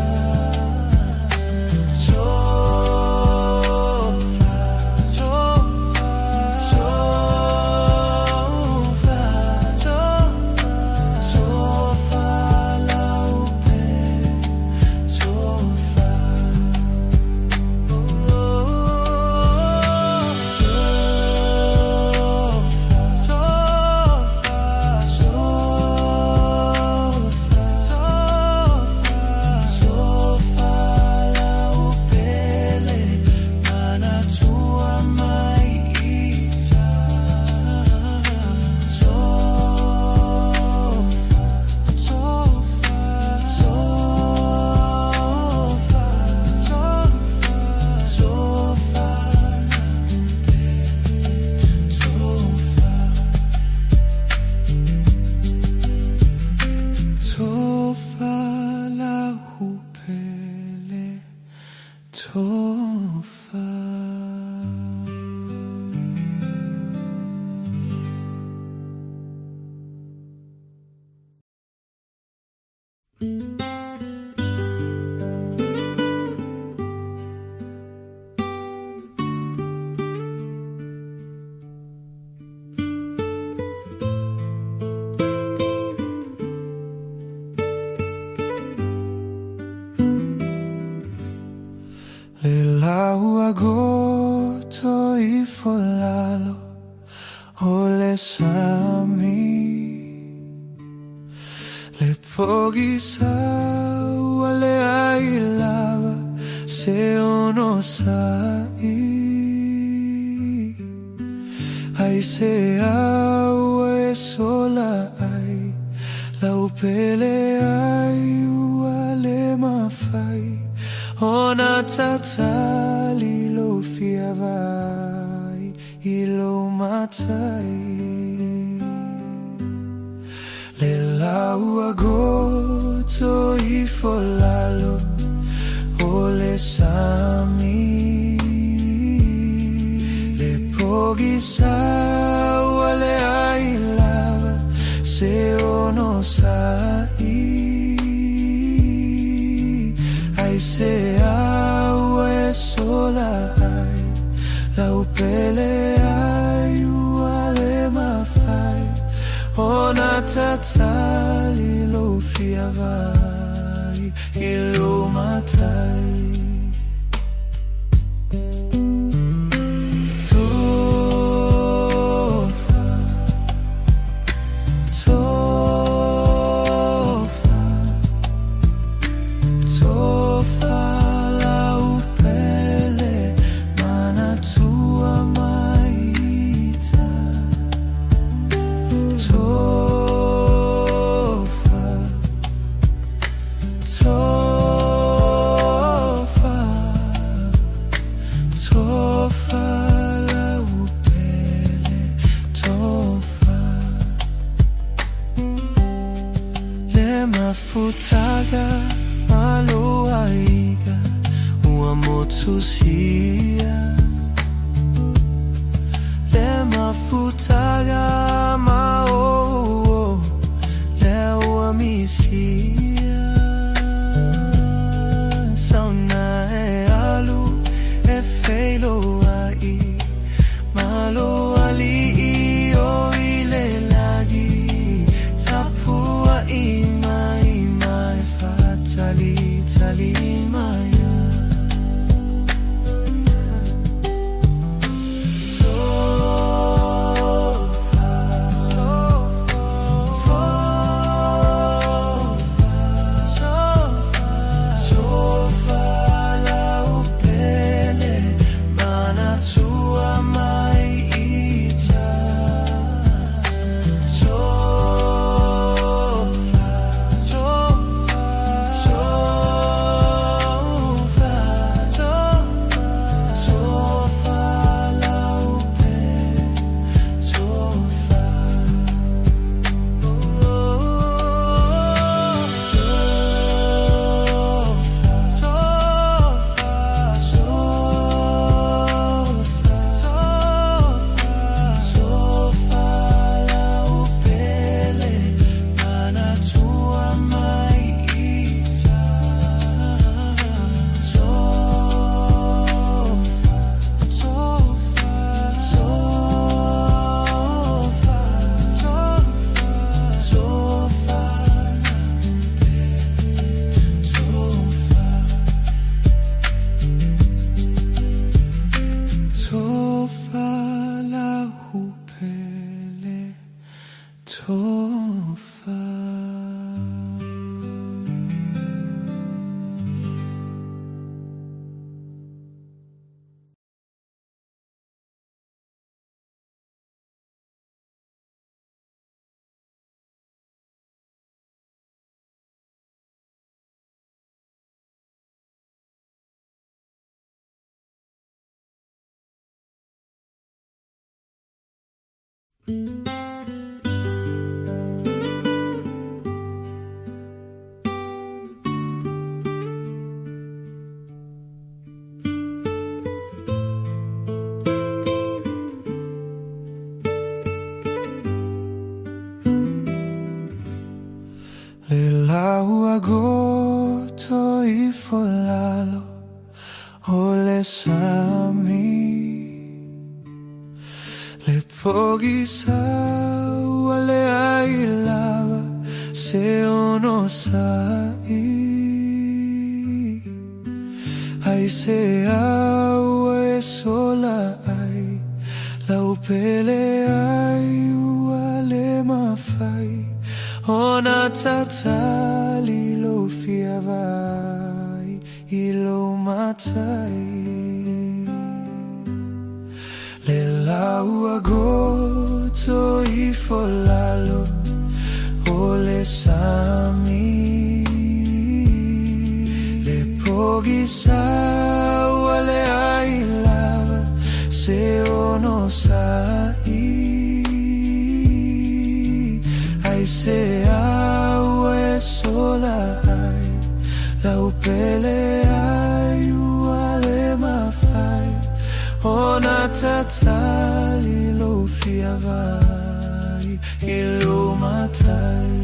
agosto I folalo ole sami pogi sa wale ai lava se ono sai ai se awe sola ai lau pele ai wale mafai ona tatali lo fiavai ilo matai le lau agoto I folalo o le sami le pogi sa wale ai lava se ono sai ai se awe sola ai lau pele ai wale mafai ona tatali lo fiavai ilo matai Mafutaga maluaiga uamotusia le mafutaga mao le uamisia sauna e alu e feilo ai malo ali o ile lagi tapua Tali maya agoto I folalo o le sami le pogi sa wale ai lava se ono sai ai se awe sola ai lau pele ai wale mafai ona tata matai le laua goto I folalo o le sami le pogi sawa le ai lava se ono sai ai se au e sola ai la upele ai uale mafai ona tatali lo fiavai ilu matai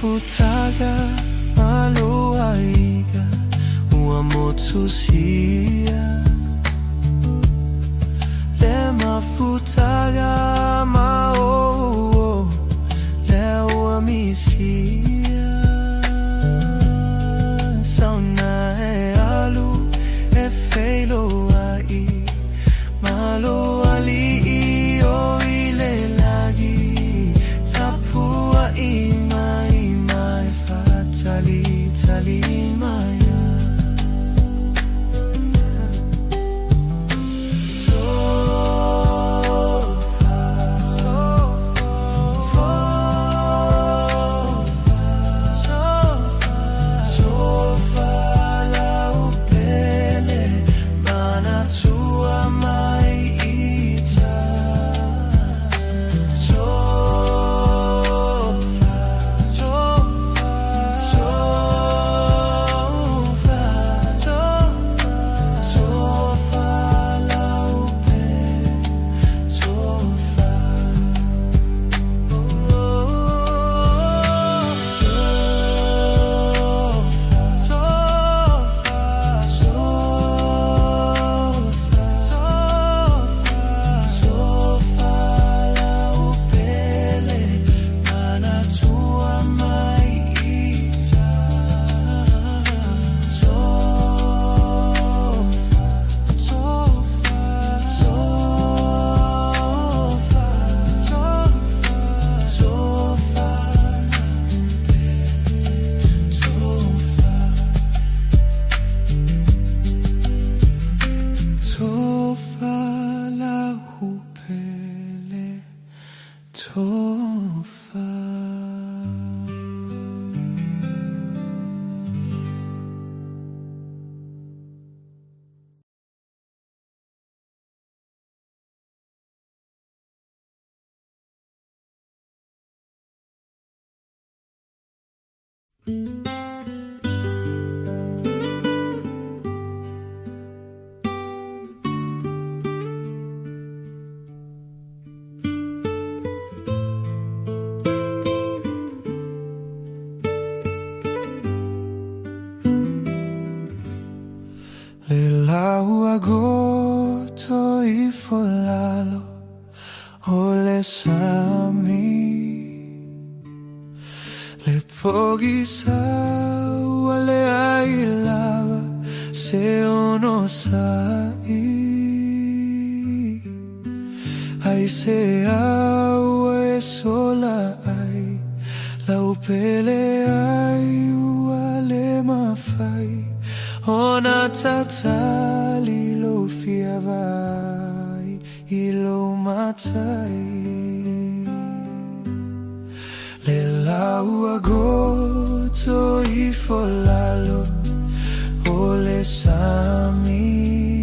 Futaga maluaiga ua motusia le mafutaga mao le ua misia sauna e alu e feilo ai malo ali o ile lagi tapua I Tali maya sofa la upele mana tua mai ita Le laua goto I folalo o le sami le pogi sawa le ai lava se ono sai ai se au e sola ai la upele ai uale mafai ona tatali lo fiavai ilo matai le laua goto I folalo o le sami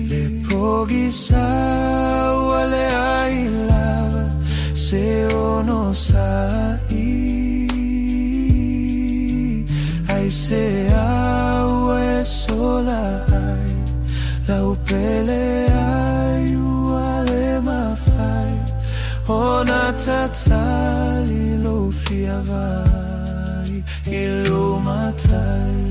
le pogi sawa le ai lava se ono sai ai se au e sola ai la upele ai Ona tatali lo fiavai ilo matai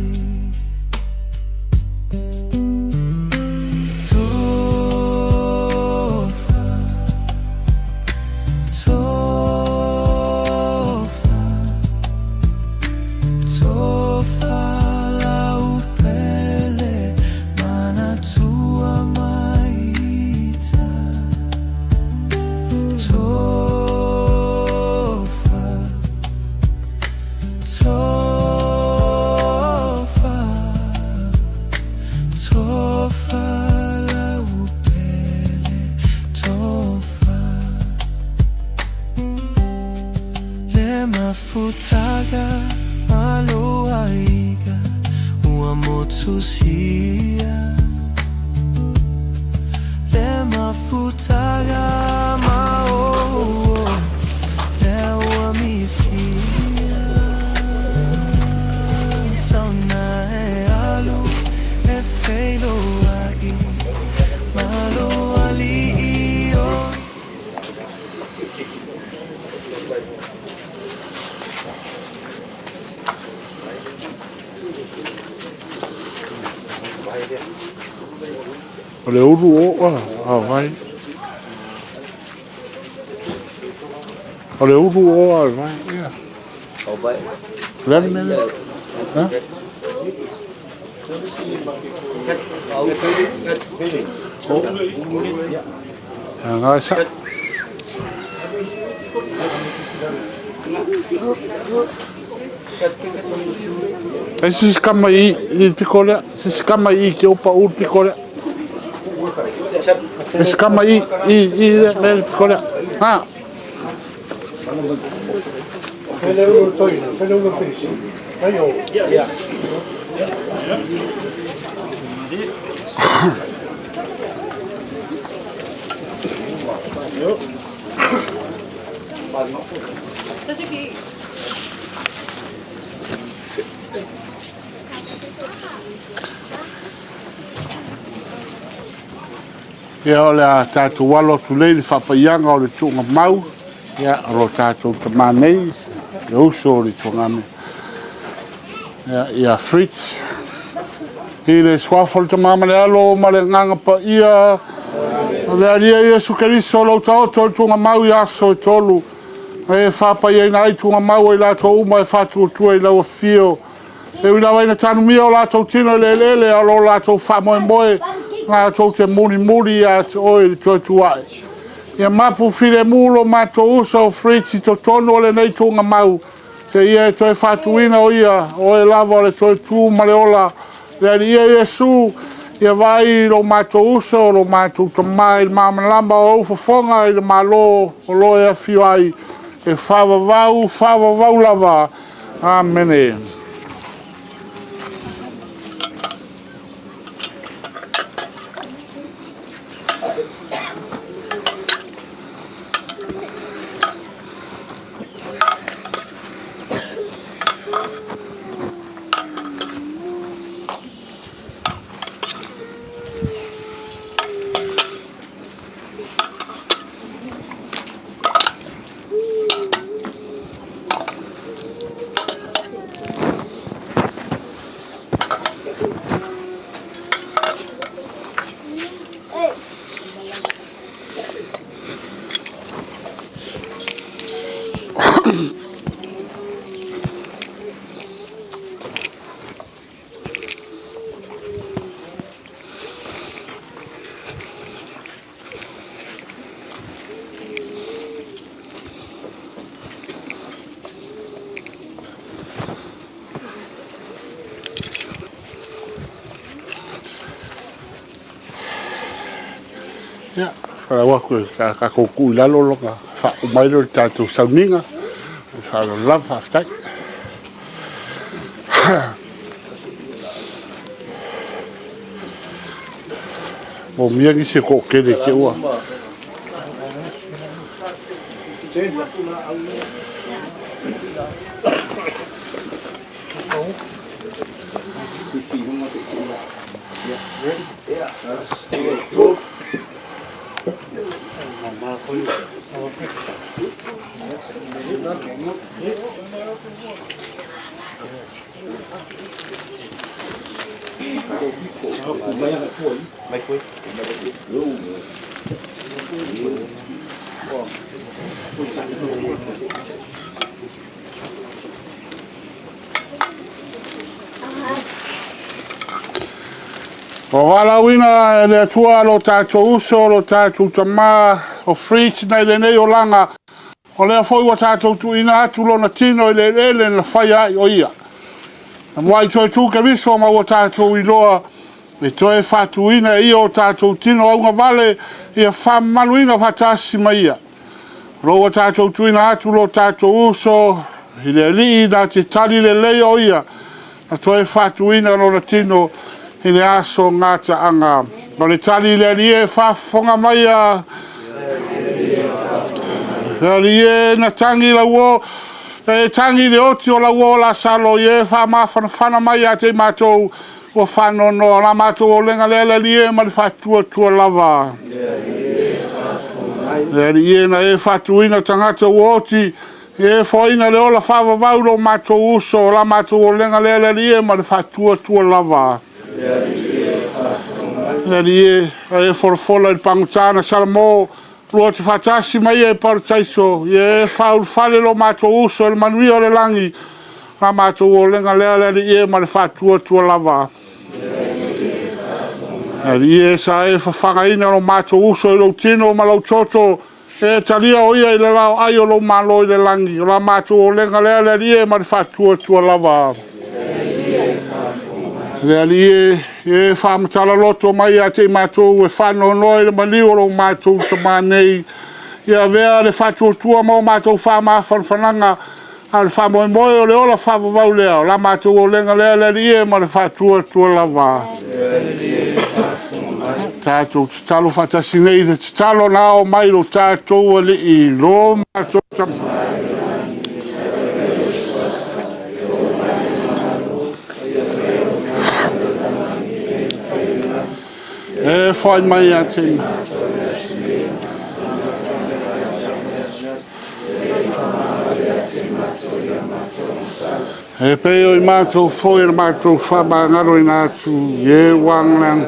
Futaga aloaiga ua motusia le mafutaga mao le ua misia sauna e alu e feilo ai malo ali io Le uru o vai. Le uru o vai. O vai. Lem ne. Ha? Nga sa. Esse escama aí, picolé, esse escama aí que eu pa o picolé. Esse escama aí, né, picolé. Ah. Ia o le a tātou walo tu lei le whapaianga o le tunga mau. Ia ro tātou te manei, le uso o le tunga me. Ia Fritz. I le swafol te mama le alo ma le nganga pa ia. Le alia Iesu Keriso lo tau tol tunga mau ia so e tolu. E whapai na ai tunga mau i lato uma e whatu o tua i lau fio. E wina waina tanu mia o lato tino le lele alo lato whamoe moe. Ngā tau te muri a te oi le toi tuai. Ia mapu whire mulo mato usa o Fritz i to tono le nei tunga mau. Te ia e toi whatuina o ia, o e lava o le toi tū maleola. Le ia Iesu, ia vai lo mato usa o lo mato tamai, mama lamba o ufafonga i le malo o lo e afio ai. E whawa vau lava. Amen. Ya, para waku ka koku lalo loka fa umairo tatu sauninga fa love after mo mia ni se ko kede ke wa Mama, O wala wina le tua lo tātou uso, lo tātou tamā, o Fritz nei le nei o langa. O lea foi wa tātou tu ina atu lo na tino i le ele na whai ai o ia. Na mwai toi tū ke riso ma wa tātou i loa, e toi whatu ina i o tātou tino au ngā vale, i a whamalu ina whatasi ma ia. Ro wa tātou tu ina atu lo tātou uso, i le li na te tali le leo ia. Na toi whatu ina lo na tino, i le aso ngata anga. No le tali le lie whafonga mai a. Le lie na tangi la uo. E tangi le oti o la uo la salo. Ie whamawhana mai a te mātou. O whano no la mātou o lenga le lie ma le whatua tua lava. Le lie na e whatuina tangata uoti. E foina le ola whawa vauro mātou uso. La mātou o lenga le lie ma le whatua tua lava. Lie e forfola i pangutana salamo lua te whatasi mai e parataiso e whaul whale lo mātou uso e manui o le langi la mātou o lenga lea ie ma le whatua tua lava lie sa e whawhangaina lo mātou uso e lo tino ma lo toto e talia o ia i le lao ai o lo malo i le langi la mātou o lenga lea ie ma le whatua tua lava le ali e whamatala loto mai a te mātou e whano noi le maliu o mātou tama nei. Ia vea le whatua tua mo mātou whananga a le whamoemoe o le ola whamavau lea. La mātou o lenga lea le ali e ma le whatua tua lava. Tātou te talo whatasi nei te talo nā o mai lo tātou ali i lo mātou tama. E whai mai a te e peo i mātou whoi ar mātou whama ngaro i nātu e wangang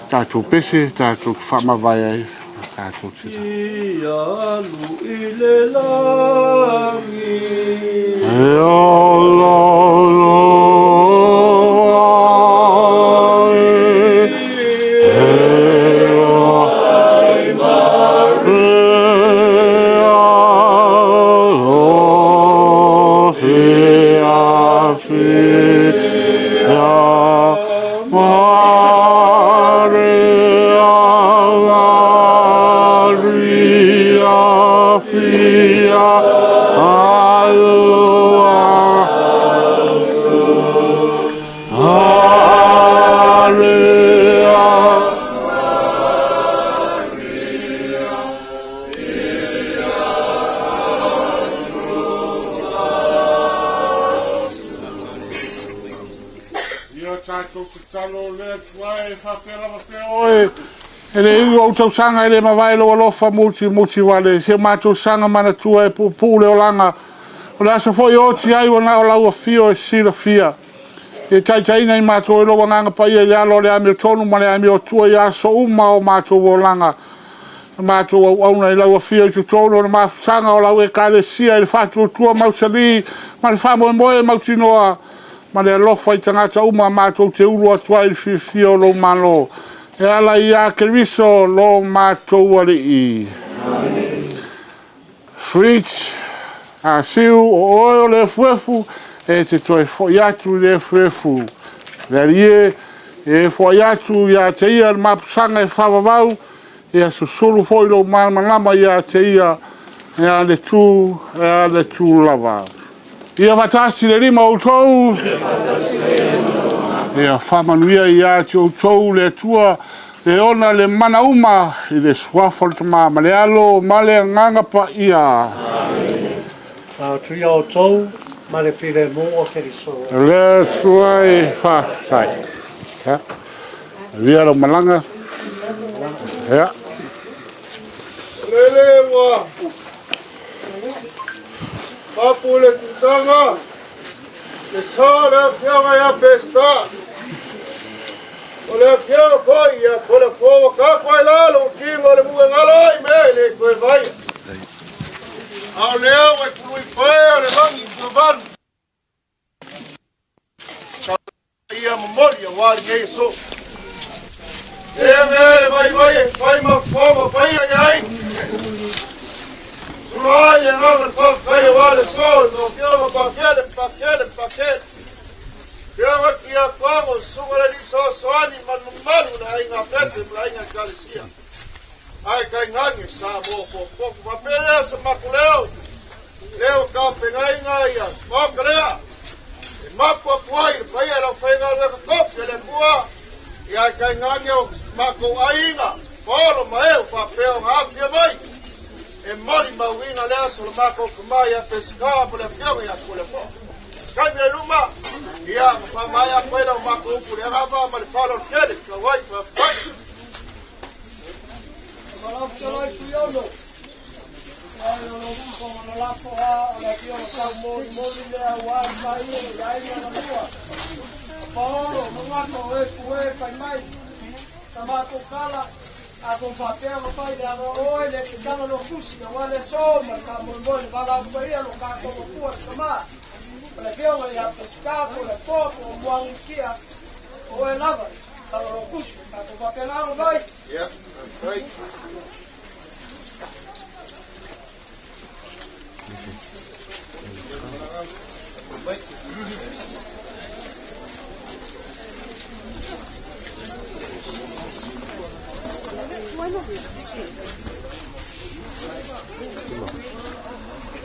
tātou pese, tātou whama vai ai tātou tita Ialu i le langi e o tau sanga ele mawai lo alofa muti wale se mātou sanga mana tua e pupu leo langa o le asa foi oti ai wana o lau a fio e sila fia e taitaina i mātou e lo wanganga pa ia le alo le ami o tonu ma le ami o tua i aso uma o mātou o langa mātou au auna i lau a fio i tu tonu o le mātou sanga o lau e kare sia i le whātou tua mausali ma le whamoe moe mautinoa ma le alofa i tangata uma mātou te uru atua i le fia o lo malo e ala ia ke riso lo mātou ali i. Fritz, a siu o oio le fuefu, e te toi foi atu le fuefu. Le rie, e foi atu ia te ia mapusanga e whawawau, e a susuru foi lo manama ia te ia, e a le tū lava. Ia watasi le rima o tou, e a whamanuia i ati o tou le tua le ona le mana uma i le suafa le tama ma le alo ma le nganga pa ia. Tuia o tou ma le whire mo o keriso. Le tua e whasai. Ria lo malanga. Lele wa. Papule tutanga. Le sole fianga ya pesta. Ole fianga foi ya pole fo ka kwa la lo kingo le muga ngalo me le ko vai. Au leo e pului pai le mangi tuban. Ia memoria wa ngai so. Vai ma fogo, vai ai. Surai yang ang vai wale sol, no fiama pakel. Fiama kia kwamo sungala di soani manumalu na inga pese la inga kalisia. Ai kai ngangi sa mo po papele sa makuleo. Leo ka pengai ngai, mokrea. Mapo kwai, pai era fenga le kofi le bua. Ia kai ngangi mako ainga, polo maeu fa peo hafia mai. E mori mawinga lea solo mako kumaya pesca por la fiama ya por la fo. Skai me luma, ia fa maya kwela mako por ya va mal falo kele ka wai fa fai. Malo solo suyono. Ai no ko la fo la fiama ka mo le wa mai ai na lua. Polo mako e fai mai. Tamako kala ako papel no pai da oi le kama no kusi na wale soma kama mboni bala kuia no ka ko kwa kama para feo ya pesca por la foto mwangia o el lava kama no kusi ako papel no vai Yeah, right.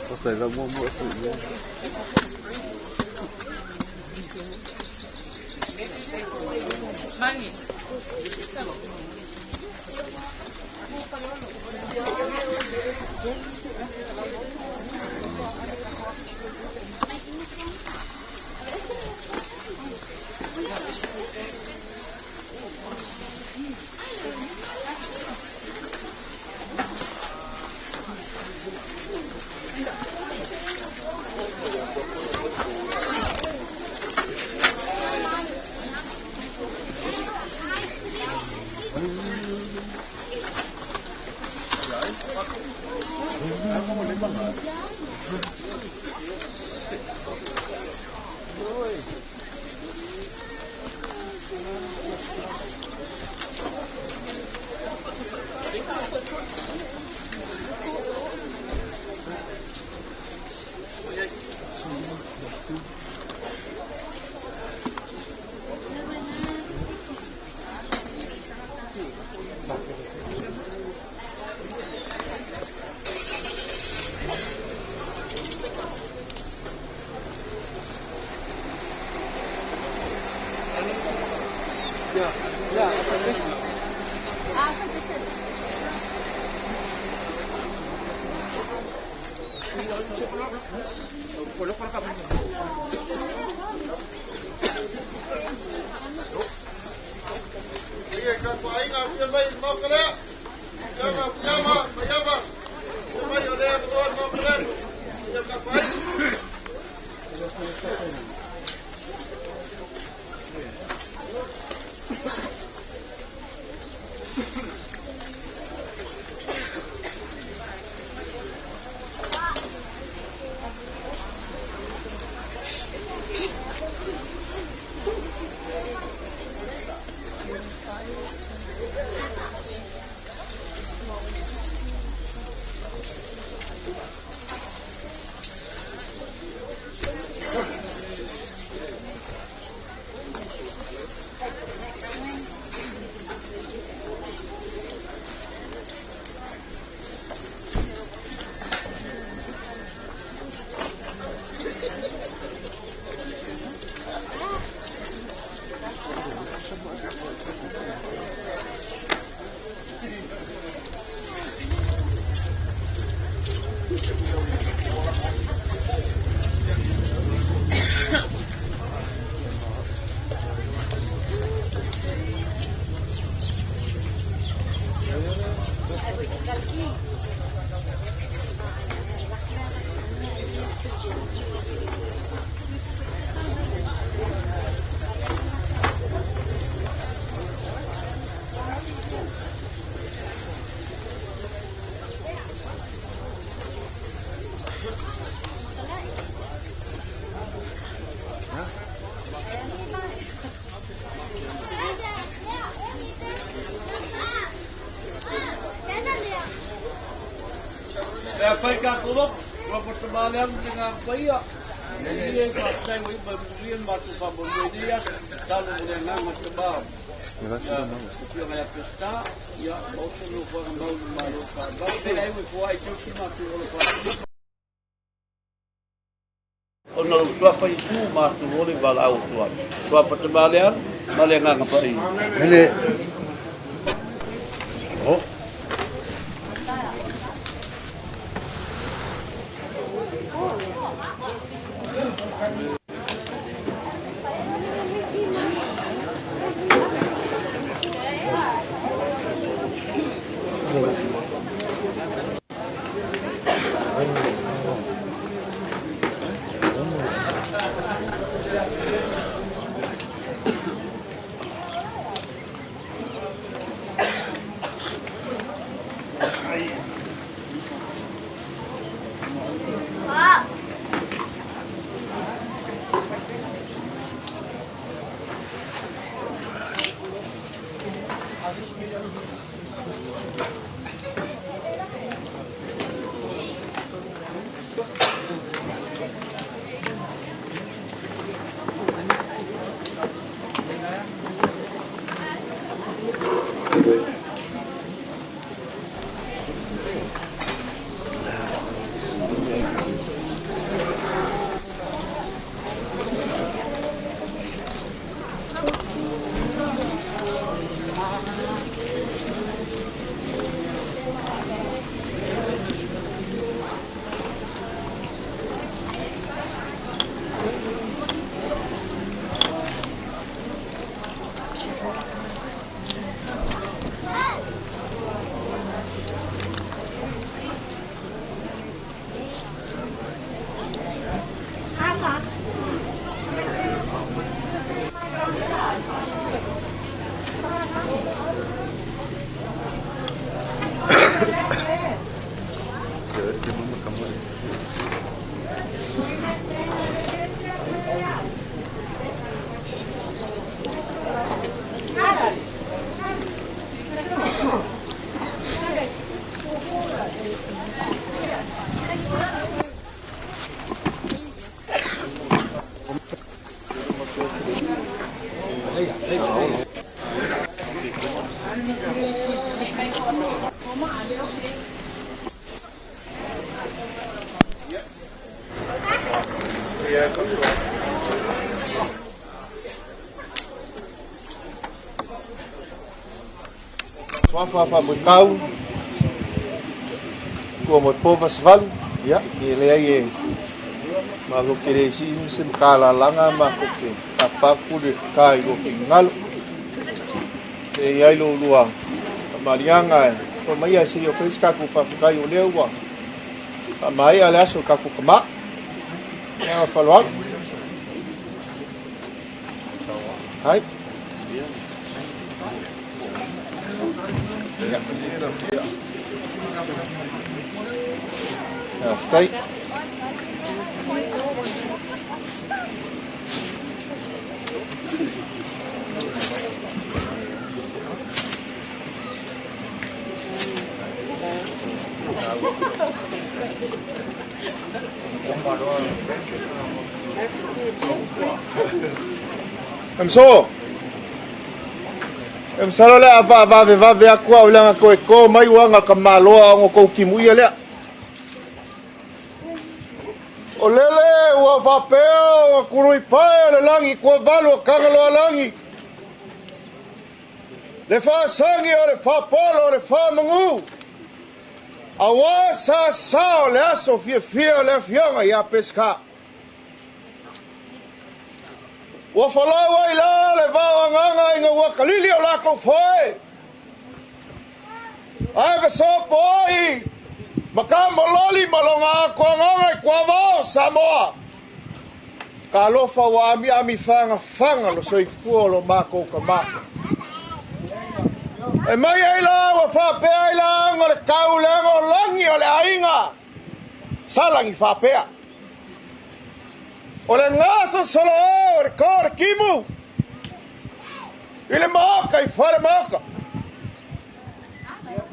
Hasta la bomba. Mangi. Kaya pa'y kakulok, mapatamalang dengan kaya. Ini yang saya berbuat waktu pabungan dia, kalau dengan macam Setiap kali pesta, ya, mau selalu mau malu. Kalau kita ini buat itu cuma tu orang. Ona tua fai tu ma tu ole bala au tua. Tua patamalang, malenga ngapai. Ele Oh. Fa kau ko mo po festival ya ile ai ma ko kire si sim kala langa ma ko ke apa ku de kai ko kingal e ai lo lua marianga ko mai asi yo pesca ku fa kai o lewa mai ala so ka ku kama ya falwa hai Ja, steak. Em salo le ava va aku ulang aku eko mai wanga kamaloa ngo ko kimuia le. Olele wa va peo kurui pae le langi ko valo kangalo langi. Le fa sangi o le fa polo le fa mangu. Awa sa le aso fia le fianga ya pesca. Wa falawa ila le va nganga inga wa kalili o la ko foi. Ai va so poi. Makamo loli malonga ko nganga ko va Samoa. Kalo fa wa ami fanga lo soi fuolo mako kama. E mai ila wa fa pe ila ngol kaule ngol langi ole ainga. Salangi fa pe. Ole ngasa solo o kor kimu. Ile maka I fare maka.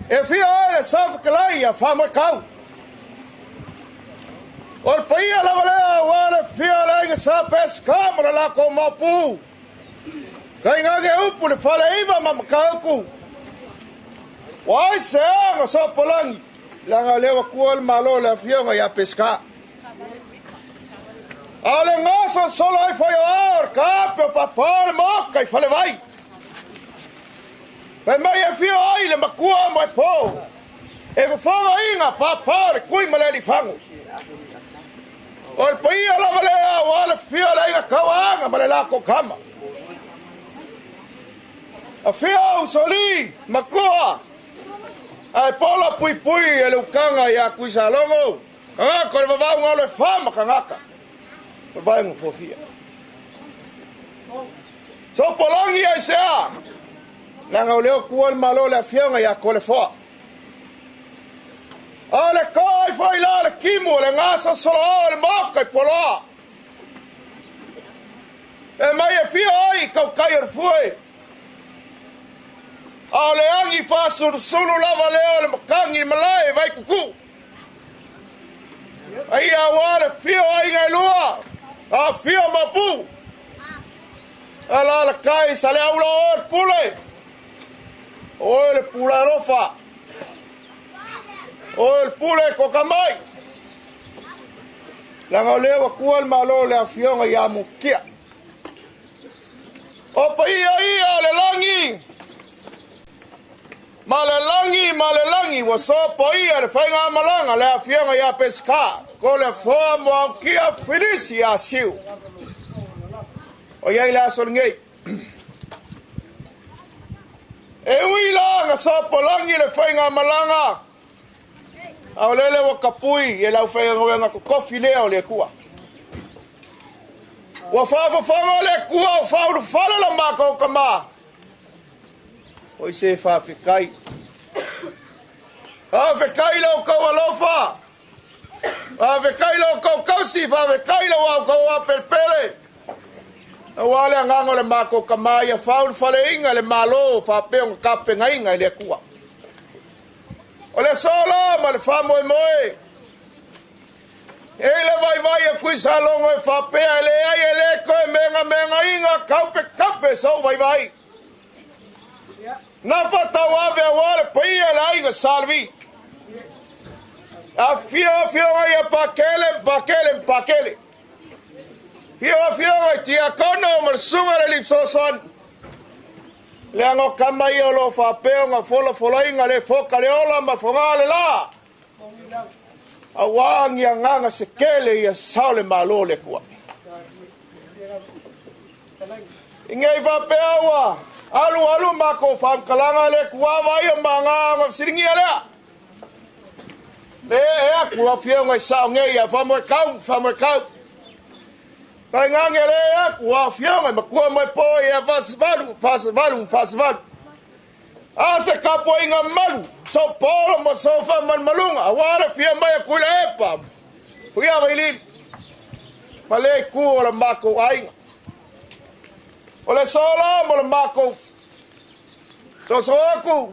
E fia ole saf klai ya fa makau. O paia la valea wale fia la inga sa pes kamera la ko mapu. Kai ngage upu le fale iwa mamakauku. Wai se anga sa polangi. Langa lewa kual malo la fia nga ya pesca. Ale ngasa solo ai foi or kapio papal mo kai fale vai. Pe mai e fia ai le makua mai po. E ko fanga inga papal kui maleli fangu. O le paia la valea wale fia la inga kawanga malela ko kama. A fia usoli makua. Ai pola pui pui e le ukanga ya kuisa longo. Kanga ko le vavau ngalo fama kangaka. Ko vai ngo fofia. So polangi ai sea. Nanga o leo kual malo le fianga ya ko le foa. Ale kai foi la le kimu le ngasa solo le moka i pola. E mai e fia ai kau kai er fue. Ale angi fa sulu lava leo le makangi malai vai kuku. Ai awale fia ai ngai lua. A fia mapu. Ala la kai sale aula or pule. O le pula rofa. O el pule kokamai. Langa lewa kual malo le afionga ya mukia. O pa ia le langi. Malelangi waso po ia le fainga malanga le afionga ya pesca. Ko le foa mo kia filisi ya siu. O ia la solngei. E uila nga so polangi le fainga malanga. Au lele wa kapui e lau whai ngawanga ko kofi leo le kua. Wa whawha le kua o whauru whala la maka o kama. Oi se whawhikai. Whawhikai lau kau alofa. Whawhikai lau kau kausi. Whawhikai lau au kau a perpele. Wale angango le maka o kama ia whauru whale inga le malo whapeong kape ngainga le kua. O le sola ma le fa moe moe. E le vai e kui salongo e fa pea le ai e le koe menga inga kape so vai. Na fa tawabe a wale paia le ai ga salvi. A fio ai a pakele. Fio ai tia kono marsunga le lipsoson. Le ango kama i olo whapeo ngā fola inga le foka le ola ma whonga le la. A wangi a nganga se kele i a saole malo le kua. Inga i whapeo wa. Alu mako whamkalanga le kua vai o mga ngā siringi a lea. Le ea kua whio ngai sao ngei a whamoe kau. Kai ngange lea kua whionga ma kua mai po e a fasivalu. Ase kapo inga malu. So polo mo sofa man malunga. Awara fia mai a kula epa. Fia mai lili. Ma le kua o le mako ainga. O le sola mo le mako. So aku.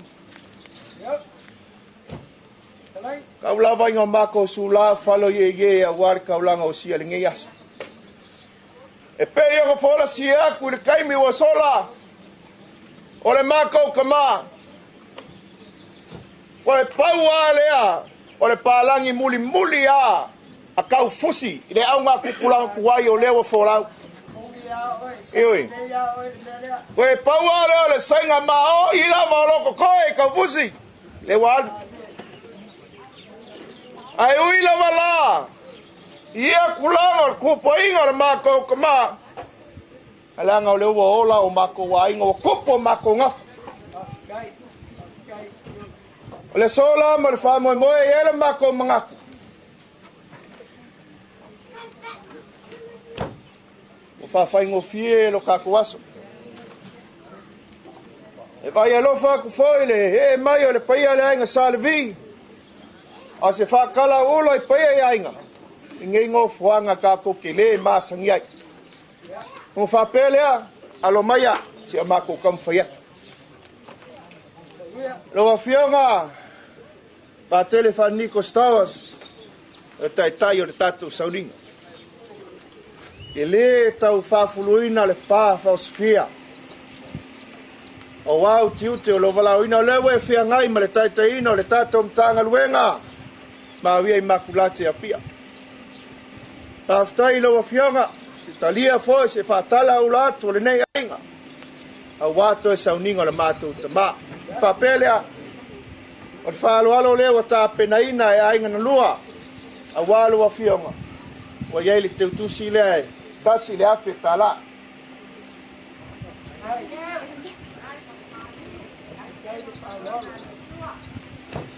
Kaulava inga mako sula falo ye a wari kaulanga o sia le ngei aso. E pe ia fora sia ku le kaimi wa sola. O le mako kama. O le paua lea. O le palangi muli a. A kau fusi. I le aunga kukulang kuwai o lewa fora. Ioi. O le paua lea o le sainga mao. I la maloko koe kau fusi. Le wal. Ai ui la wala. Ia kulanga kupo inga le mako kama. Alanga o leo ola o mako wa inga o kupo mako ngaf. O le sola ma le whamoe moe e le mako mangaku. O whawhaingo fie lo kakuaso. E vai e lofa ku foile e mai o le paia le ainga salvi. A se whakala ulo i paia e ainga. Inge ngo fuanga ka ko kele masangi ai. Mo fa pelea alo maya si amako kam faya. Lo afionga pa telefoni Nico Stowers. e tai o le tatou sauninga. E le tau whafuluina le pā whaosfia. O wau tiute o lo walauina o lewe whia ngai ma le taitaina o le tatou mtanga luenga. Ma wia I makulate a pia. Taftai lo whionga, si talia foi se whatala o latu o le nei ainga. A wato e sauninga o le mātou tama. Whapelea, o le whaaloalo leo a tā penaina e ainga na lua. A walo a whionga. Wa iei le teutusi lea tasi le afe tala.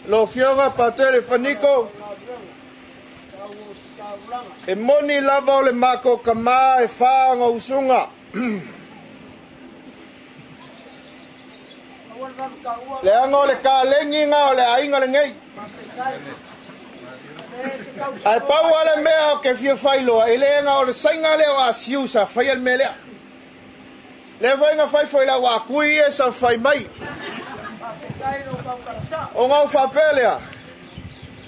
Lo whionga pa telefoniko. E moni lava o le mako kama e whaanga usunga. Le anga o le ka lengi nga o le ainga le ngei. Ai pau ale mea o ke fia whailoa. E le anga o le sainga leo a siu sa whai al melea. Le whainga whai whai la wakui e sa whai mai. O ngau whapelea.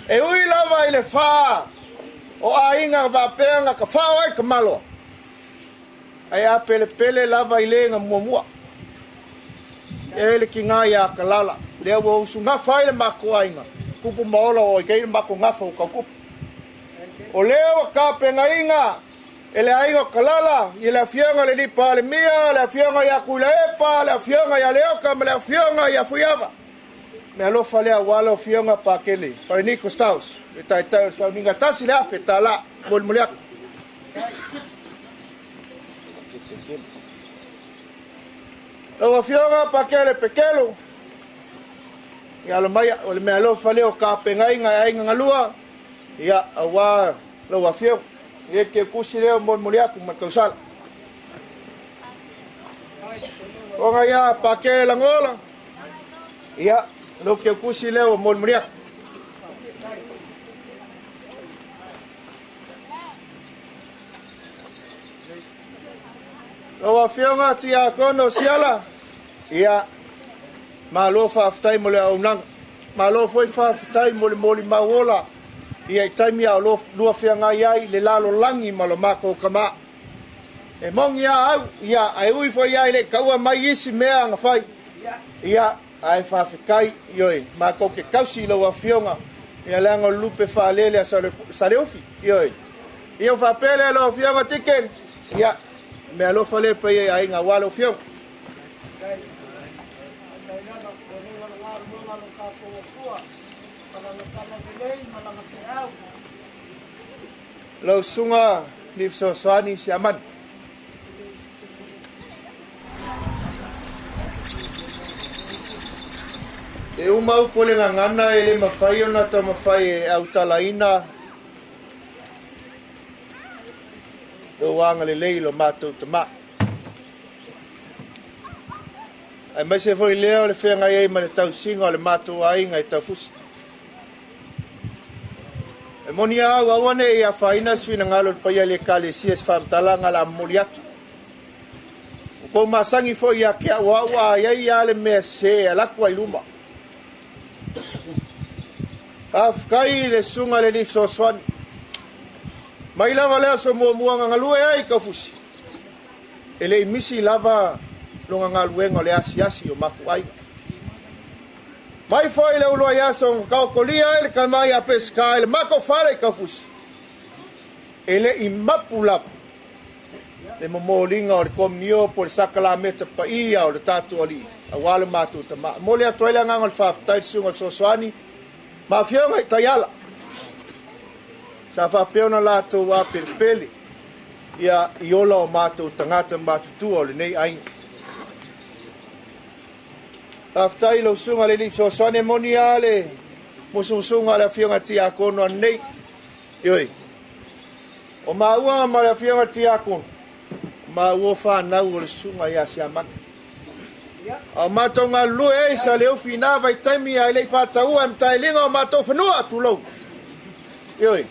E ui lava I le whaa. O a inga vapeanga ka whao ai ka malo. Ai a pele lava I le nga mua. E le ki ngā ia ka lala. Lea wa usu ngā whai le mako ainga. Kupu maola o I kei le mako ngafa o ka kupu. O leo ka penga inga. E le ainga ka lala. I le whionga le lipa le mia. Le whionga ia kula epa. Le whionga ia leoka. Me le whionga ia fuiava. Me alofa lea wala o whionga pa kele. Pare Nico Staus. E tai sa ninga tasi le afe tala. Mulmuliak. Lo whionga pa kele pekelo. Ia lo mai o le me alofa leo ka penga inga ainga ngalua. Ia awa lo whionga. Ia ke kusi leo mulmuliak ma kausala. O nga ia pa kele ngola. Ia lo ke kusi leo mulmuliak. Lo whionga tia kono siala. Ia malo whaftai mo le aunanga. Malo foi whaftai mo le moli mawola. Ia I taimi a lo lua whianga iai le lalo langi malo mako kama. E mongi a au. Ia ai ui foi iai le kaua mai isi mea nga whai. Ia ai whawhikai ioi. Mako ke kausi lo whionga. Ia leanga lupe whaalele a sale ufi. Ioi. Ia whapele lo whionga tiken. Ia me alofa le pa ia inga walo fiong. Lo sunga ni sosani siaman. E umau pole ngana ele mafai ona ta mafai au talaina. Do wanga le leilo matou tama. Ai mai se foi leo le whenga iei ma le tau singa o le matou ainga I tau fusi. E moni au awane I a whaina swina ngalo le paia le kale sies whamtalanga la muli atu. Ko masangi foi a kia wawa iei ale mea se alakwa I luma. Afkai le sunga le lif soswani. Mai lava lea so mua ngalue ai ka fusi. Ele misi lava longa ngaluenga le asi o maku ai. Mai foi le ulo ia so ka kolia ele kamai a pesca ele mako fale ka fusi. Ele imapula. Le momolinga o le komnio por sakala meta pa ia o le tatu ali. Awala matu tama. Mole a toila ngangal faf tai sunga soswani. Ma fionga tayala. Sa whapeona lātou wā peripeli. Ia iola o mātou tangata mātutua o le nei ainga. Taftai lo sunga le li sosane moni ale. Musunga le whionga ti a kono a nei. Ioi. O maua ma le whionga ti a kono. Maua whanau o le sunga ia si amana. O mātou ngā lue e sa leo whina vai taimi a elei whātaua e mtai linga o mātou whanua atu lau. Ioi.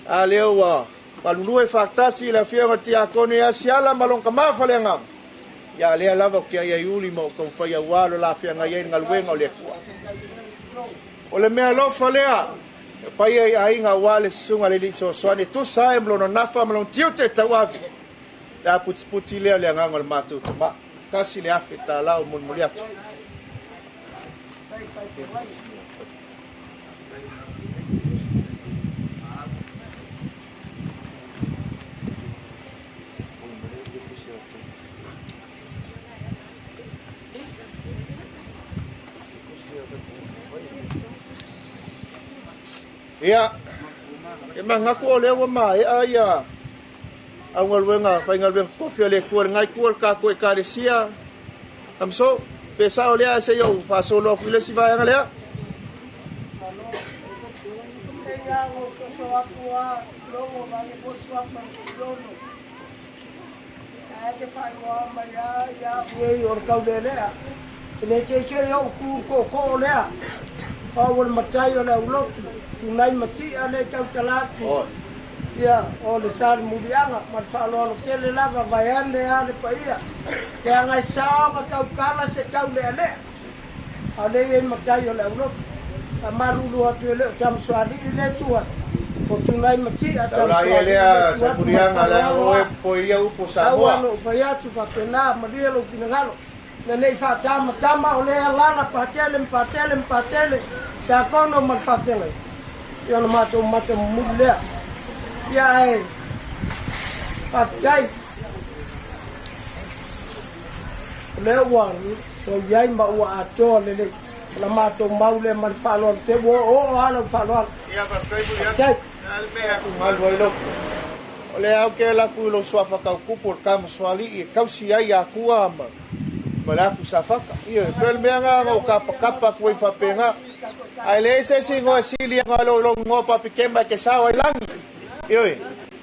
A leo wa palulue faktasi la fianga ti akone ya siala malonga mafalenga ya le lava ke ya yuli mo kon fa ya walo la fianga ya ngalwenga le kwa o le mea lo falea pai ai nga wale sunga le so soani tu sai mlo na fa mlo tiu te tawavi la puti le le ngangol matu tama kasi le afita la mun muliatu ya emang aku oleh wa mai aya awal wenga faingal ben kofi le kuar ngai kuar ka ko ekaresia amso pesa oleh ase yo fa solo file si va ngale awal macai oleh ulot tunai mati ale kau talatu ya oleh sar mubianga marfalo lo tele lava bayan le ale paia yang ai sama kau kala se kau le ale ye macai oleh ulot amaru lu atu le jam suari le tuat ko tunai mati jam suari le saburianga la o poia upo samoa awal paia tu fa pena madia lo finagalo Nenei fa tama oleh lala patele da kono marfatele yo no mato mulle ya ai pastai lewa o yai ma wa ato le la mato maule marfalon te o ala falon ya pastai ya almea ku ngalvoilo ole au ke la ku lo swafa ka ku por kam swali e kausi ai aku ama malaku safaka iyo pel meanga o kapa foi fa penga ai le se singo asili ngalo lo ngopa pikemba ke sawa ilangi iyo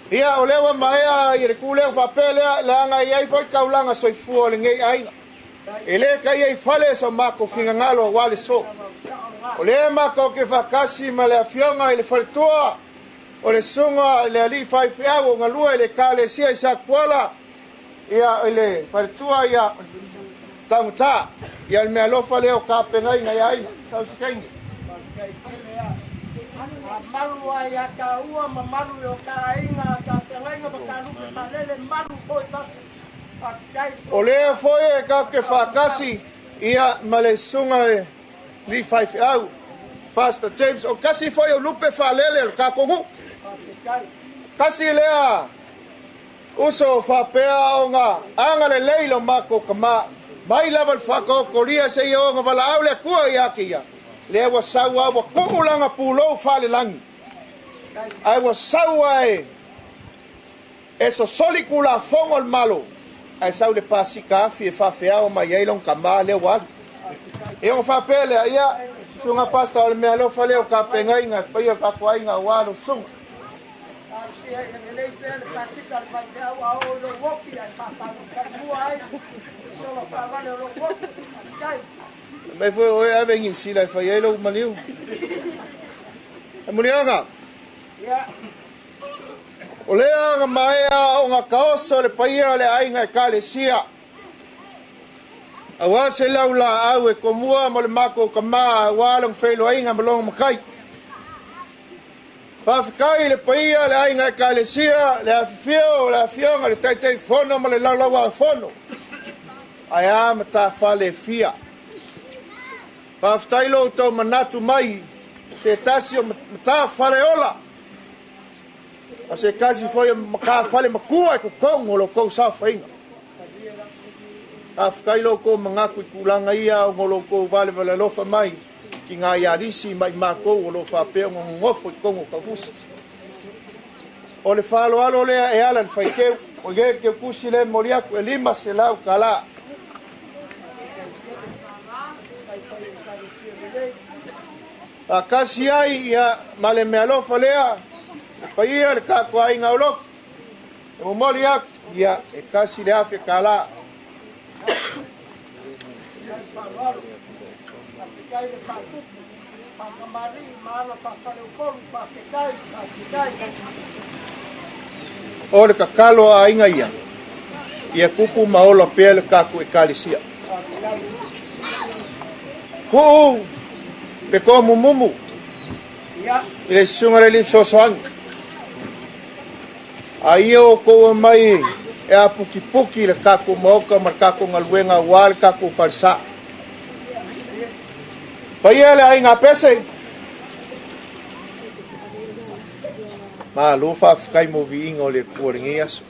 ia ole wa mai ire kule fa pele la nga ai foi kaulanga soi fu le ngai ai ele kai ai fale so mako finga ngalo wale so ole mako ke fa kasi male afionga ile faltoa ole sunga le ali fai fiago ngalua ile kale sia sa kwala ia ile faltoa ia Tangta, ya me alofa leo ka pengai na yai, sao sikengi. Malu ya ka ua malu yo ka inga ka pengai nga bakalu ka lele malu foi ta. Ole foi ka ke fakasi ia malesunga li 5 au. Pastor James o kasi foi o lupe fa lele ka kongu. Kasi lea uso fa pea onga anga le leilo mako kama mai lava fako koria se yo nga vala aule kua yakia le wa sawa wa kumulanga pulo fale lang ai wa sawa eso solicula fongol malo ai sau le pasika fi fa fea o mai elon kama le wa e o fa pele ia sunga pasta o me alo fale o ka pengai nga pa yo ka kwai nga wa lo sung Mai foi oi a vengi si la foi elo maniu. Amunianga. Ya. Olea mai a nga kaoso le paia le ai nga kalesia. Awa se laula au e komua mo le mako kama walong felo ai nga bolong makai. Pafikai le paia le ai nga kalesia le afio le afionga le tai fono mo le laula wa fono. Ai am ta fale fia. Paftai lo to manatu mai se tasio ta fale ola. Ase kasi foi maka fale makua ko kongo lo ko sa fainga. Paftai lo ko mangaku kulanga ia o lo ko vale vale lo fa mai ki nga ya risi mai mako lo fa pe ngofo kongo ka fusi. O le falo alo le e ala fai ke o ge ke kusile moria ko lima se la kala. Akasi ai ya male me alo falea paia le ka kwa inga olok mo moria ya e kasi le afi kala o le kakalo a inga ia kupu maola pe le ka ku e kalisia ko pe ko mumu le sunga le so soang ai o ko mai e a puki le kako moka mar kako ngalwenga wal kako farsa pai le ai nga pese ma lo fa kai mo vi ngo le kuringias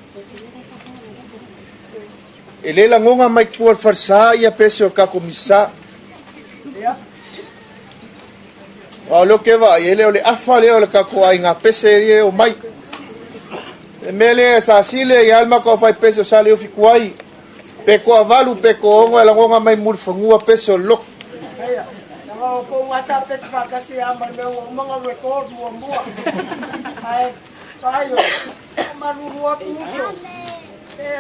ele la ngonga mai por farsa ia pese o kako misa o lo que va ele le afa le kako ai nga pese o mai mele sa sile ya alma ko fai peso sale o fikuai peko avalu peko ongo la ngonga mai murfangua peso lok ya ko WhatsApp peso pa kasi ama me mga record mo ai tayo manurua puso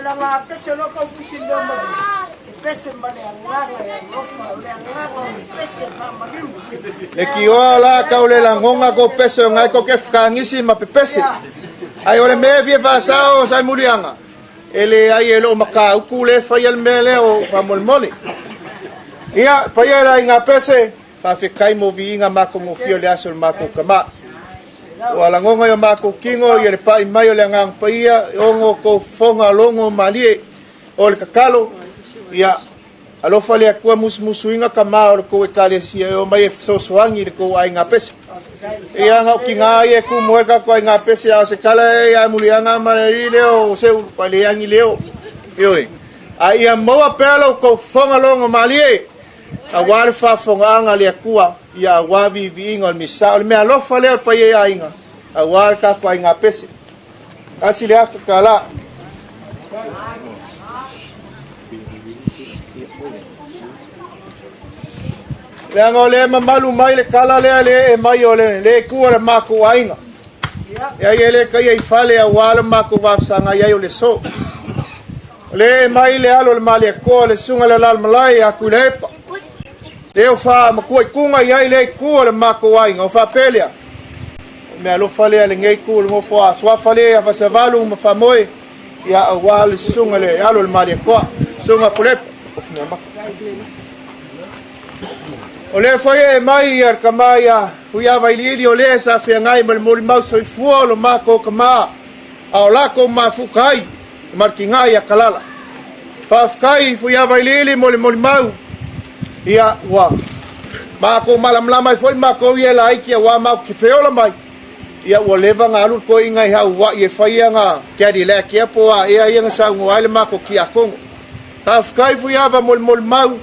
la nga peso lo ko pusindo mo peso mane nganga ya nganga peso pa magin le kiola kaule la ngonga ko peso ngai ko ke fkangisi ma pepese ai ore me vie pasao sai mulianga ele ai elo maka ukule fai el mele o famolmoli ia pai era inga pese fa fe kai mo vinga mako mo fio le aso mako kama o ala ngonga yo mako kingo ye le pai mai o le ngang paia ongo ko fonga longo malie o le kakalo ia alo fale akua musuinga kama o ko kale sia o mai so soangi ko ai nga pese ia ngau kinga ye ku moeka ko nga pese a se kala ya mulianga mareri leo se paliangi leo yoi ai a moa pelo ko fonga longo malie a war fa fonga nga le akua ia wavi vinga misa me alo fale pa ye ainga a war ka ko nga pese asile afkala le ngole mamalu mai le kala le mai ole le kuara mako ainga ya yele kai ai fale a wala mako va sanga ya ole so le mai le alo le mali ko le sunga le lal malai a kulepa le fa ma ko kunga ya le kuara mako ainga fa pelia me alo fale le ngai ku mo fa swa fale a fa valu ma fa moi ya a wala sunga le alo le mali ko sunga kulepa ole foi mai ar kamaya fuia vai lili ole sa fe ngai mal mol mau soi fuolo mako kama au lako mafukai markingai kalala pa kai fuia vai lili mol mau ia wa mako malam lama foi mako ia lai ki wa mau ki feola mai ia o leva ngalu ko ingai ha wa ia faia nga kadi la ki po ia ia sa ngoi mako ki akong Tafaigata fuiava mol mau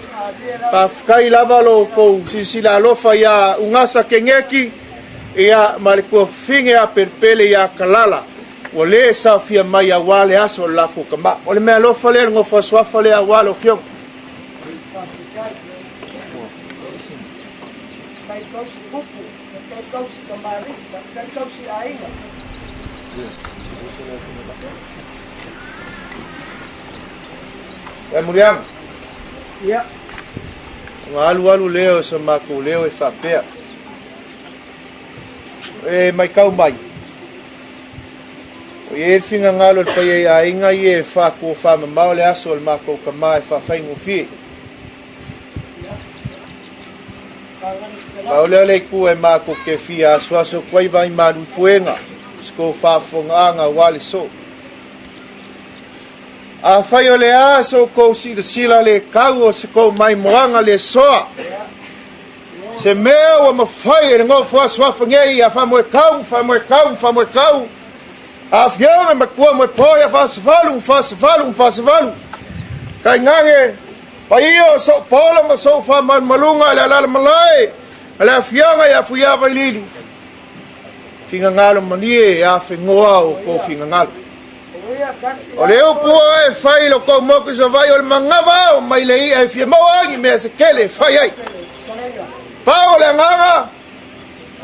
Tafaigata lava lo ko sisila lofa ia ungasa kengeki ia maliko finge a perpele ia kalala o le sa fia mai a wale aso la ko kama o le me lofa le ngo fa swafa le a wale fiong Muriang. Ya. Alu leo sa mako leo e whapea. E mai kau mai. O e whinga ngalo pa e a inga i e whako whama mau le aso le mako ka mai whawhaingo fi. Pau leo le ku e mako ke fia aswaso kwai vai manu puenga. Sko whafonga anga wale so. A fai o le aso ko sila le kau o se ko mai moanga le soa. Se meo o mawhai e ngō fua swafa ngei a whamoe kau. A whianga makua moe poi a whasavalu. Kai ngange, paio so pola ma so whaman malunga le alala malai. Ale a whianga e a whiawa i lili. Whinga ngalo manie e a whengoa o ko whinga ngalo. O leo pua e whai lo kou moku sa vai o le mangava o mai lei e fia mauangi mea se kele whai ai. Pao le nganga,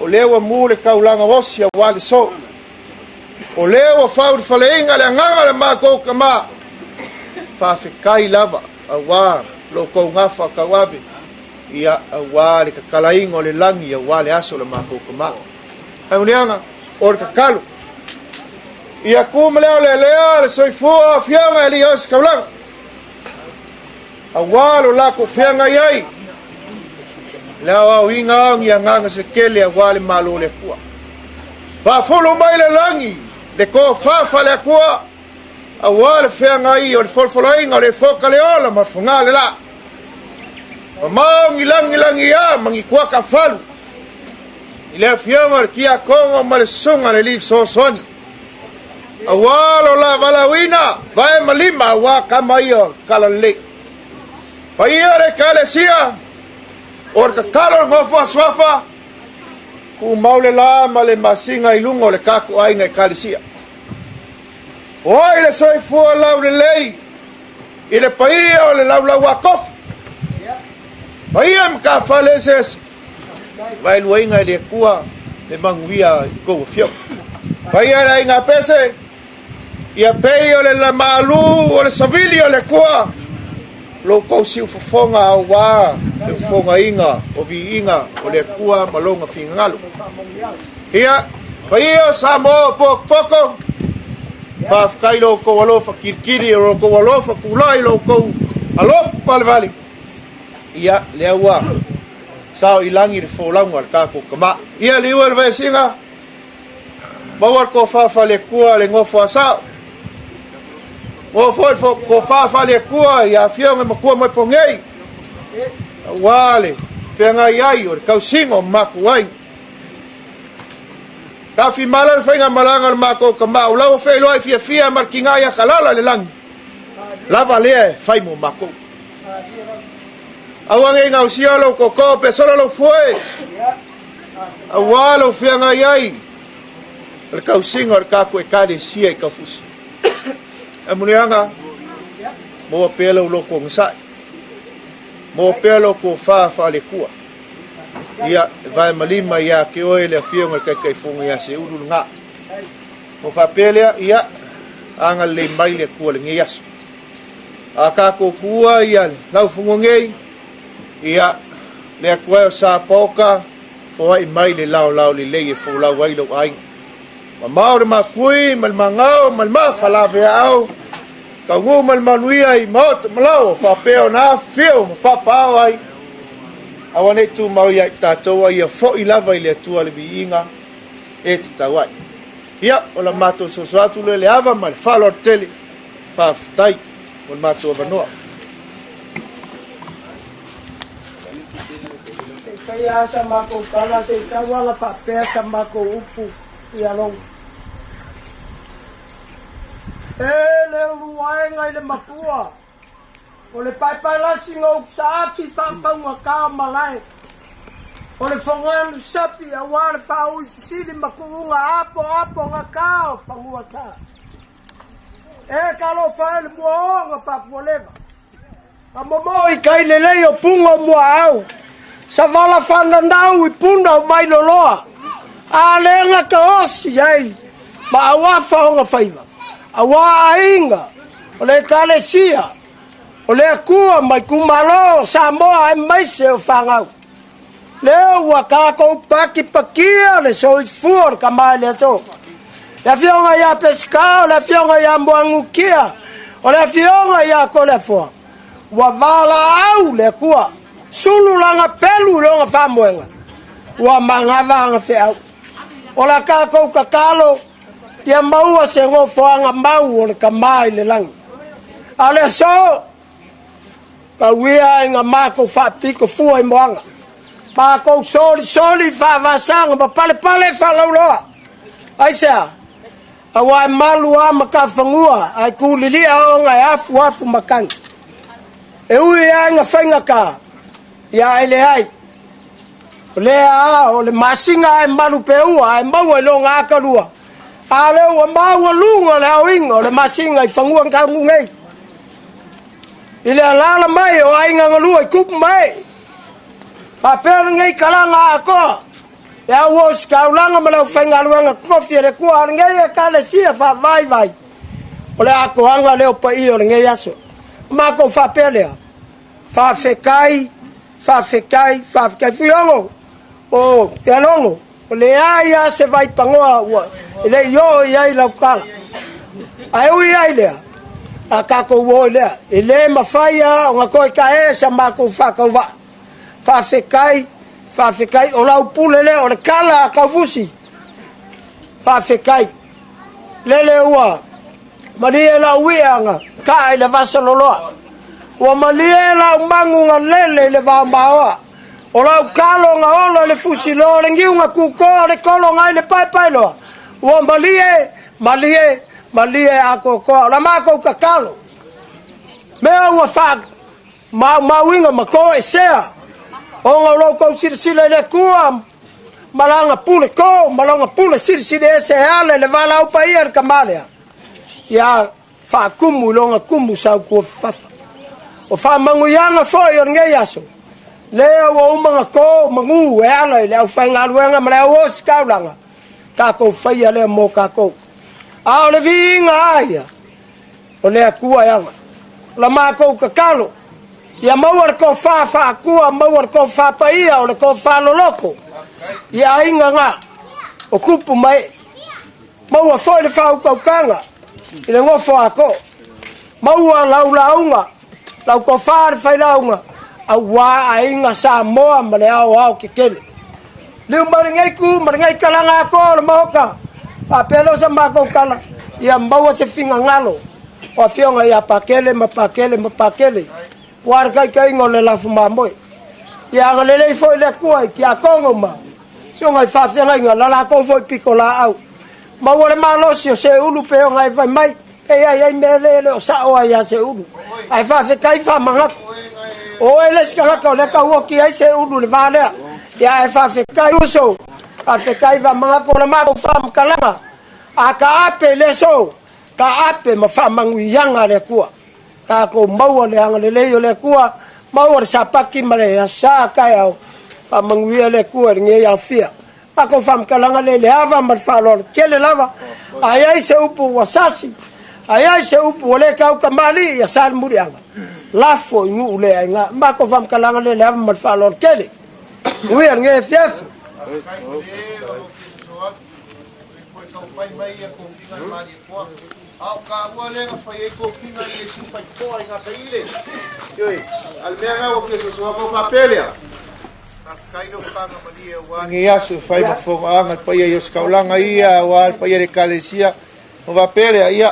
o leo a mu le kaulanga osi a wale so. O leo a whau whaleinga le nganga le mako kama. Whawhekai lava a wā lo kou ngafa kawabe. Ia a wā le kakalainga o le langi a wale aso le mako kama. Hai unianga, o le kakalo. Ia kuma leo le soifua fianga e li os kaulanga. A walo lako fianga iai. Lea au inga ngia nganga se kele a wale malo le kua. Fa folo mai le langi, le ko fa le kua. A wale fea ngai o le folfoloinga o le foka le ola ma funga le la. Ma mau langi a mangi kua ka falu. Ile fianga kia kongo ma le sunga le li so son. A walo la valawina, vai malima wa kamaio kala le. Pa ia le kale sia. Or ka kalo ngofa swafa ku maule la male masinga ilungo le kaku ai ngai kalisia o ile soi fu la le lei ile paia o le la wakof paia mka faleses vai luinga le kua le mangvia ko fio paia la inga pese ia peio le la malu o le savilio le kua lo ko siu fofonga wa le fonga inga o vi inga o le kua malonga fingalo ia paio samo poko pa kailo ko walo fa kirkiri o ko walo fa kulai lo ko alof palvali ia le wa sao ilangi le folanga ka ko kama ia le wer vesinga bawar ko fa le kua le ngofo sao o foi ko fa le kua ia fionga mo kua mo pongei wale fenga iai o kausingo makuai ka fi malal fenga malanga mako kama ulau fe lo fia markinga ya kalala le lang lava le fai mo mako awange ngau sialo ko pe solo lo foi awalo fenga iai le kausingo ka ko kade sia ka fus amunianga mo pelo lo ko nsa mo pelo ko fa le kua ia vai malima ia ke o ele afionga kai fonga ia se ulu nga mo fa pele ia anga le mai le kua le ngias aka ko kua ia lau fungongei ia le kua sa poka fo ai mai le lau le le fo lau wai lo ai ma ma kui mal mangao mal ma fala ve au ka ngu mal manui ai mot malo fa peo na fio papa ai awane tu mau ya tato ia fo ilava ile tu ale biinga e tawai ia ola mato so swatu le ava mal falo tele pa tai on mato vanoa kaya sa mako kala se kawala fa pesa mako upu ia long ele luai ngai le mafua o le pai la singo sa fi fa ka malai o le fongan sapi a wale fa u sili makunga apo ngaka fa ngua sa e kalo fa le mo fa foleva a momo i kai le le o pungo mo au sa vala fa ndau i punda vai lo loa a lenga ka osi ai ma wa fa nga faiva awa ainga o le kale sia o le kua mai kumalo sa mo ai mai se fanga le wa ka ko pakia le so for ka le to la fionga ya pesca la fionga ya mwangukia o la fionga ya ko le fo wa vala au le kua sulu langa pelu longa famoenga wa mangava nga fe au o la ka ko kakalo ia maua se ngo foanga mau o le kamai le lang ale so ka wia nga mako fa piko fu ai moanga pa ko soli fa vasanga pa pale fa lo ai sa awa malu ama ka fangua ai kulili o nga afu makang e ui nga fanga ka ya ele ai o le masinga ai malu peu ai mau lo nga ka lua ale wa mau lunga le awinga le masinga i fangua ka ngai ile ala mai o ai nga lua kup mai papel ngai kalanga ko ya wo skaulanga mala fanga luanga kofi le ku ngai ka le sia fa vai ole ako anga le pa io ngai aso ma ko fa pele fa fekai fiongo o ya longo le aya se vai pangoa le yo ya la kala ai ui ai le aka ko wo le ele mafaya nga ko ka e sa ma ko fa ko va fa fekai Whawhekai o lau pule le o le kala a kaufusi. Whawhekai. Lele ua. Marie la uianga. Ka i le vasaloloa. Ua malie la umangunga lele le vambaoa. O lau kalo nga olo le fusi lo le ngiunga kuko le kolo ngai le pai loa. Ua malie ako ko. La mako kakalo. Mea ua whag. Mawinga mako e sea. O ngā lau kau sirisile le kua. Malanga pule ko. Malanga pule sirisile e se ale le vala upa ia kamalea. Ia whaakumu longa kumu sau kua fafa. O whaamanguyanga fwoi o ngei aso. Lea ua umanga ko mangu e ala le au whainga ruenga ma le au o skaulanga. Kako whaia lea mo kako. Ao le vinga aia. O lea kua yanga. La mako kakalo. Ia maua le ko wha kua, maua le ko wha paia o le ko wha loloko. Ia inga ngā. O kupu mai. Maua fwoi le wha ukaukanga. I le ngofo ako. Maua launga. Lau ko wha le whai launga. A wā a inga sa moa ma le au ke kele. Liu maringai kalanga ako le mahoka. A pelo sa mako kala. Ia maua se finga ngalo. O fionga ia pakele. Warga kai ngole la fuma moi. Ia ngalele foi le kuai ki a kongo ma. Songa fa fenga nga la ko foi pikola au. Ma wole malosio se ulu pe ngai vai mai. Ai mele o sa o ai se ulu. Ai fa fe kai fa manga. O ele ska ka le ka wo ki ai se ulu le vale. Ia ai fa fe kai uso. A fe kai va manga ko le ma ko fa mkalanga. A ka ape le so. Ka ape ma fa mangu yanga le kua. Ka ko maua le anga le leo le kua maua le sapaki male a sa kai au fa manguia le kua nge ya fia pa ko fam kalanga le ava ma fa lo kele lava ai se upu wasasi ai se upu le ka kamali ya sal murianga la fo ngu le nga ma ko fam kalanga le ava ma fa lo kele ui nge fia Au ka ua lenga whai e ko whina i e si whai koa i ngā kaile. Ioi, al mea ngā o ke so soa ko whapelea. Ka whakaino whanga mani e wangi asu whai mawhonga anga pai e os kaulanga ia wa pai e kalesia. O whapelea ia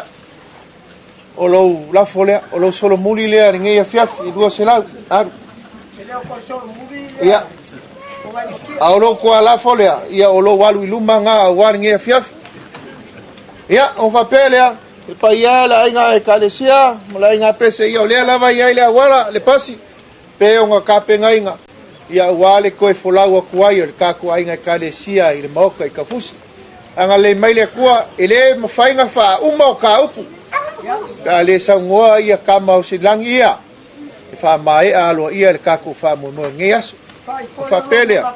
o lou lafo lea, o lou solo muli lea ringe ia fiafi i dua se lau. Aru. Ia. A o lou koa lafo lea, ia o lou walu i luma ngā wa ringe ia fiafi. Ia, o whapelea. E pai ia la inga e kalesia, mala inga pese ia o lea lava ia ile awara, le pasi. Pe o ngā kapenga inga, ia wale koe folau a kuai o le kako inga e kalesia i le maoka i ka fusi. Anga le maile kua, e le mawhainga wha uma o ka upu. Ka le saungoa ia kama o silangi ia. E wha mae a aloa ia le kako wha monoa nge aso. O whapelea.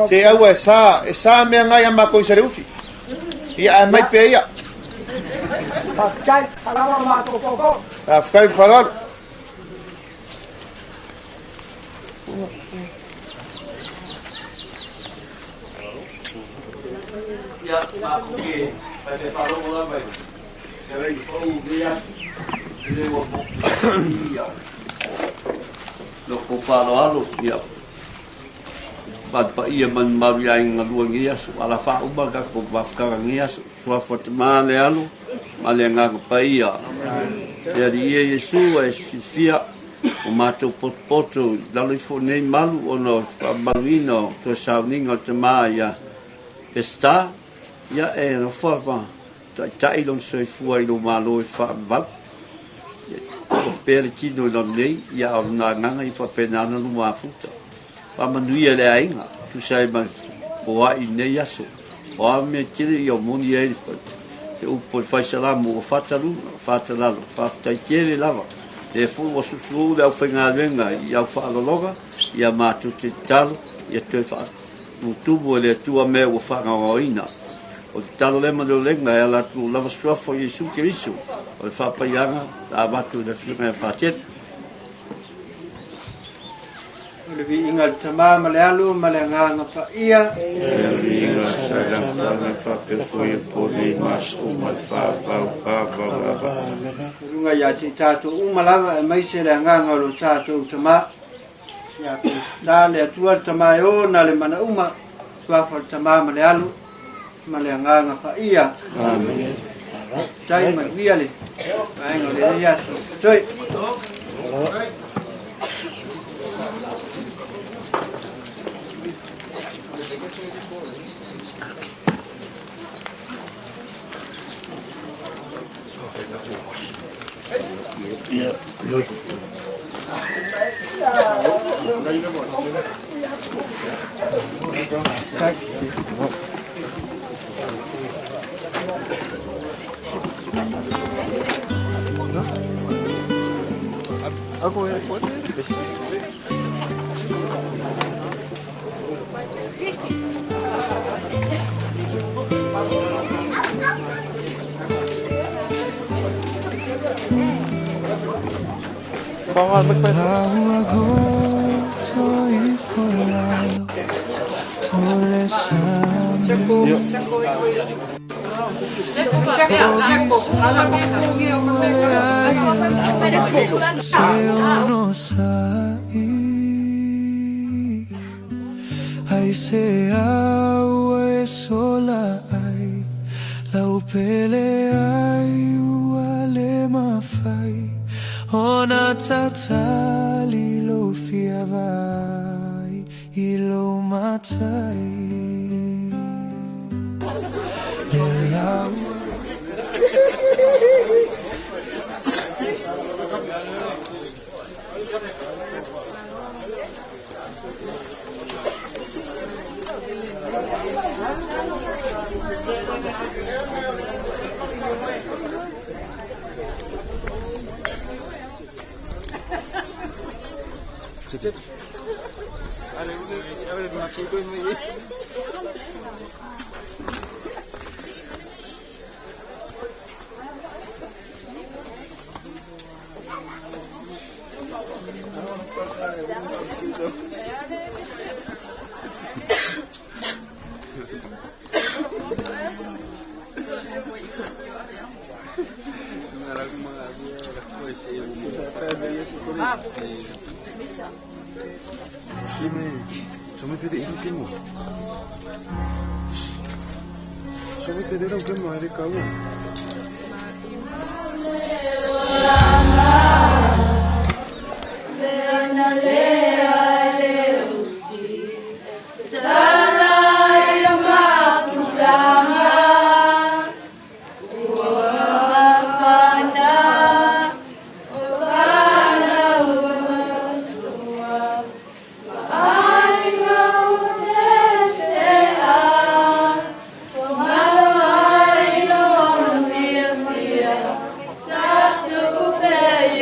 Te au e sa mea ngai a mako i sare ufi. Ia e mai pe ia. Whkai whalaru. Ia, mako ke, pai te whalogo la mai. Se rei whau rea, te rewa whau. Ia. Loko whalo ia. Pa ia man maria inga lua ngia su ala fa uba ka ko wafkara ngia su sua fatma le alu male nga ko pa ia ya di Yesu e fia o mato poto dalu fo nei malu ono balino to sauninga te maia esta ya e no forma tai don se fuai no malo e fa va o pele kino no nei ya na nga i fa penana no mafuta pa manuia le ainga tu sai ma boa i nei aso o me tiri o muni e te upo fai salamu o fatalu fatalalo fatai kere lava e fu o susu le au fenga venga i au fa loga ia ma tu te talo ia te fa no tubo le tua me o fa ngaoina o talo le ma le lenga e la tu lava strofo Yesu Kristo o fa pa yanga a batu da fina patet le vi inga tama malealu malenga ngapa ia le vi inga salam tama fa pe foi poli mas uma fa runga ya ti tatu umalava mai se le nganga lo tatu tama ya pe da le tua tama yo na le mana uma tua fa tama malealu malenga ngapa ia amen tai ma viale ai ngole ya toi Yeah, good. Aku yang buat. Bawal Ai se awe sola ai lau pele ai wale mafai ona tatali lo fia vai ilo matai le lau Cicit. Ada mati ko ni. Sono pedero che mo. Sono pedero che mo è cavo. Say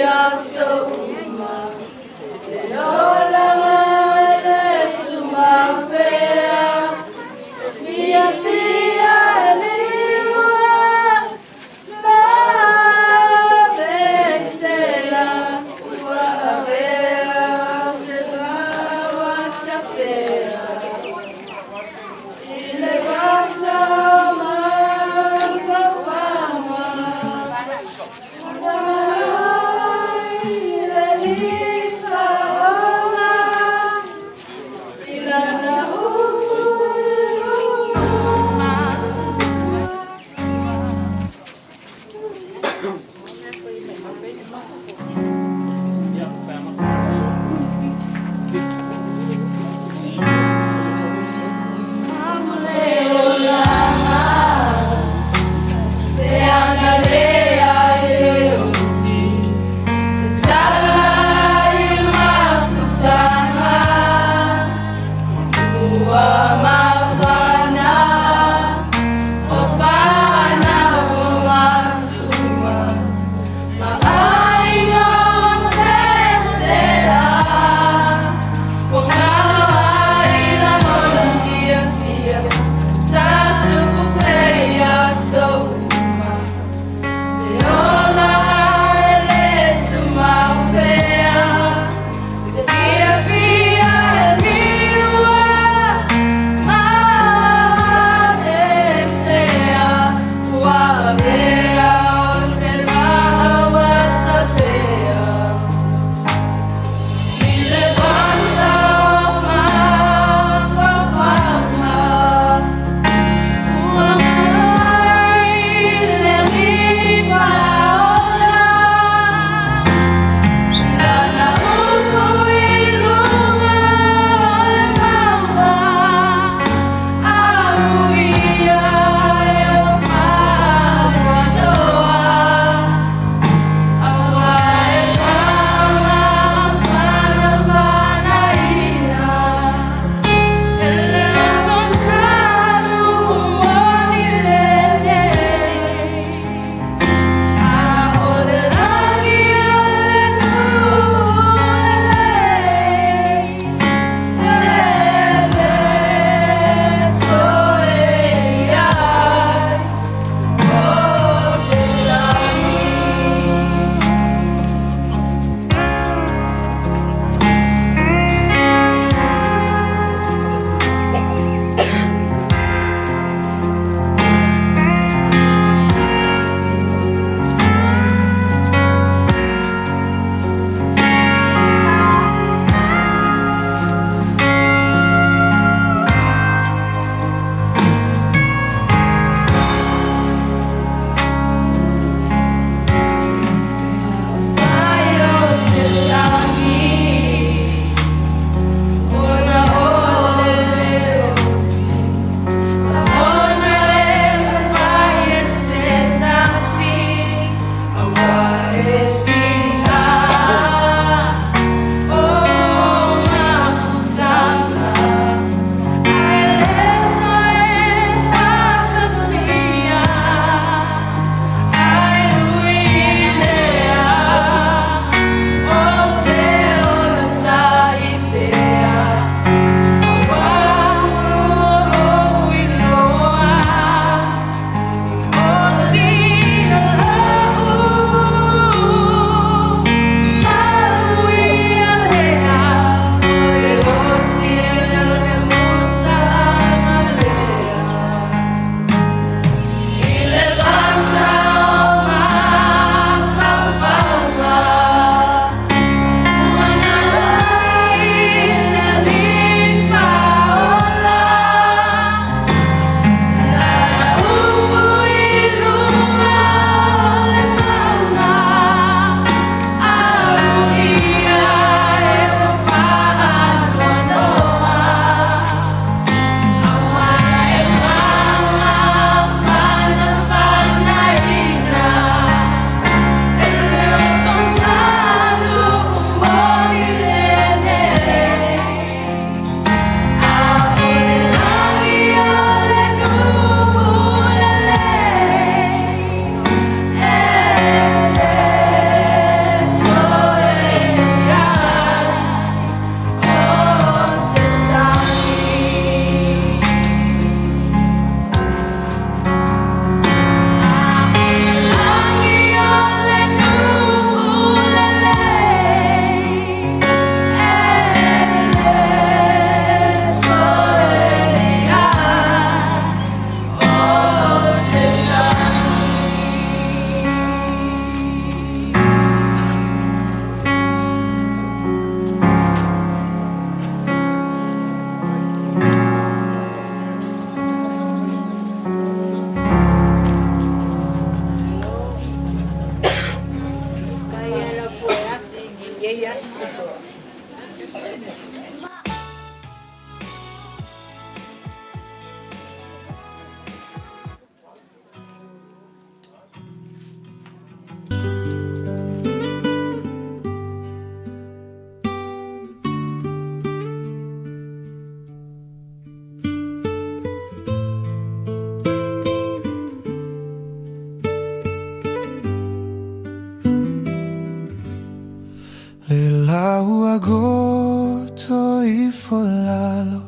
agoto I folalo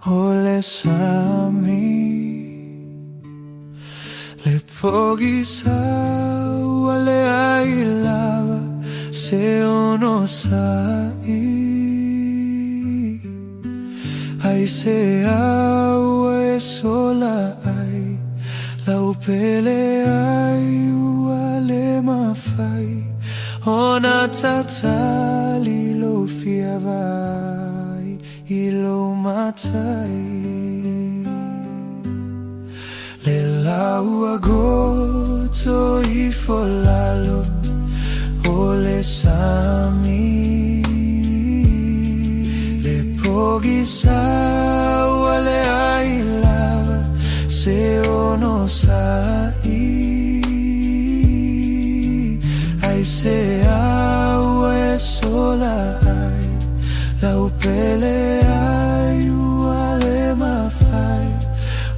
ole sami le pogi sa wale ai lava se ono sai ai se awe sola ai lau pele ai wale mafai ona tatali lo fiavai ilo matai le lau agoto I folalo ole sami le pogi sa wale ai lava se ono sai ai se awe sola ai lau pele ai wale mafai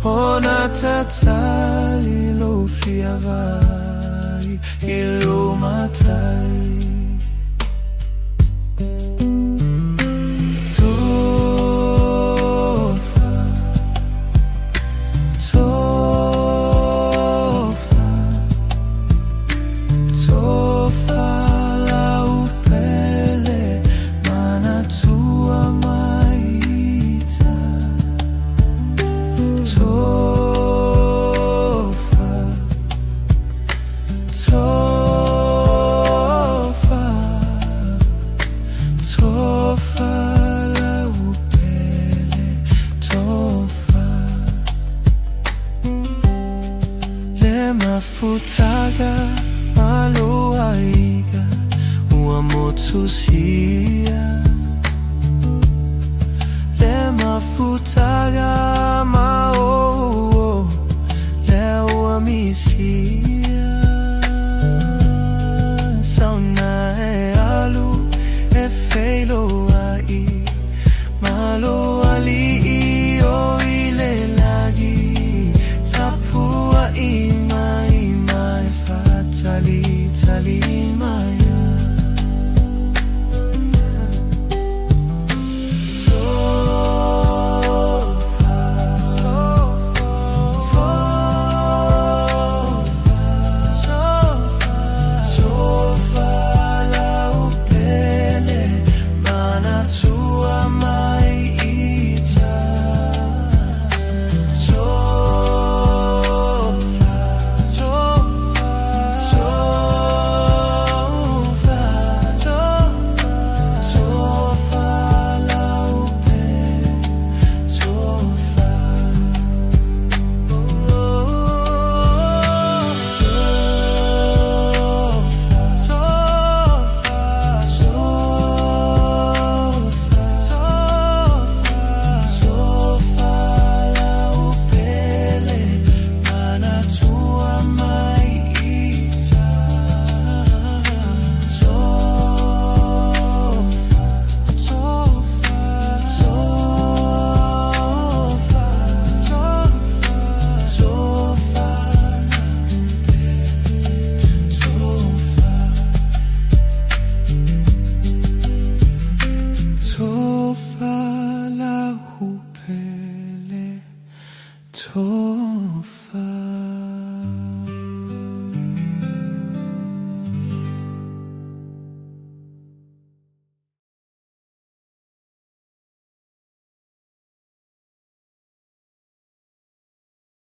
ona tatali lo fiavai ilo matai Mafutaga maloaiga ua motusia le mafutaga mao le ua misia sauna e alu e feilo ai malo ali I o I le lagi tapua I tali maya sofa lau pele mana tua mai ita Tofa la hupele tofa